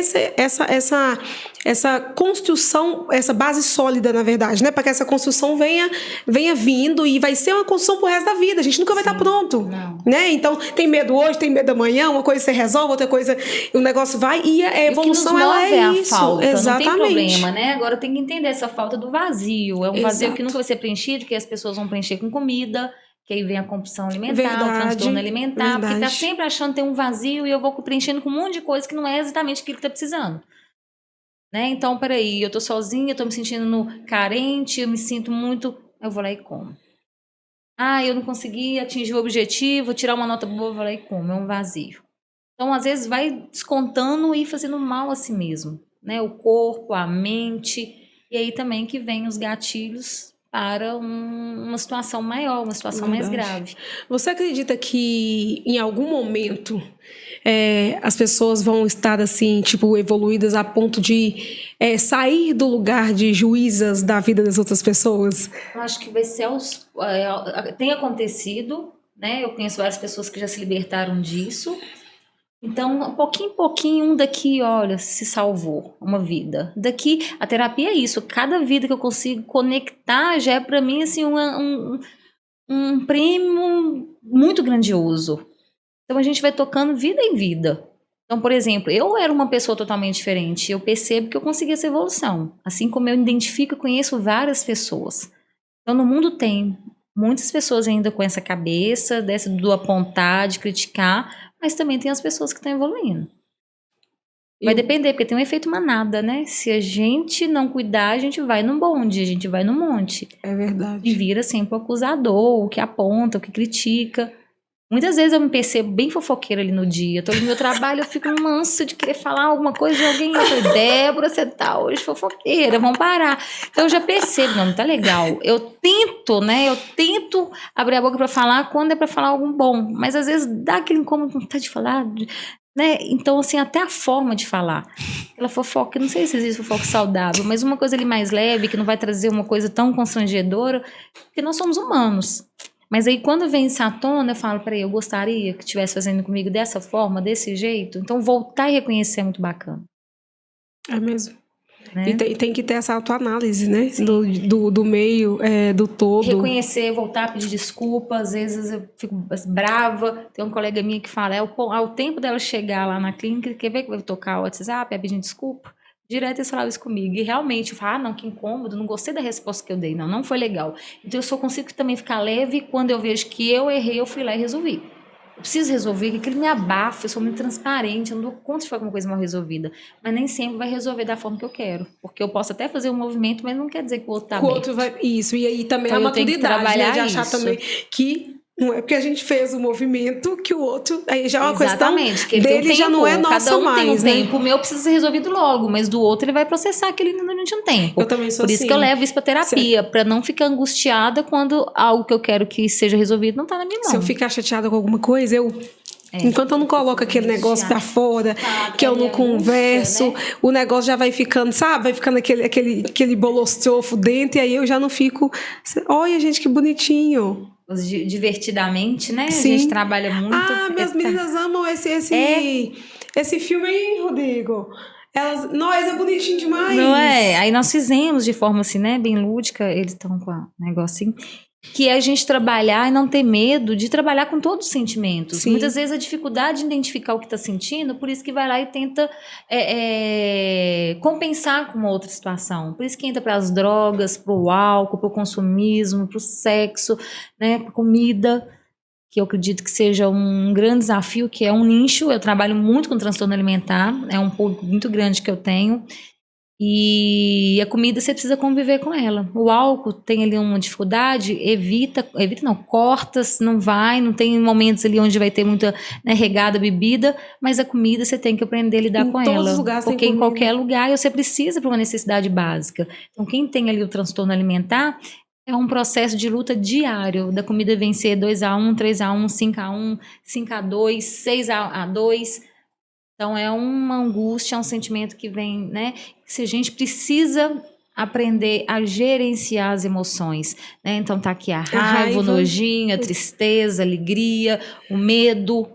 A: essa construção, essa base sólida, na verdade, né? Para que essa construção venha vindo e vai ser uma construção pro resto da vida. A gente nunca vai estar pronto, né? Então, tem medo hoje, tem medo amanhã, uma coisa você resolve, outra coisa, o negócio vai e a evolução ela é isso.
B: A falta,
A: exatamente.
B: Não tem problema, né? Agora tem que entender essa falta do vazio. É um vazio que nunca vai ser preenchido, que as pessoas vão preencher com comida. Que aí vem a compulsão alimentar, o transtorno alimentar, porque tá sempre achando que tem um vazio e eu vou preenchendo com um monte de coisa que não é exatamente aquilo que tá precisando. Né? Então, peraí, eu tô sozinha, eu tô me sentindo carente, eu me sinto muito... Eu vou lá e como. Eu não consegui atingir o objetivo, tirar uma nota boa, eu vou lá e como. É um vazio. Então, às vezes, vai descontando e fazendo mal a si mesmo. Né? O corpo, a mente, e aí também que vem os gatilhos para uma situação maior, uma situação mais grave.
A: Você acredita que em algum momento as pessoas vão estar assim, tipo, evoluídas a ponto de sair do lugar de juízas da vida das outras pessoas?
B: Eu acho que vai ser tem acontecido, né? Eu conheço várias pessoas que já se libertaram disso. Então, pouquinho em pouquinho, um daqui, olha, se salvou uma vida. Daqui, a terapia é isso. Cada vida que eu consigo conectar já é para mim assim, um prêmio muito grandioso. Então a gente vai tocando vida em vida. Então, por exemplo, eu era uma pessoa totalmente diferente. Eu percebo que eu consegui essa evolução. Assim como eu identifico e conheço várias pessoas. Então, no mundo tem muitas pessoas ainda com essa cabeça, dessa do apontar, de criticar, mas também tem as pessoas que estão evoluindo. Vai depender, porque tem um efeito manada, né? Se a gente não cuidar, a gente vai no bonde, a gente vai no monte.
A: É verdade.
B: E vira sempre o acusador, o que aponta, o que critica. Muitas vezes eu me percebo bem fofoqueira ali no dia. Tô no meu trabalho, eu fico um manso de querer falar alguma coisa de alguém. Eu falei, Débora, você tá hoje fofoqueira, vamos parar. Então eu já percebo, não tá legal. Eu tento, né? Eu tento abrir a boca pra falar quando é pra falar algo bom. Mas às vezes dá aquele incômodo, não tá de falar, né? Então, assim, até a forma de falar. Ela fofoca, não sei se existe fofoca saudável, mas uma coisa ali mais leve, que não vai trazer uma coisa tão constrangedora, porque nós somos humanos. Mas aí, quando vem isso à tona, eu falo, peraí, eu gostaria que estivesse fazendo comigo dessa forma, desse jeito. Então, voltar e reconhecer é muito bacana.
A: É mesmo.
B: Né?
A: E tem que ter essa autoanálise, né? Do meio, do todo.
B: Reconhecer, voltar a pedir desculpa. Às vezes eu fico brava. Tem um colega minha que fala, ao tempo dela chegar lá na clínica, quer ver que vai tocar o WhatsApp, é pedindo desculpa? Direto eles falavam isso comigo. E realmente, eu falo, não, que incômodo, não gostei da resposta que eu dei. Não foi legal. Então eu só consigo também ficar leve quando eu vejo que eu errei, eu fui lá e resolvi. Eu preciso resolver, que aquilo me abafa, eu sou muito transparente, eu não dou conta de fazer alguma coisa mal resolvida. Mas nem sempre vai resolver da forma que eu quero. Porque eu posso até fazer um movimento, mas não quer dizer que o outro tá bem.
A: Isso, e aí também
B: então,
A: a maturidade, né, de achar
B: isso.
A: também que não é porque a gente fez o movimento que o outro... Aí já é uma
B: Exatamente,
A: questão
B: que ele
A: dele,
B: tem um
A: já não é nossa
B: cada um
A: mais,
B: tem um
A: né?
B: tempo. O meu precisa ser resolvido logo, mas do outro ele vai processar aquele durante um tempo.
A: Eu também sou
B: Por isso
A: assim.
B: que eu levo isso pra terapia, pra não ficar angustiada quando algo que eu quero que seja resolvido não tá na minha mão.
A: Se eu ficar chateada com alguma coisa, enquanto eu não coloco aquele negócio pra fora, que eu não converso, né? O negócio já vai ficando, sabe? Vai ficando aquele bolostrofo dentro, e aí eu já não fico... Olha, gente, que bonitinho.
B: Divertidamente, né?
A: Sim.
B: A gente trabalha muito.
A: Minhas meninas amam esse filme aí, Rodrigo. Nós é bonitinho demais.
B: Não é? Aí nós fizemos de forma assim, né? Bem lúdica. Eles estão com um negocinho. Que é a gente trabalhar e não ter medo de trabalhar com todos os sentimentos. Sim. Muitas vezes a dificuldade de identificar o que está sentindo, por isso que vai lá e tenta compensar com uma outra situação. Por isso que entra para as drogas, para o álcool, para o consumismo, para o sexo, né, para comida, que eu acredito que seja um grande desafio, que é um nicho. Eu trabalho muito com transtorno alimentar, é um público muito grande que eu tenho. E a comida você precisa conviver com ela. O álcool tem ali uma dificuldade, corta, não tem momentos ali onde vai ter muita, né, regada, bebida, mas a comida você tem que aprender a lidar com ela. Em todos os lugares tem comida. Porque em qualquer lugar você precisa para uma necessidade básica. Então quem tem ali o transtorno alimentar é um processo de luta diário, da comida vencer 2-1, 3-1, 5-1, 5-2, 6-2. Então, é uma angústia, é um sentimento que vem, né? Que a gente precisa aprender a gerenciar as emoções, né? Então, tá aqui a raiva, o nojinho, a tristeza, a alegria, o medo.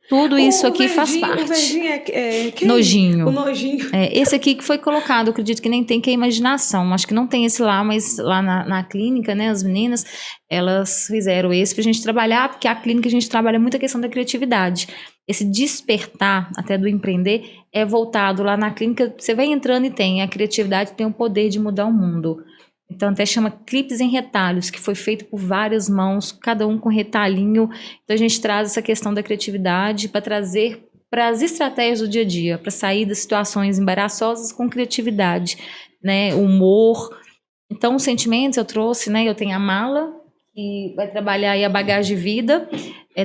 B: Tudo isso aqui faz parte.
A: O verdinho
B: nojinho.
A: O nojinho.
B: Esse aqui que foi colocado, eu acredito que nem tem, que é a imaginação. Acho que não tem esse lá, mas lá na clínica, né, as meninas, elas fizeram esse pra gente trabalhar, porque a clínica a gente trabalha muito a questão da criatividade. Esse despertar até do empreender é voltado lá na clínica, você vai entrando e tem a criatividade, tem o poder de mudar o mundo. Então até chama clipes em retalhos, que foi feito por várias mãos, cada um com retalhinho. Então a gente traz essa questão da criatividade para trazer para as estratégias do dia a dia, para sair das situações embaraçosas com criatividade, né, humor. Então os sentimentos eu trouxe, né, eu tenho a mala, que vai trabalhar aí a bagagem de vida.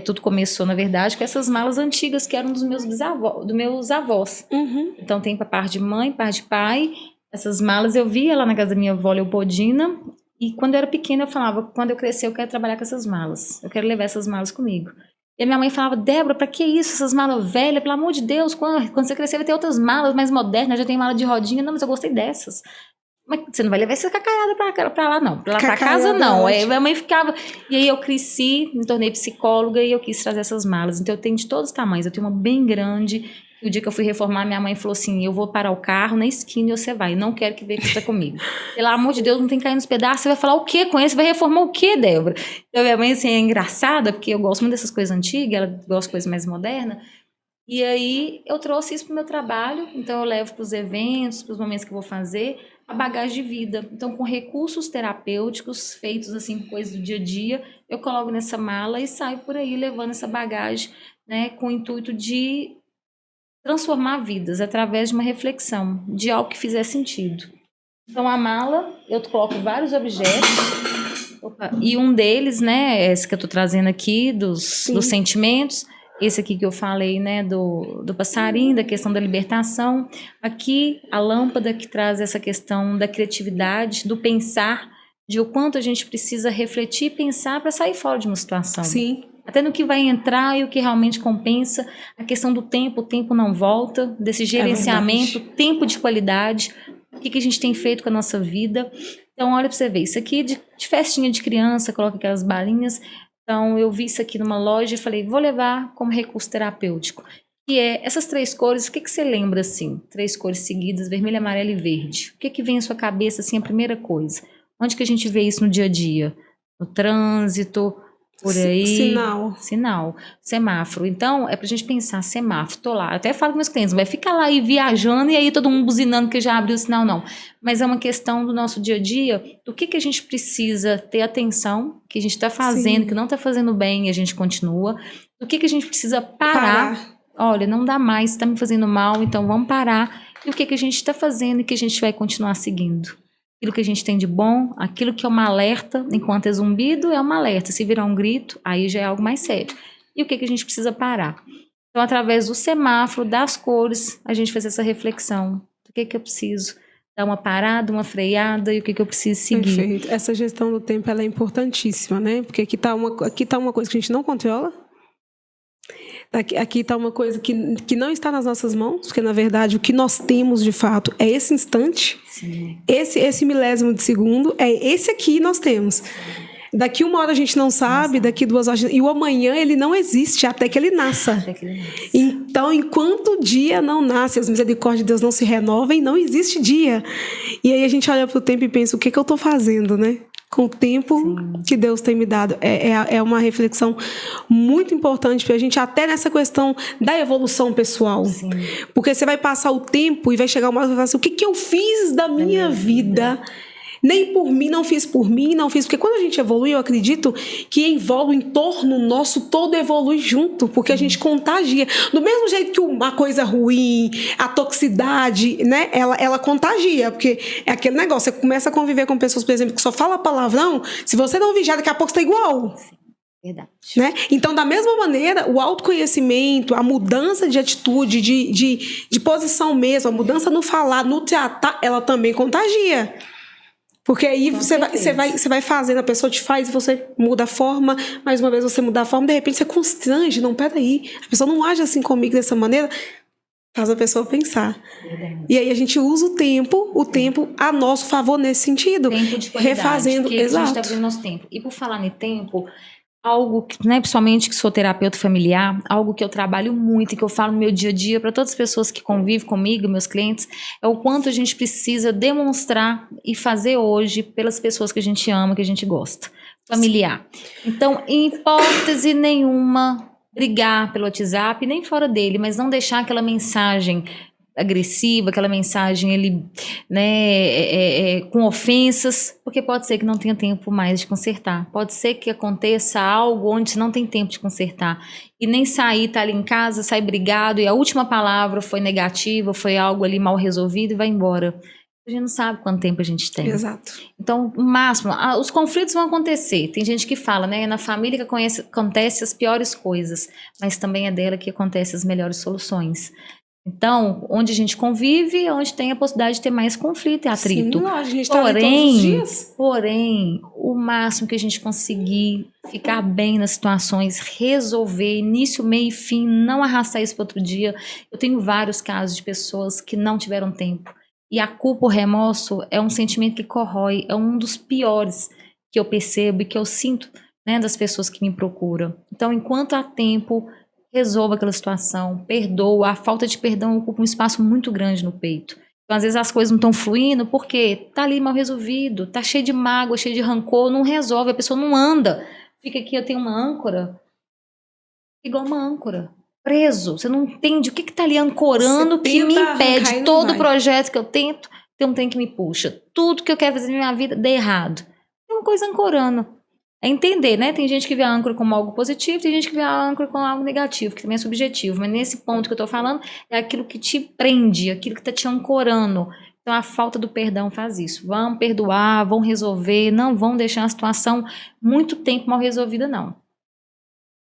B: Tudo começou, na verdade, com essas malas antigas que eram dos meus avós.
A: Uhum.
B: Então tem para parte de mãe, parte de pai. Essas malas eu via lá na casa da minha avó Leopoldina, e quando eu era pequena eu falava, quando eu crescer eu quero trabalhar com essas malas, eu quero levar essas malas comigo. E a minha mãe falava, Débora, pra que isso, essas malas velhas, pelo amor de Deus, quando você crescer vai ter outras malas mais modernas, já tem mala de rodinha. Não, mas eu gostei dessas. Mas você não vai levar essa cacaiada pra lá, não. Pra casa, não. Aí minha mãe ficava... E aí eu cresci, me tornei psicóloga e eu quis trazer essas malas. Então eu tenho de todos os tamanhos. Eu tenho uma bem grande, E o dia que eu fui reformar, minha mãe falou assim, eu vou parar o carro na esquina e você vai. Não quero que veja que você tá comigo. Pelo amor de Deus, não tem que cair nos pedaços. Você vai falar o quê com ele? Você vai reformar o quê, Débora? Então, minha mãe, assim, é engraçada, porque eu gosto muito dessas coisas antigas, ela gosta de coisas mais modernas. E aí, eu trouxe isso pro meu trabalho. Então, eu levo para os eventos, para os momentos que eu vou fazer, a bagagem de vida. Então, com recursos terapêuticos, feitos, assim, com coisas do dia a dia, eu coloco nessa mala e saio por aí, levando essa bagagem, né, com o intuito de transformar vidas através de uma reflexão, de algo que fizer sentido. Então, a mala, eu coloco vários objetos, e um deles, né, esse que eu estou trazendo aqui, dos sentimentos, esse aqui que eu falei, né, do passarinho, da questão da libertação. Aqui, a lâmpada que traz essa questão da criatividade, do pensar, de o quanto a gente precisa refletir e pensar para sair fora de uma situação.
A: Sim.
B: Até no que vai entrar e o que realmente compensa, a questão do tempo, o tempo não volta, desse gerenciamento, tempo de qualidade, o que a gente tem feito com a nossa vida. Então, olha para você ver, isso aqui de festinha de criança, coloca aquelas balinhas. Então, eu vi isso aqui numa loja e falei, vou levar como recurso terapêutico. E essas 3 cores, o que você lembra assim? 3 cores seguidas, vermelho, amarelo e verde. O que vem à sua cabeça, assim, a primeira coisa? Onde que a gente vê isso no dia a dia? No trânsito, por aí. Sinal. Semáforo. Então, é pra gente pensar, semáforo, tô lá. Eu até falo com meus clientes, vai ficar lá aí viajando e aí todo mundo buzinando que já abriu o sinal, não. Mas é uma questão do nosso dia a dia, do que a gente precisa ter atenção, que a gente tá fazendo, que não tá fazendo bem e a gente continua. Do que a gente precisa parar. Olha, não dá mais, tá me fazendo mal, então vamos parar. E o que a gente tá fazendo e que a gente vai continuar seguindo. Aquilo que a gente tem de bom, aquilo que é uma alerta, enquanto é zumbido, é uma alerta. Se virar um grito, aí já é algo mais sério. E o que a gente precisa parar? Então, através do semáforo, das cores, a gente faz essa reflexão. Do que eu preciso dar uma parada, uma freada e o que eu preciso seguir.
A: Perfeito. Essa gestão do tempo ela é importantíssima, né? Porque aqui tá uma coisa que a gente não controla. Aqui está uma coisa que não está nas nossas mãos, porque, na verdade, o que nós temos, de fato, é esse instante. Sim. Esse milésimo de segundo, é esse aqui nós temos. Daqui 1 hora a gente não sabe, daqui 2 horas... E o amanhã, ele não existe até que ele nasça. Então, enquanto o dia não nasce, as misericórdias de Deus não se renovam, não existe dia. E aí a gente olha para o tempo e pensa, o que eu estou fazendo, né? Com o tempo que Deus tem me dado. É uma reflexão muito importante para a gente, até nessa questão da evolução pessoal. Sim. Porque você vai passar o tempo e vai chegar uma hora e vai falar assim, o que eu fiz da minha vida? Nem por mim, não fiz por mim, não fiz... Porque quando a gente evolui, eu acredito que o entorno nosso todo evolui junto, porque a gente contagia. Do mesmo jeito que uma coisa ruim, a toxicidade, né? Ela contagia, porque é aquele negócio, você começa a conviver com pessoas, por exemplo, que só fala palavrão, se você não vigiar, daqui a pouco você está igual. Sim.
B: Verdade.
A: Né? Então, da mesma maneira, o autoconhecimento, a mudança de atitude, de posição mesmo, a mudança no falar, no tratar, ela também contagia. Porque aí você vai fazendo, a pessoa te faz, você muda a forma, mais uma vez você muda a forma, de repente você constrange, não, peraí, a pessoa não age assim comigo dessa maneira, faz a pessoa pensar. E aí a gente usa o tempo a nosso favor nesse sentido.
B: Tempo de qualidade,
A: refazendo,
B: exato. A gente está
A: exato.
B: nosso tempo. E por falar em tempo... Algo que, né, principalmente que sou terapeuta familiar, algo que eu trabalho muito e que eu falo no meu dia a dia para todas as pessoas que convivem comigo, meus clientes, é o quanto a gente precisa demonstrar e fazer hoje pelas pessoas que a gente ama, que a gente gosta. Familiar. Então, em hipótese nenhuma, brigar pelo WhatsApp, nem fora dele, mas não deixar aquela mensagem agressiva, aquela mensagem com ofensas, porque pode ser que não tenha tempo mais de consertar, pode ser que aconteça algo onde você não tem tempo de consertar, e nem sair, tá ali em casa, sai brigado, e a última palavra foi negativa, foi algo ali mal resolvido e vai embora. A gente não sabe quanto tempo a gente tem.
A: Exato.
B: Então, o máximo, os conflitos vão acontecer. Tem gente que fala, né? Na família que acontece as piores coisas, mas também é dela que acontecem as melhores soluções. Então, onde a gente convive, onde tem a possibilidade de ter mais conflito e atrito.
A: Sim, a gente tá ali todos os dias.
B: Porém, o máximo que a gente conseguir ficar bem nas situações, resolver início, meio e fim, não arrastar isso para outro dia. Eu tenho vários casos de pessoas que não tiveram tempo. E a culpa, o remorso, é um sentimento que corrói, é um dos piores que eu percebo e que eu sinto, né, das pessoas que me procuram. Então, enquanto há tempo, resolva aquela situação, perdoa. A falta de perdão ocupa um espaço muito grande no peito. Então, às vezes as coisas não estão fluindo porque tá ali mal resolvido, tá cheio de mágoa, cheio de rancor, não resolve, a pessoa não anda. Fica aqui, eu tenho uma âncora, igual uma âncora, preso. Você não entende o que tá ali ancorando que me impede. Todo projeto que eu tento, tem um trem que me puxa. Tudo que eu quero fazer na minha vida, dá errado. Tem uma coisa ancorando. É entender, né? Tem gente que vê a âncora como algo positivo, tem gente que vê a âncora como algo negativo, que também é subjetivo. Mas nesse ponto que eu tô falando, é aquilo que te prende, aquilo que tá te ancorando. Então a falta do perdão faz isso. Vão perdoar, vão resolver, não vão deixar a situação muito tempo mal resolvida, não.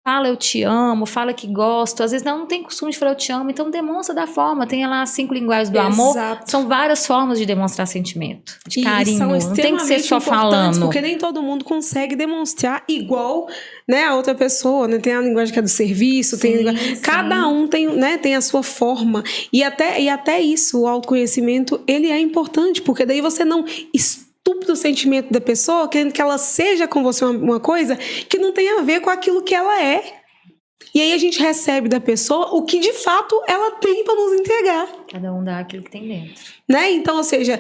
B: Fala eu te amo, fala que gosto. Às vezes não tem costume de falar eu te amo, então demonstra da forma. Tem lá as 5 linguagens do amor. São várias formas de demonstrar sentimento, de carinho. Não tem que ser só falando.
A: Porque nem todo mundo consegue demonstrar igual, né, a outra pessoa. Né? Tem a linguagem que é do serviço, tem cada um tem, né, tem a sua forma. E até isso, o autoconhecimento, ele é importante, porque daí você não estúpido sentimento da pessoa, querendo que ela seja com você uma coisa que não tem a ver com aquilo que ela é. E aí a gente recebe da pessoa o que de fato ela tem para nos entregar.
B: Cada um dá aquilo que tem dentro.
A: Né? Então, ou seja,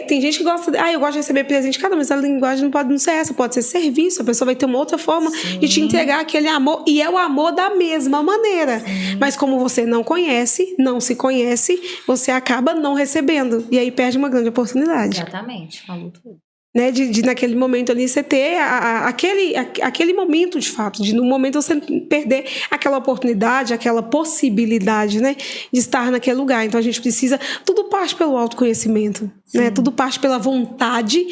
A: tem gente que gosta eu gosto de receber presente, mas a linguagem não pode não ser essa, pode ser serviço, a pessoa vai ter uma outra forma de te entregar aquele amor, e é o amor da mesma maneira. Sim. Mas como você não conhece, não se conhece, você acaba não recebendo, e aí perde uma grande oportunidade.
B: Exatamente, falou tudo.
A: Né, de naquele momento ali você ter aquele momento de fato, de no momento você perder aquela oportunidade, aquela possibilidade, né, de estar naquele lugar. Então a gente precisa, tudo parte pelo autoconhecimento, né, tudo parte pela vontade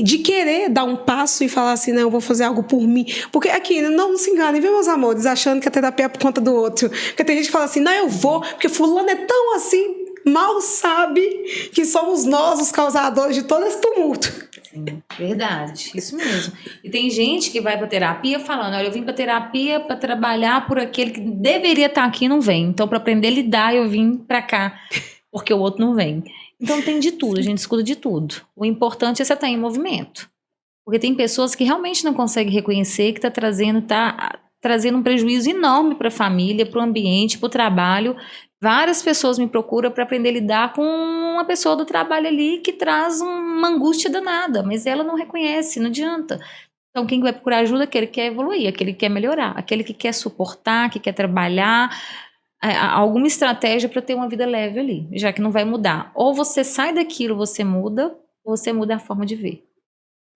A: de querer dar um passo e falar assim, não, eu vou fazer algo por mim, porque aqui, não se enganem, viu, meus amores, achando que a terapia é por conta do outro, porque tem gente que fala assim, não, eu vou, porque fulano é tão assim, mal sabe que somos nós os causadores de todo esse tumulto.
B: Sim, verdade, isso mesmo. E tem gente que vai pra terapia falando, olha, eu vim pra terapia pra trabalhar por aquele que deveria estar aqui e não vem. Então, pra aprender a lidar, eu vim pra cá, porque o outro não vem. Então, tem de tudo, a gente escuta de tudo. O importante é você estar em movimento. Porque tem pessoas que realmente não conseguem reconhecer que tá trazendo um prejuízo enorme pra família, pro ambiente, pro trabalho. Várias pessoas me procuram para aprender a lidar com uma pessoa do trabalho ali que traz uma angústia danada, mas ela não reconhece, não adianta. Então, quem vai procurar ajuda é aquele que quer evoluir, aquele que quer melhorar, aquele que quer suportar, que quer trabalhar alguma estratégia para ter uma vida leve ali, já que não vai mudar. Ou você sai daquilo, você muda, ou você muda a forma de ver.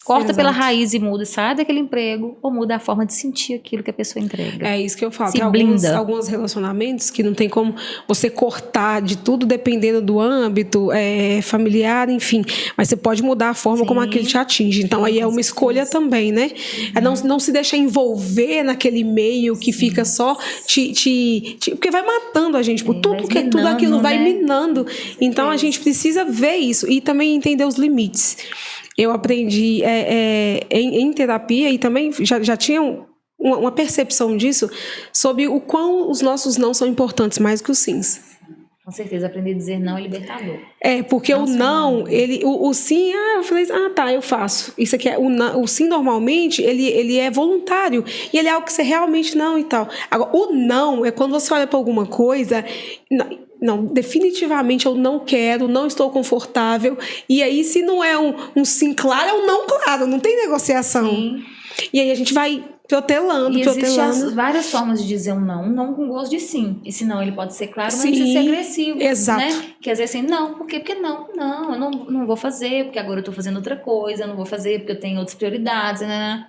B: Corta pela raiz e muda, sai daquele emprego, ou muda a forma de sentir aquilo que a pessoa entrega.
A: É isso que eu falo. Tem alguns relacionamentos que não tem como você cortar de tudo dependendo do âmbito familiar, enfim. Mas você pode mudar a forma como aquilo te atinge. Então aí é uma escolha também, né? Não se deixar envolver naquele meio que fica só porque vai matando a gente. Tudo aquilo vai minando. Então a gente precisa ver isso e também entender os limites. Eu aprendi em terapia e também já tinha uma percepção disso sobre o quão os nossos não são importantes mais que os sims.
B: Com certeza, aprender a dizer não é libertador.
A: Porque o não, o sim, eu falei, tá, eu faço. Isso aqui o sim normalmente, ele é voluntário. E ele é algo que você realmente não e tal. Agora, o não é quando você olha para alguma coisa... Não, definitivamente eu não quero, não estou confortável. E aí, se não é um sim claro, é um não claro, não tem negociação. Sim. E aí a gente vai protelando. E
B: existem várias formas de dizer um não com gosto de sim. Esse não, ele pode ser claro, mas precisa ser agressivo. Exato. Né? Que às vezes assim, não, por quê? Porque não, eu não vou fazer, porque agora eu estou fazendo outra coisa, eu não vou fazer porque eu tenho outras prioridades. Né?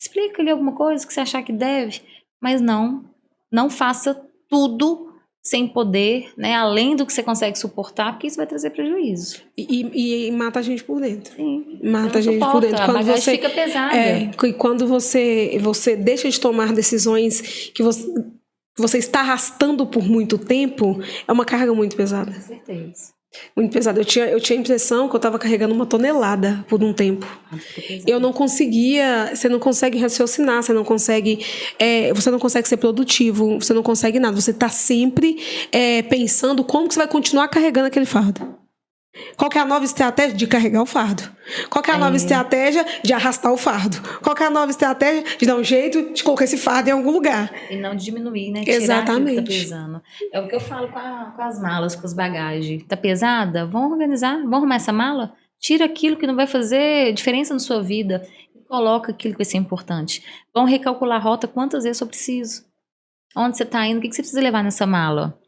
B: Explica-lhe alguma coisa que você achar que deve, mas não faça tudo sem poder, né, além do que você consegue suportar, porque isso vai trazer prejuízo.
A: E mata a gente por dentro.
B: Sim.
A: Mata a gente por dentro.
B: A bagagem fica pesada.
A: E quando você deixa de tomar decisões que você está arrastando por muito tempo, é uma carga muito pesada.
B: Com certeza.
A: Muito pesado. Eu tinha a impressão que eu estava carregando 1 tonelada por um tempo. Eu não conseguia... Você não consegue raciocinar, você não consegue ser produtivo, você não consegue nada. Você está sempre pensando como que você vai continuar carregando aquele fardo. Qual que é a nova estratégia? De carregar o fardo. Qual que é a nova estratégia? De arrastar o fardo. Qual que é a nova estratégia? De dar um jeito de colocar esse fardo em algum lugar.
B: E não diminuir, né? Tirar aquilo que tá pesando. É o que eu falo com as malas, com as bagagens. Tá pesada? Vamos organizar? Vamos arrumar essa mala? Tira aquilo que não vai fazer diferença na sua vida e coloca aquilo que vai ser importante. Vamos recalcular a rota quantas vezes eu preciso. Onde você tá indo? O que você precisa levar nessa mala?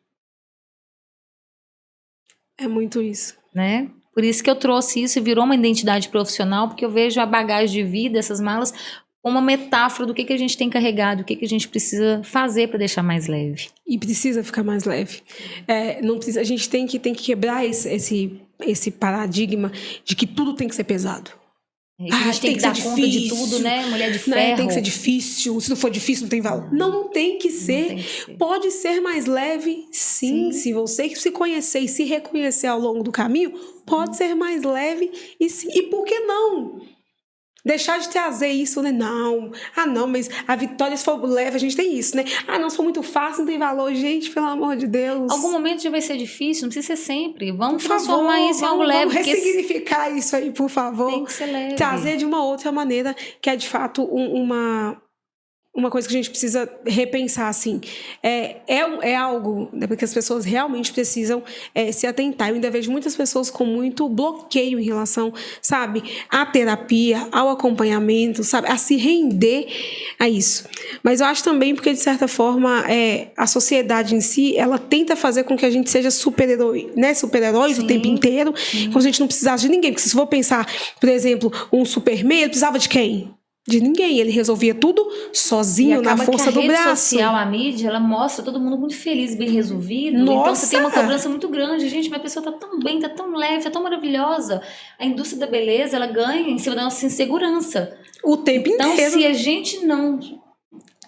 A: É muito isso.
B: Né? Por isso que eu trouxe isso e virou uma identidade profissional, porque eu vejo a bagagem de vida, essas malas, como uma metáfora do que a gente tem carregado, o que a gente precisa fazer para deixar mais leve.
A: E precisa ficar mais leve. Não precisa, a gente tem que quebrar esse paradigma de que tudo tem que ser pesado.
B: A gente tem que dar conta de tudo, né? Mulher de ferro.
A: Tem que ser difícil. Se não for difícil, não tem valor. Não tem que ser. Pode ser mais leve, sim. Se você se conhecer e se reconhecer ao longo do caminho, pode ser mais leve e sim. E por que não? Deixar de trazer isso, né? Não. Não, mas a vitória, se for leve, a gente tem isso, né? Não, se for muito fácil, não tem valor. Gente, pelo amor de Deus.
B: Algum momento já vai ser difícil, não precisa ser sempre. Vamos transformar isso em algo leve.
A: Vamos ressignificar isso aí, por favor.
B: Tem que ser leve.
A: Trazer de uma outra maneira, que é de fato uma coisa que a gente precisa repensar, assim. É algo, né, porque as pessoas realmente precisam se atentar. Eu ainda vejo muitas pessoas com muito bloqueio em relação, sabe, à terapia, ao acompanhamento, sabe, a se render a isso. Mas eu acho também porque, de certa forma, a sociedade em si, ela tenta fazer com que a gente seja super-herói, né? Super-heróis o tempo inteiro, como se a gente não precisasse de ninguém. Porque se for pensar, por exemplo, um Superman, ele precisava de quem? De ninguém, ele resolvia tudo sozinho, na força do braço.
B: A rede social, a mídia, ela mostra todo mundo muito feliz, bem resolvido.
A: Nossa.
B: Então você tem uma cobrança muito grande. Gente, minha pessoa tá tão bem, tá tão leve, tá tão maravilhosa. A indústria da beleza, ela ganha em cima da nossa insegurança.
A: O tempo inteiro.
B: Então, se a gente não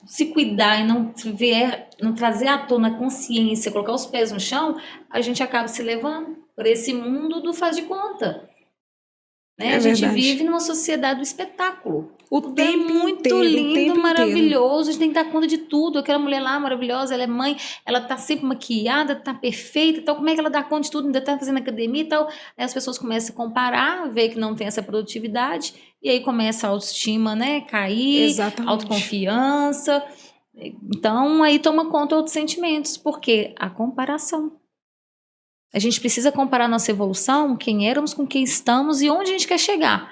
B: se cuidar e não trazer à tona a consciência, colocar os pés no chão, a gente acaba se levando por esse mundo do faz de conta. Né? A gente vive numa sociedade do espetáculo.
A: O tempo
B: muito
A: inteiro,
B: lindo, maravilhoso. A gente tem que dar conta de tudo. Aquela mulher lá maravilhosa, ela é mãe, ela tá sempre maquiada, tá perfeita e tal. Como é que ela dá conta de tudo? Ainda tá fazendo academia e tal. Aí as pessoas começam a comparar, ver que não tem essa produtividade, e aí começa a autoestima, né, cair,
A: exatamente,
B: autoconfiança. Então aí toma conta outros sentimentos, porque a comparação. A gente precisa comparar nossa evolução, quem éramos, com quem estamos e onde a gente quer chegar.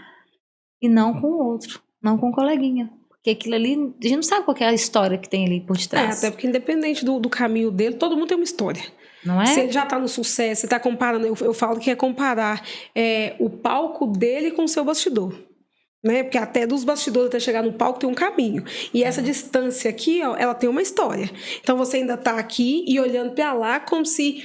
B: E não com o outro. Não com o coleguinha. Porque aquilo ali, a gente não sabe qual é a história que tem ali por detrás.
A: Até porque independente do caminho dele, todo mundo tem uma história.
B: Não é?
A: Se ele já tá no sucesso, você tá comparando, eu falo que é comparar o palco dele com o seu bastidor. Né? Porque até dos bastidores até chegar no palco tem um caminho. E essa distância aqui, ó, ela tem uma história. Então você ainda tá aqui e olhando para lá como se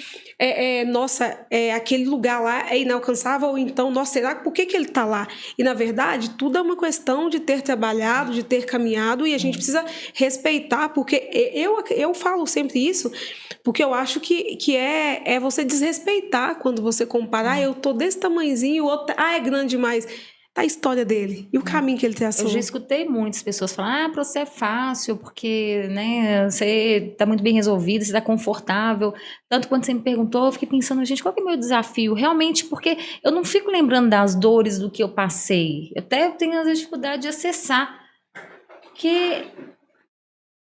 A: aquele lugar lá é inalcançável, ou então, nossa, será por que ele tá lá? E na verdade, tudo é uma questão de ter trabalhado, de ter caminhado, e a gente precisa respeitar, porque eu falo sempre isso, porque eu acho que é você desrespeitar quando você comparar, eu tô desse tamanhozinho, o outro é grande demais. A história dele e o caminho que ele traçou.
B: Eu já escutei muitas pessoas falar, para você é fácil, porque, né, você tá muito bem resolvido, você tá confortável. Tanto quando você me perguntou, eu fiquei pensando, gente, qual que é o meu desafio? Realmente, porque eu não fico lembrando das dores do que eu passei. Eu até tenho, às vezes, dificuldade de acessar. Porque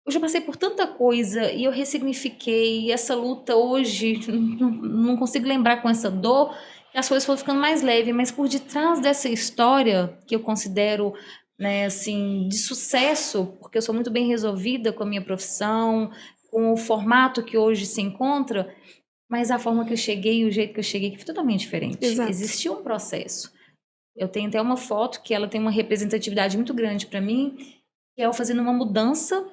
B: eu já passei por tanta coisa e eu ressignifiquei. E essa luta hoje, não consigo lembrar com essa dor. E as coisas foram ficando mais leves, mas por detrás dessa história, que eu considero, né, assim, de sucesso, porque eu sou muito bem resolvida com a minha profissão, com o formato que hoje se encontra, mas a forma que eu cheguei e o jeito que eu cheguei foi totalmente diferente.
A: Exato.
B: Existiu um processo. Eu tenho até uma foto que ela tem uma representatividade muito grande para mim, que é eu fazendo uma mudança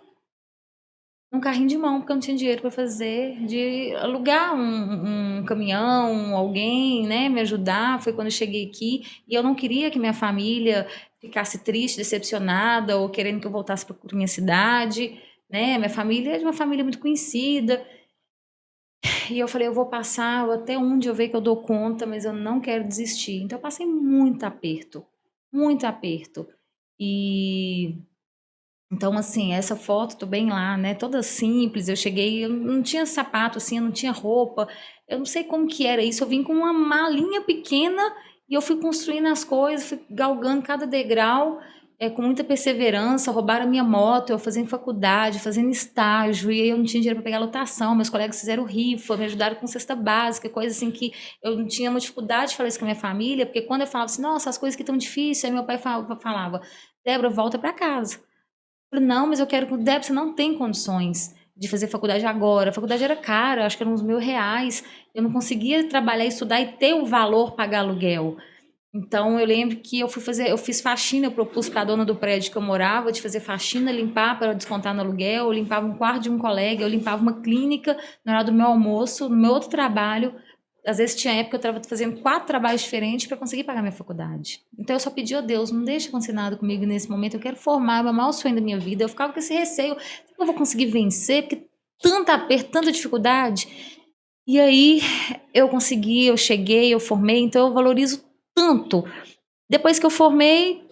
B: num carrinho de mão, porque eu não tinha dinheiro para fazer, de alugar um caminhão, alguém, né, me ajudar. Foi quando eu cheguei aqui e eu não queria que minha família ficasse triste, decepcionada ou querendo que eu voltasse para minha cidade, né? Minha família é de uma família muito conhecida. E eu falei, eu vou passar até onde eu ver que eu dou conta, mas eu não quero desistir. Então eu passei muito aperto. E Então, assim, essa foto, tô bem lá, né? Toda simples. Eu cheguei, eu não tinha sapato, assim, eu não tinha roupa. Eu não sei como que era isso. Eu vim com uma malinha pequena e eu fui construindo as coisas, fui galgando cada degrau, com muita perseverança. Roubaram a minha moto, eu fazendo faculdade, fazendo estágio, e aí eu não tinha dinheiro para pegar lotação. Meus colegas fizeram rifa, me ajudaram com cesta básica, coisa assim que eu não tinha uma dificuldade de falar isso com a minha família, porque quando eu falava assim, nossa, as coisas que estão difíceis, aí meu pai falava, Débora, volta para casa. Falei, não, mas eu quero que Débora, você não tem condições de fazer faculdade agora. A faculdade era cara, acho que eram uns R$ 1.000. Eu não conseguia trabalhar, estudar e ter o valor pagar aluguel. Então, eu lembro que eu fiz faxina, eu propus para a dona do prédio que eu morava de fazer faxina, limpar para descontar no aluguel, eu limpava um quarto de um colega, eu limpava uma clínica na hora do meu almoço, no meu outro trabalho. Às vezes tinha época que eu estava fazendo 4 trabalhos diferentes para conseguir pagar minha faculdade. Então eu só pedi a Deus, não deixe acontecer nada comigo nesse momento, eu quero formar, é o maior sonho da minha vida. Eu ficava com esse receio, eu vou conseguir vencer, porque tanta aperto, tanta dificuldade. E aí eu consegui, eu cheguei, eu formei, então eu valorizo tanto. Depois que eu formei,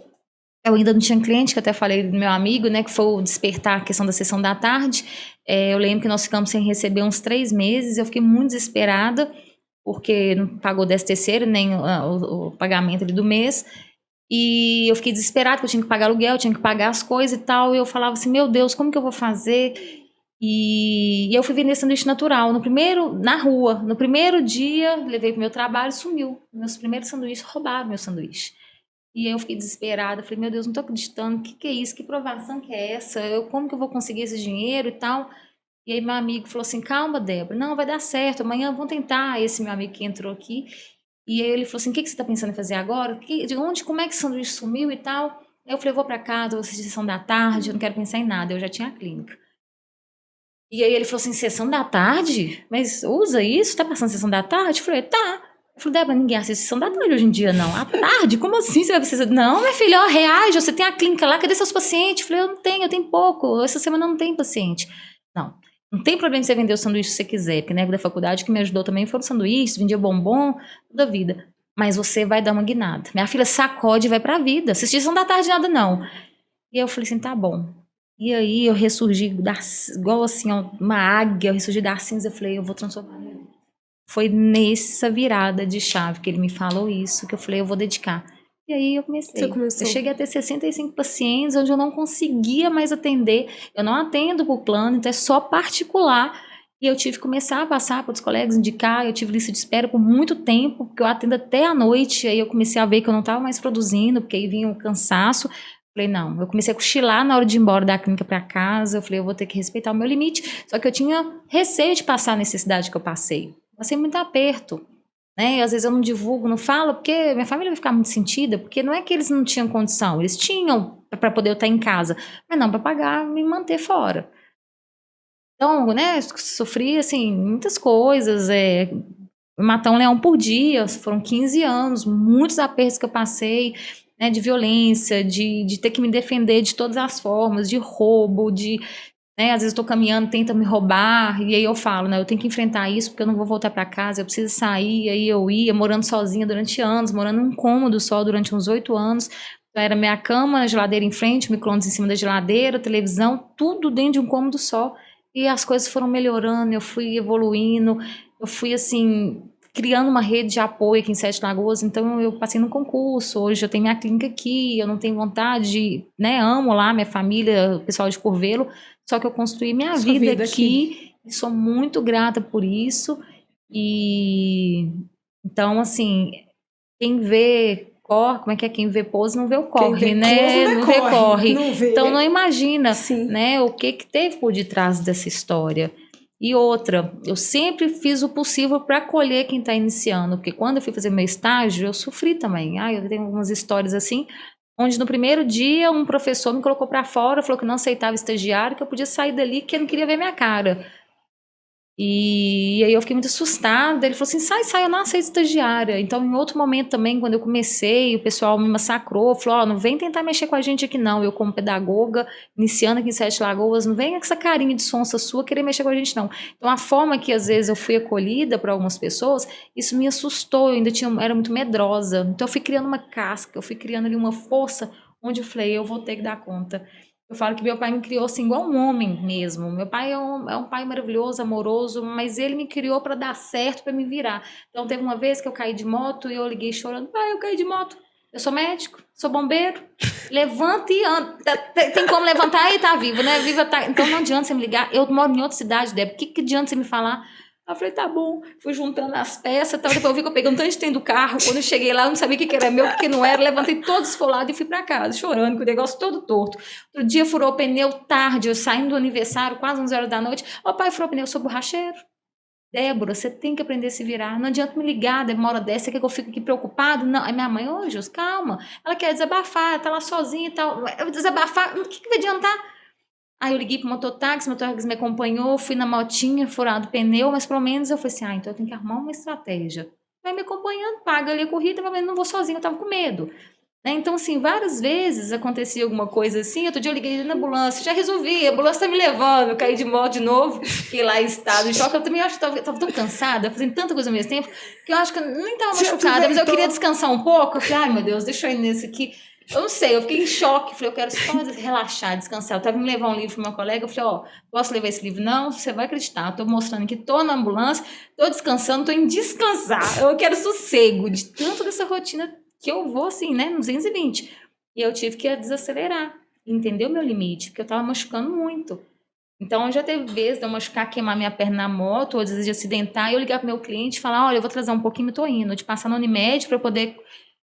B: eu ainda não tinha cliente, que eu até falei do meu amigo, né, que foi o despertar a questão da sessão da tarde. Eu lembro que nós ficamos sem receber uns 3 meses, eu fiquei muito desesperada, porque não pagou 13º, nem o pagamento ali do mês. E eu fiquei desesperada, porque eu tinha que pagar aluguel, tinha que pagar as coisas e tal. E eu falava assim, meu Deus, como que eu vou fazer? E eu fui vender sanduíche natural. Na rua, no primeiro dia, levei pro meu trabalho e sumiu. Meus primeiros sanduíches, roubaram meu sanduíche. E aí eu fiquei desesperada, falei, meu Deus, não tô acreditando, o que é isso? Que provação que é essa? Como que eu vou conseguir esse dinheiro e tal? E aí meu amigo falou assim, calma, Débora, não, vai dar certo, amanhã vamos tentar. Esse meu amigo que entrou aqui, e aí ele falou assim, o que você tá pensando em fazer agora? Como é que o sanduíche sumiu e tal? Aí eu falei, eu vou pra casa, vou assistir sessão da tarde, eu não quero pensar em nada, eu já tinha a clínica. E aí ele falou assim, sessão da tarde? Mas usa isso? Tá passando sessão da tarde? Eu falei, tá. Eu falei, Débora, ninguém assiste sessão da tarde hoje em dia, não. À tarde? Como assim você vai precisar? Não, minha filha, ó, reage, você tem a clínica lá, cadê seus pacientes? Eu falei, eu não tenho, eu tenho pouco. Essa semana não tem paciente. Não tem problema você vender o sanduíche se você quiser, porque na época da faculdade que me ajudou também foram sanduíches, vendia bombom, toda a vida. Mas você vai dar uma guinada. Minha filha sacode e vai pra vida. Assistir sessão da tarde nada, não. E eu falei assim, tá bom. E aí eu ressurgi igual assim, uma águia, eu ressurgi da cinza, eu falei, eu vou transformar minha vida. Foi nessa virada de chave que ele me falou isso, que eu falei, eu vou dedicar. E aí eu comecei.
A: Você começou.
B: Eu cheguei a ter 65 pacientes, onde eu não conseguia mais atender. Eu não atendo por plano, então é só particular. E eu tive que começar a passar para os colegas, indicar. Eu tive lista de espera por muito tempo, porque eu atendo até a noite. Aí eu comecei a ver que eu não estava mais produzindo, porque aí vinha o cansaço. Falei, não. Eu comecei a cochilar na hora de ir embora da clínica para casa. Eu falei, eu vou ter que respeitar o meu limite. Só que eu tinha receio de passar a necessidade que eu passei. Passei muito aperto. Né? E às vezes eu não divulgo, não falo, porque minha família vai ficar muito sentida, porque não é que eles não tinham condição, eles tinham para poder eu estar em casa, mas não para pagar, me manter fora. Então, né, sofri, assim, muitas coisas, matar um leão por dia, foram 15 anos, muitos apertos que eu passei, né, de violência, de ter que me defender de todas as formas, de roubo, né, às vezes eu tô caminhando, tentam me roubar, e aí eu falo, né, eu tenho que enfrentar isso, porque eu não vou voltar para casa, eu preciso sair. Aí eu ia, morando sozinha durante anos, morando num cômodo só durante uns 8 anos, então era minha cama, a geladeira em frente, micro-ondas em cima da geladeira, televisão, tudo dentro de um cômodo só, e as coisas foram melhorando, eu fui evoluindo, eu fui, assim, criando uma rede de apoio aqui em Sete Lagoas. Então eu passei num concurso, hoje eu tenho minha clínica aqui, eu não tenho vontade, né, amo lá minha família, o pessoal de Curvelo, só que eu construí minha vida aqui e sou muito grata por isso. E então, assim, quem vê corre, como é que é? Quem vê pose não vê o corre, né? Não vê corre. Então não imagina, né, o que teve por detrás dessa história. E outra, eu sempre fiz o possível para acolher quem está iniciando, porque quando eu fui fazer meu estágio, eu sofri também. Eu tenho algumas histórias assim, onde no primeiro dia um professor me colocou para fora, falou que não aceitava estagiário, que eu podia sair dali, que ele não queria ver minha cara. E aí eu fiquei muito assustada. Ele falou assim, sai, eu não aceito estagiária. Então em outro momento também, quando eu comecei, o pessoal me massacrou, falou, não vem tentar mexer com a gente aqui não, eu como pedagoga, iniciando aqui em Sete Lagoas, não vem com essa carinha de sonsa sua querer mexer com a gente não. Então a forma que às vezes eu fui acolhida por algumas pessoas, isso me assustou, eu ainda era muito medrosa. Então eu fui criando uma casca, eu fui criando ali uma força, onde eu falei, eu vou ter que dar conta. Eu falo que meu pai me criou assim, igual um homem mesmo. Meu pai é um pai maravilhoso, amoroso, mas ele me criou para dar certo, para me virar. Então, teve uma vez que eu caí de moto e eu liguei chorando. Pai, eu caí de moto. Eu sou médico, sou bombeiro. Levanta e anda. Tem como levantar e tá vivo, né? Viva tá. Então, não adianta você me ligar. Eu moro em outra cidade, Débora. O que adianta você me falar? Eu falei, tá bom. Fui juntando as peças. Tal. Depois eu vi que eu peguei um tanto de trem do carro. Quando eu cheguei lá, eu não sabia o que era meu, o que não era. Levantei todo esfolado e fui pra casa, chorando, com o negócio todo torto. Outro dia furou o pneu tarde, eu saindo do aniversário, quase 11 horas da noite. Ó, pai, furou o pneu, eu sou borracheiro. Débora, você tem que aprender a se virar. Não adianta me ligar, uma hora dessa, quer que eu fique aqui preocupado? Não. Aí minha mãe, ô, Jus, calma. Ela quer desabafar, tá lá sozinha e tal. Eu desabafar, o que vai adiantar? Aí eu liguei pro mototáxi me acompanhou, fui na motinha, furado o pneu, mas pelo menos eu falei assim, então eu tenho que arrumar uma estratégia. Vai me acompanhando, paga ali a corrida, mas não vou sozinha, eu tava com medo. Né? Então, assim, várias vezes acontecia alguma coisa assim, outro dia eu liguei na ambulância, já resolvi, a ambulância tá me levando, eu caí de moto de novo, fiquei lá em estado de choque, eu também acho que eu tava tão cansada, fazendo tanta coisa ao mesmo tempo, que eu acho que eu nem tava machucada, mas eu queria descansar um pouco, eu falei, ai meu Deus, deixa eu ir nesse aqui. Eu não sei, eu fiquei em choque, falei, eu quero só relaxar, descansar. Eu tava me levar um livro pro meu colega, eu falei, ó, posso levar esse livro? Não, você vai acreditar, eu tô mostrando que tô na ambulância, tô descansando, tô indo descansar, eu quero sossego, de tanto dessa rotina que eu vou assim, né, no 220. E eu tive que desacelerar, entender o meu limite, porque eu tava machucando muito. Então, já teve vezes de eu machucar, queimar minha perna na moto, ou às vezes de acidentar, e eu ligar pro meu cliente e falar, olha, eu vou atrasar um pouquinho, eu tô indo, de passar no Unimed pra eu poder...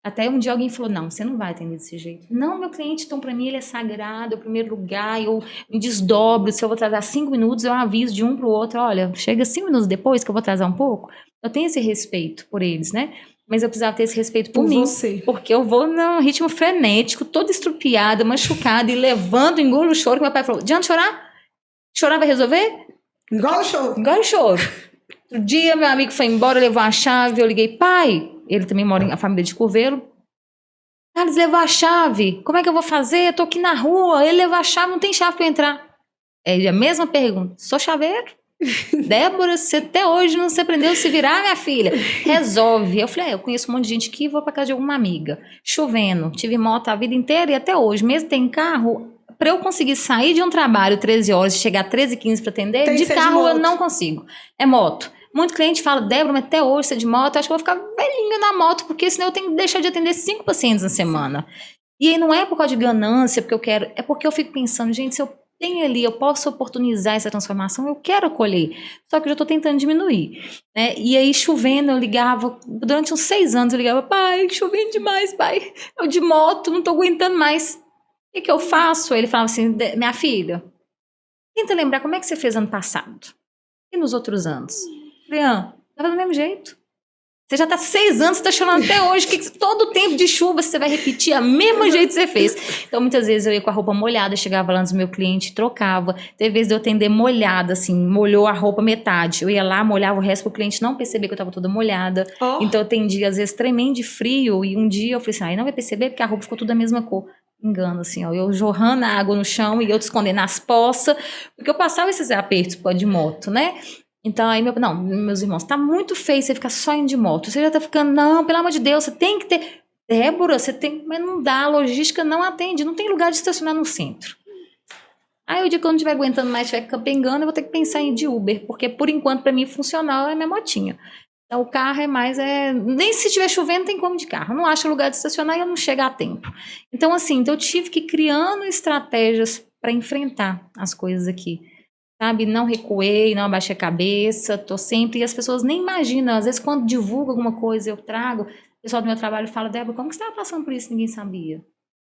B: Até um dia alguém falou, não, você não vai atender desse jeito. Não, meu cliente, então para mim ele é sagrado, é o primeiro lugar, eu me desdobro, se eu vou atrasar 5 minutos, eu aviso de um para o outro, olha, chega 5 minutos depois que eu vou atrasar um pouco. Eu tenho esse respeito por eles, né? Mas eu precisava ter esse respeito por mim,
A: você.
B: Porque eu vou num ritmo frenético, toda estrupiada, machucada, e levando, engulo o choro, que meu pai falou, adianta chorar? Chorar vai resolver?
A: Igual o choro.
B: Igual o choro. Outro dia, meu amigo foi embora, levou a chave, eu liguei, pai, ele também mora em a família de Curvelo. Carlos, levou a chave. Como é que eu vou fazer? Eu tô aqui na rua. Ele levou a chave, não tem chave para entrar. É a mesma pergunta. Sou chaveiro? Débora, você até hoje não se aprendeu a se virar, minha filha? Resolve. Eu falei, eu conheço um monte de gente aqui, vou para casa de alguma amiga. Chovendo, tive moto a vida inteira e até hoje, mesmo tem carro, para eu conseguir sair de um trabalho 13 horas e chegar 13h15 para atender,
A: Tem
B: de carro
A: de
B: eu não consigo. É moto. Muito cliente fala, Débora, mas até hoje você é de moto, eu acho que eu vou ficar velhinha na moto, porque senão eu tenho que deixar de atender 5 pacientes na semana. E aí não é por causa de ganância, porque eu quero, é porque eu fico pensando, gente, se eu tenho ali, eu posso oportunizar essa transformação, eu quero colher. Só que eu já estou tentando diminuir. Né? E aí, chovendo, eu ligava, durante uns 6 anos, eu ligava, pai, chovendo demais, pai, eu de moto, não estou aguentando mais. O que eu faço? Ele falava assim, minha filha, tenta lembrar como é que você fez ano passado. E nos outros anos? Falei, tava do mesmo jeito. Você já tá 6 anos, você tá chorando até hoje. Todo o tempo de chuva você vai repetir a mesmo jeito que você fez. Então, muitas vezes eu ia com a roupa molhada, chegava lá no meu cliente, trocava. Teve vezes de eu atender molhada, assim, molhou a roupa metade. Eu ia lá, molhava o resto pro cliente não perceber que eu tava toda molhada. Oh. Então, eu atendia, às vezes, tremendo de frio. E um dia eu falei assim, aí não vai perceber porque a roupa ficou tudo da mesma cor. Engano, assim, ó, eu jorrando a água no chão e eu te escondendo nas poças. Porque eu passava esses apertos de moto, né? Então, aí, meus irmãos, tá muito feio você ficar só indo de moto. Você já tá ficando, não, pelo amor de Deus, você tem que ter... Débora, você tem... Mas não dá, a logística não atende, não tem lugar de estacionar no centro. Aí, o dia que eu não estiver aguentando mais, estiver capengando, eu vou ter que pensar em ir de Uber, porque, por enquanto, pra mim, funcional é minha motinha. Então, o carro é mais... Nem se estiver chovendo, tem como de carro. Eu não acho lugar de estacionar e eu não chego a tempo. Então, assim, eu tive que ir criando estratégias para enfrentar as coisas aqui. Sabe, não recuei, não abaixei a cabeça, tô sempre, e as pessoas nem imaginam, às vezes quando divulgo alguma coisa, eu trago, o pessoal do meu trabalho fala, Débora, como que você estava passando por isso, ninguém sabia?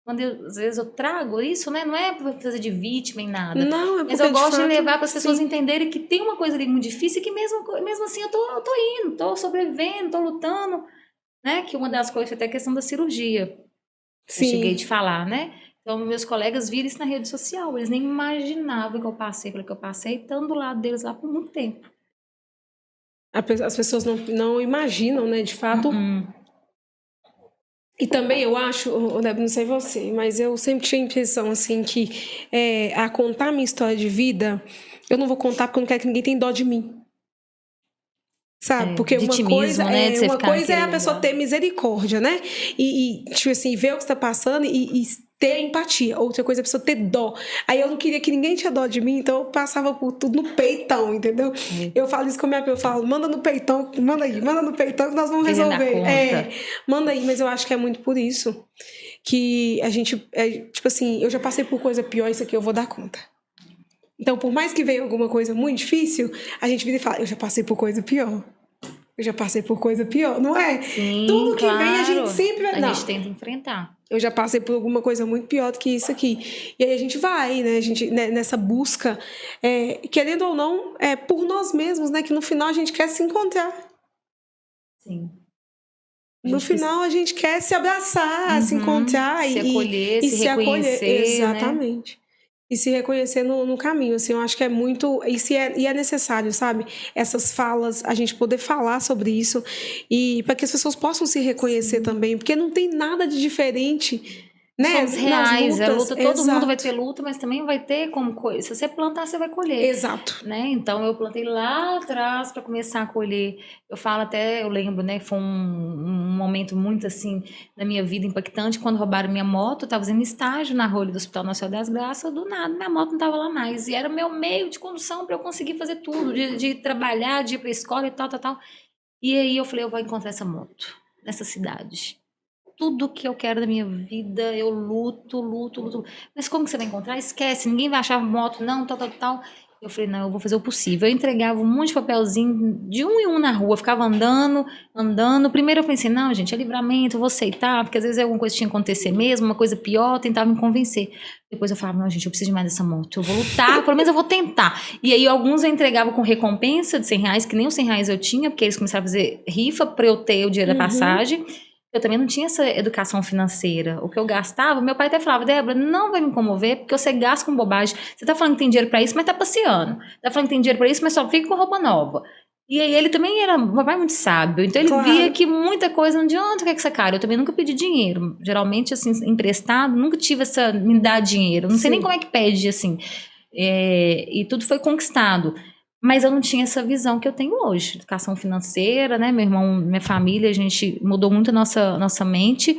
B: Às vezes eu trago isso, né, não é para fazer de vítima em nada,
A: não,
B: mas eu gosto de levar para as pessoas
A: sim.
B: entenderem que tem uma coisa ali muito difícil e que mesmo assim eu tô indo, tô sobrevivendo, tô lutando, né, que uma das coisas até a questão da cirurgia, sim. Eu cheguei de falar, né, então, meus colegas viram isso na rede social. Eles nem imaginavam que eu passei pelo que eu passei, estando do lado deles lá por muito tempo.
A: As pessoas não imaginam, né, de fato. E também eu acho, não sei você, mas eu sempre tinha a impressão, assim, que a contar minha história de vida, eu não vou contar porque eu não quero que ninguém tenha dó de mim. Sabe? Porque uma coisa,
B: né?
A: Uma coisa é a pessoa ter misericórdia, né? E tipo assim, ver o que você tá passando e ter empatia. Outra coisa é a pessoa ter dó. Aí eu não queria que ninguém tinha dó de mim, então eu passava por tudo no peitão, entendeu? Eu falo isso com a minha filha, eu falo, manda no peitão, manda no peitão que nós vamos resolver. Manda aí, mas eu acho que é muito por isso que a gente, tipo assim, eu já passei por coisa pior, isso aqui eu vou dar conta. Então, por mais que venha alguma coisa muito difícil, a gente vira e fala, eu já passei por coisa pior. Eu já passei por coisa pior, não é?
B: Sim,
A: tudo que
B: claro.
A: vem a gente sempre...
B: A gente tenta enfrentar.
A: Eu já passei por alguma coisa muito pior do que isso aqui. E aí a gente vai, né? A gente, né, nessa busca, querendo ou não, por nós mesmos, né? Que no final a gente quer se encontrar.
B: Sim.
A: No final a gente quer se abraçar, se encontrar
B: se acolher, se reconhecer.
A: Exatamente. Né? E se reconhecer no caminho, assim, eu acho que é muito... E é necessário, sabe? Essas falas, a gente poder falar sobre isso e para que as pessoas possam se reconhecer também, porque não tem nada de diferente, né?
B: Somos reais,
A: lutas,
B: a luta, todo mundo vai ter luta, mas também vai ter como colher. Se você plantar, você vai colher.
A: Exato.
B: Né? Então, eu plantei lá atrás para começar a colher. Eu falo até, eu lembro, né? Foi um momento muito, assim, na minha vida impactante, quando roubaram minha moto. Eu estava fazendo estágio na Rolha do Hospital Nacional das Graças, do nada, minha moto não estava lá mais. E era o meu meio de condução para eu conseguir fazer tudo, de trabalhar, de ir para a escola e tal. E aí eu falei, eu vou encontrar essa moto nessa cidade. Tudo que eu quero da minha vida, eu luto. Mas como que você vai encontrar? Esquece, ninguém vai achar moto, não, tal. Eu falei, não, eu vou fazer o possível. Eu entregava um monte de papelzinho de um em um na rua, ficava andando. Primeiro eu pensei, não, gente, é livramento, eu vou aceitar, porque às vezes alguma coisa tinha que acontecer mesmo, uma coisa pior, eu tentava me convencer. Depois eu falava, não, gente, eu preciso de mais dessa moto, eu vou lutar, pelo menos eu vou tentar. E aí alguns eu entregava com recompensa de R$100, que nem os R$100 eu tinha, porque eles começaram a fazer rifa para eu ter o dinheiro da passagem. Eu também não tinha essa educação financeira. O que eu gastava, meu pai até falava, Débora, não vai me comover, porque você gasta com bobagem. Você tá falando que tem dinheiro pra isso, mas tá passeando. Tá falando que tem dinheiro pra isso, mas só fica com roupa nova. E aí ele também era, meu pai muito sábio. Então ele via que muita coisa, não adianta o que é que você cara. Eu também nunca pedi dinheiro. Geralmente, assim, emprestado, nunca tive essa, me dar dinheiro. Não sei nem como é que pede, assim. E tudo foi conquistado. Mas eu não tinha essa visão que eu tenho hoje. Educação financeira, né? Meu irmão, minha família, a gente mudou muito a nossa mente.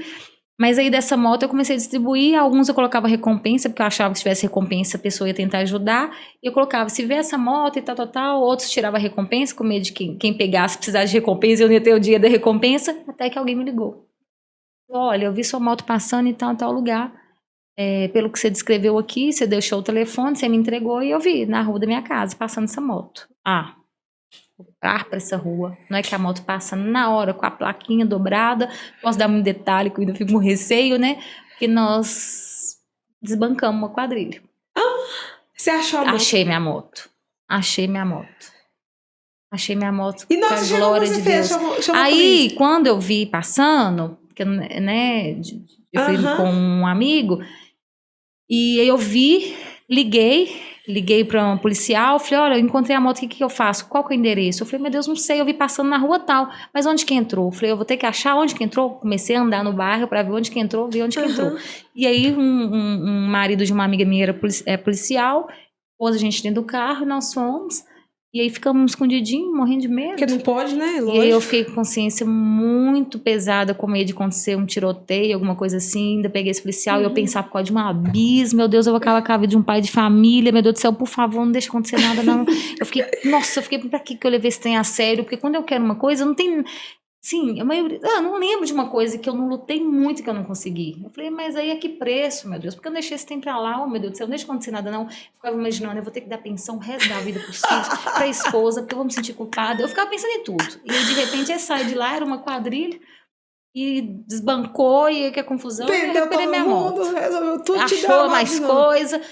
B: Mas aí dessa moto eu comecei a distribuir. Alguns eu colocava recompensa, porque eu achava que se tivesse recompensa a pessoa ia tentar ajudar. E eu colocava, se vê essa moto e tal. Outros tirava recompensa, com medo de quem pegasse precisasse de recompensa, eu não ia ter o dia da recompensa. Até que alguém me ligou. Olha, eu vi sua moto passando em tal lugar. Pelo que você descreveu aqui, você deixou o telefone, você me entregou e eu vi na rua da minha casa, passando essa moto. Vou para essa rua. Não é que a moto passa na hora, com a plaquinha dobrada. Posso dar muito detalhe, que eu ainda fico com receio, né? Porque nós desbancamos uma quadrilha.
A: Você achou a moto?
B: Achei minha moto. Achei minha moto.
A: E nossa,
B: com a glória de Deus. Aí, quando eu vi passando, porque, né, eu fui com um amigo, e aí eu vi, liguei para um policial, falei, olha, eu encontrei a moto, o que eu faço? Qual que é o endereço? Eu falei, meu Deus, não sei, eu vi passando na rua tal, mas onde que entrou? Eu falei, eu vou ter que achar onde que entrou. Comecei a andar no bairro para ver onde que entrou, vi onde que entrou. E aí um marido de uma amiga minha era policial, pôs a gente dentro do carro, nós fomos. E aí ficamos escondidinhos, morrendo de medo.
A: Porque não pode, né? Lógico.
B: E aí eu fiquei com consciência muito pesada, com medo de acontecer um tiroteio, alguma coisa assim. Ainda peguei esse policial e eu pensava por causa de um abismo. Meu Deus, eu vou acabar com a vida de um pai de família. Meu Deus do céu, por favor, não deixa acontecer nada, não. Eu fiquei, pra que eu levei esse trem a sério? Porque quando eu quero uma coisa, não tem... Sim, a maioria... Eu não lembro de uma coisa que eu não lutei muito e que eu não consegui. Eu falei, mas aí a que preço, meu Deus? Porque eu não deixei esse tempo pra lá, meu Deus do céu, não deixa acontecer nada, não. Eu ficava imaginando, eu vou ter que dar pensão o resto da vida pros filhos, pra esposa, porque eu vou me sentir culpada. Eu ficava pensando em tudo. E aí, de repente, sai de lá, era uma quadrilha, e desbancou, e aí que a confusão...
A: Perdeu todo
B: minha
A: mundo,
B: moto.
A: resolveu tudo,
B: achou mais coisa...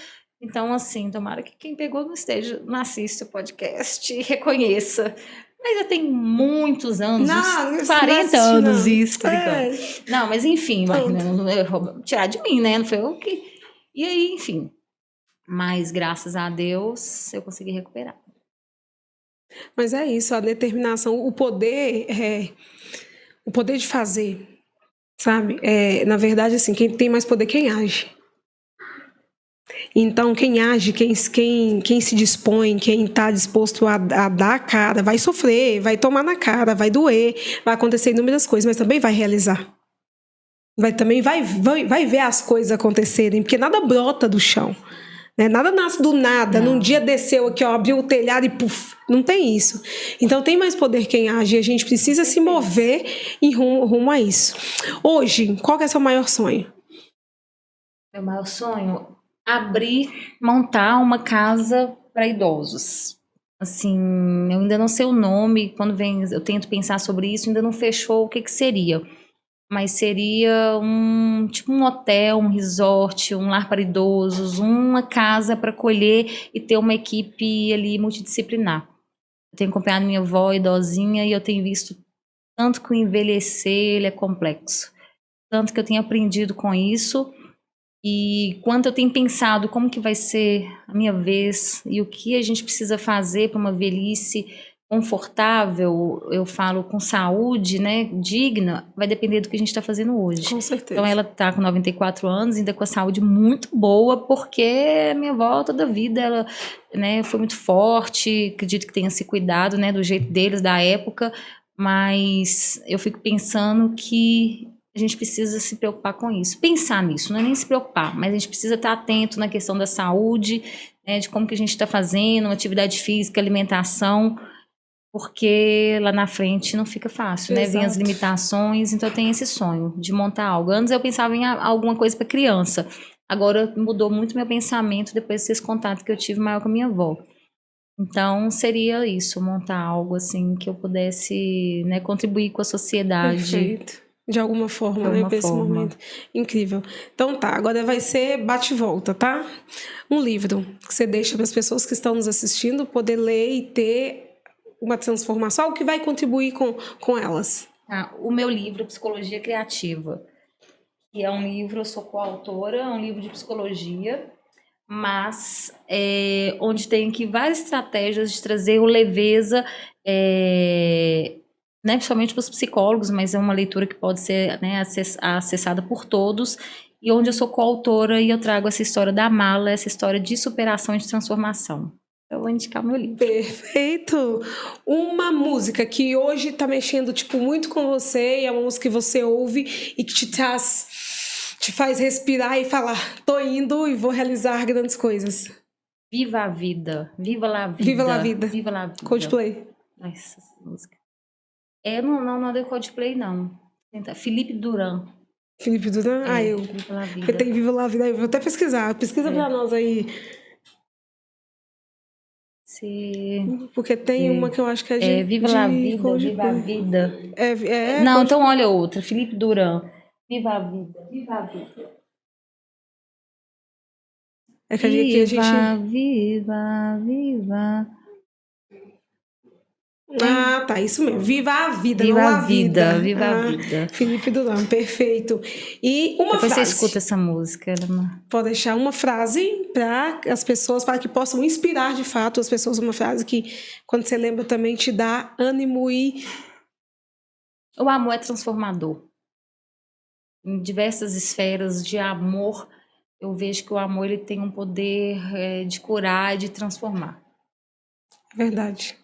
B: Então, assim, tomara que quem pegou não assista o podcast e reconheça. Mas já tem muitos anos, uns 40 anos isso, por enquanto. Não, mas enfim, tirar de mim, né? Não foi eu que... E aí, enfim. Mas, graças a Deus, eu consegui recuperar.
A: Mas é isso, a determinação, o poder de fazer, sabe? Na verdade, assim, quem tem mais poder, quem age. Então, quem age, quem se dispõe, quem está disposto a dar a cara, vai sofrer, vai tomar na cara, vai doer, vai acontecer inúmeras coisas, mas também vai realizar. Também vai ver as coisas acontecerem, porque nada brota do chão. Né? Nada nasce do nada.
B: Não.
A: Num dia desceu aqui, ó, abriu o telhado e puf, não tem isso. Então tem mais poder quem age. A gente precisa se mover em rumo a isso. Hoje, qual que é o seu maior sonho?
B: Meu maior sonho? Montar uma casa para idosos. Assim, eu ainda não sei o nome, eu tento pensar sobre isso, ainda não fechou o que seria. Mas seria tipo um hotel, um resort, um lar para idosos, uma casa para acolher e ter uma equipe ali multidisciplinar. Eu tenho acompanhado minha avó idosinha e eu tenho visto tanto que o envelhecer ele é complexo. Tanto que eu tenho aprendido com isso. E quanto eu tenho pensado como que vai ser a minha vez e o que a gente precisa fazer para uma velhice confortável, eu falo com saúde, né, digna, vai depender do que a gente está fazendo hoje.
A: Com certeza.
B: Então ela está com 94 anos, ainda com a saúde muito boa, porque a minha avó toda a vida ela, né, foi muito forte, acredito que tenha se cuidado, né, do jeito deles, da época, mas eu fico pensando que a gente precisa se preocupar com isso. Pensar nisso, não é nem se preocupar, mas a gente precisa estar atento na questão da saúde, né, de como que a gente está fazendo, atividade física, alimentação, porque lá na frente não fica fácil, né? Vem as limitações, então eu tenho esse sonho de montar algo. Antes eu pensava em alguma coisa para criança, agora mudou muito meu pensamento depois desse contato que eu tive maior com a minha avó. Então seria isso, montar algo assim que eu pudesse, né, contribuir com a sociedade.
A: Perfeito. De alguma forma, né? Para esse momento. Incrível. Então tá, agora vai ser bate-volta, tá? Um livro que você deixa para as pessoas que estão nos assistindo poder ler e ter uma transformação, algo que vai contribuir com elas.
B: O meu livro, Psicologia Criativa, que é um livro, eu sou coautora, é um livro de psicologia, mas onde tem aqui várias estratégias de trazer o leveza, né, principalmente para os psicólogos, mas é uma leitura que pode ser, né, acessada por todos, e onde eu sou coautora e eu trago essa história da mala, essa história de superação e de transformação. Eu vou indicar o meu livro.
A: Perfeito! Uma música que hoje tá mexendo, tipo, muito com você, e é uma música que você ouve e que te faz respirar e falar, tô indo e vou realizar grandes coisas.
B: Viva a vida, viva la vida.
A: Viva la vida.
B: Viva la vida.
A: Coldplay.
B: Nossa, essa música. Não é do Coldplay, não. Felipe Duran.
A: Felipe Duran?
B: Viva la vida.
A: Tem Viva la vida. Eu vou até pesquisar. Pesquisa pra nós aí. Porque tem uma que eu acho que é de...
B: Viva la vida,
A: Coldplay.
B: viva a vida.
A: Não,
B: Coldplay. Então olha outra. Felipe Duran. Viva a vida, viva a vida.
A: É que a gente...
B: Viva.
A: Ah, tá, isso mesmo. Viva a vida,
B: viva
A: não
B: a vida. Viva a vida.
A: Felipe Duran, perfeito. E uma
B: Depois
A: frase.
B: Você escuta essa música.
A: Pode deixar uma frase para as pessoas, para que possam inspirar de fato as pessoas. Uma frase que, quando você lembra, também te dá ânimo e...
B: O amor é transformador. Em diversas esferas de amor, eu vejo que o amor ele tem um poder de curar e de transformar.
A: Verdade.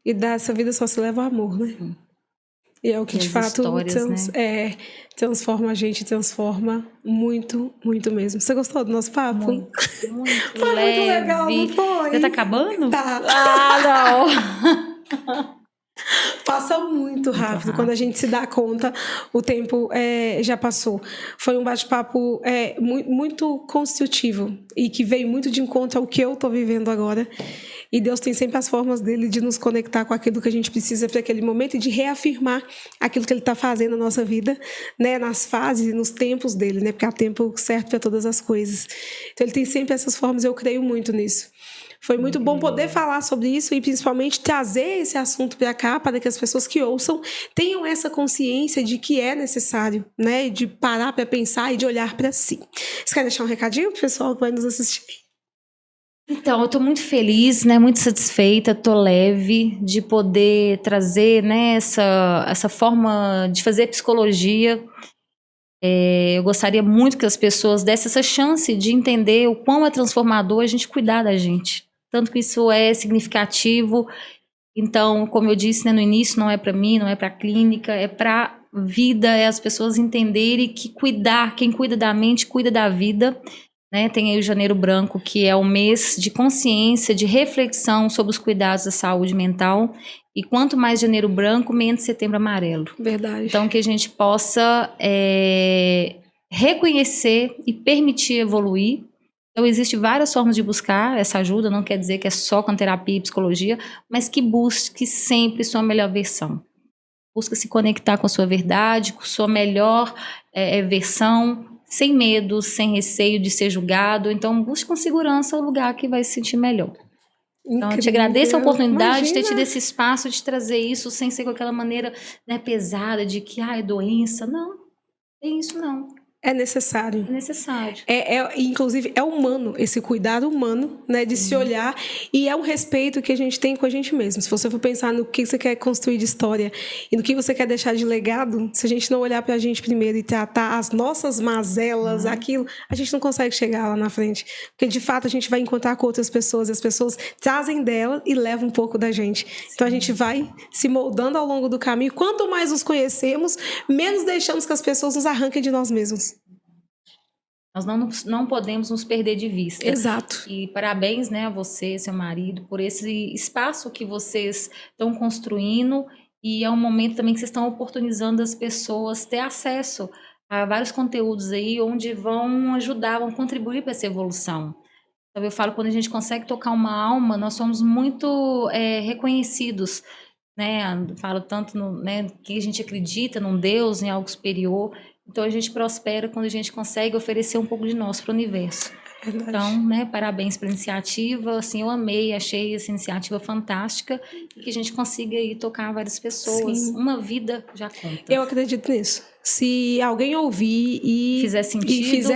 A: E dessa vida só se leva o amor, né?
B: Sim.
A: E é o que de fato transforma a gente, transforma muito, muito mesmo. Você gostou do nosso papo?
B: Muito
A: foi
B: leve.
A: Muito legal, não foi?
B: Já tá acabando?
A: Tá.
B: Não.
A: Passa muito rápido. Quando a gente se dá conta, o tempo já passou. Foi um bate-papo muito construtivo e que veio muito de encontro ao que eu estou vivendo agora. E Deus tem sempre as formas dele de nos conectar com aquilo que a gente precisa para aquele momento e de reafirmar aquilo que ele está fazendo na nossa vida, né? Nas fases e nos tempos dele, né? Porque há tempo certo para todas as coisas. Então ele tem sempre essas formas, eu creio muito nisso. Foi muito bom poder falar sobre isso e principalmente trazer esse assunto para cá para que as pessoas que ouçam tenham essa consciência de que é necessário, né? De parar para pensar e de olhar para si. Você quer deixar um recadinho pro pessoal que vai nos assistir?
B: Então, eu estou muito feliz, né? Muito satisfeita, estou leve de poder trazer, né, essa forma de fazer psicologia. Eu gostaria muito que as pessoas dessem essa chance de entender o quão é transformador a gente cuidar da gente. Tanto que isso é significativo Então, como eu disse, né, no início, não é para mim, não é para a clínica, é para vida, é as pessoas entenderem que quem cuida da mente, cuida da vida, né? Tem aí o Janeiro Branco, que é o mês de consciência, de reflexão sobre os cuidados da saúde mental. E quanto mais Janeiro Branco, menos Setembro Amarelo.
A: Verdade.
B: Então, que a gente possa reconhecer e permitir evoluir. Então, existem várias formas de buscar essa ajuda, não quer dizer que é só com terapia e psicologia, mas que busque sempre sua melhor versão. Busca se conectar com a sua verdade, com sua melhor versão, sem medo, sem receio de ser julgado. Então, busque com segurança o lugar que vai se sentir melhor. Então, eu te agradeço a oportunidade de ter tido esse espaço, de trazer isso sem ser com aquela maneira, né, pesada de que é doença. Não, tem isso não.
A: É necessário.
B: É necessário.
A: Inclusive, é humano, esse cuidado humano, né, de se olhar, e é um respeito que a gente tem com a gente mesmo. Se você for pensar no que você quer construir de história e no que você quer deixar de legado, se a gente não olhar pra gente primeiro e tratar as nossas mazelas, aquilo, a gente não consegue chegar lá na frente. Porque, de fato, a gente vai encontrar com outras pessoas, e as pessoas trazem dela e levam um pouco da gente. Sim. Então, a gente vai se moldando ao longo do caminho. Quanto mais nos conhecemos, menos deixamos que as pessoas nos arranquem de nós mesmos.
B: Nós não podemos nos perder de vista.
A: Exato.
B: E parabéns, né, a você, seu marido, por esse espaço que vocês estão construindo. E é um momento também que vocês estão oportunizando as pessoas ter acesso a vários conteúdos aí, onde vão ajudar, vão contribuir para essa evolução. Então, eu falo, quando a gente consegue tocar uma alma, nós somos muito reconhecidos, né? Eu falo tanto né, que a gente acredita num Deus, em algo superior. Então, a gente prospera quando a gente consegue oferecer um pouco de nós para o universo. Verdade. Então, né, parabéns pela iniciativa. Assim, eu amei, achei essa iniciativa fantástica. E que a gente consiga aí tocar várias pessoas. Sim. Uma vida já conta.
A: Eu acredito nisso. Se alguém ouvir e fizer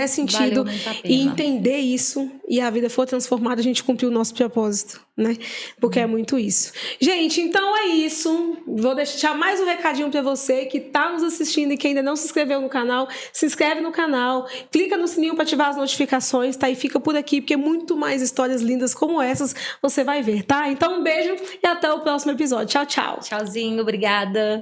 A: sentido e entender isso, e a vida for transformada, a gente cumpriu o nosso propósito, né? Porque é muito isso. Gente, então é isso. Vou deixar mais um recadinho para você que está nos assistindo e que ainda não se inscreveu no canal. Se inscreve no canal, clica no sininho para ativar as notificações, tá? E fica por aqui, porque muito mais histórias lindas como essas você vai ver, tá? Então um beijo e até o próximo episódio. Tchau, tchau.
B: Tchauzinho, obrigada.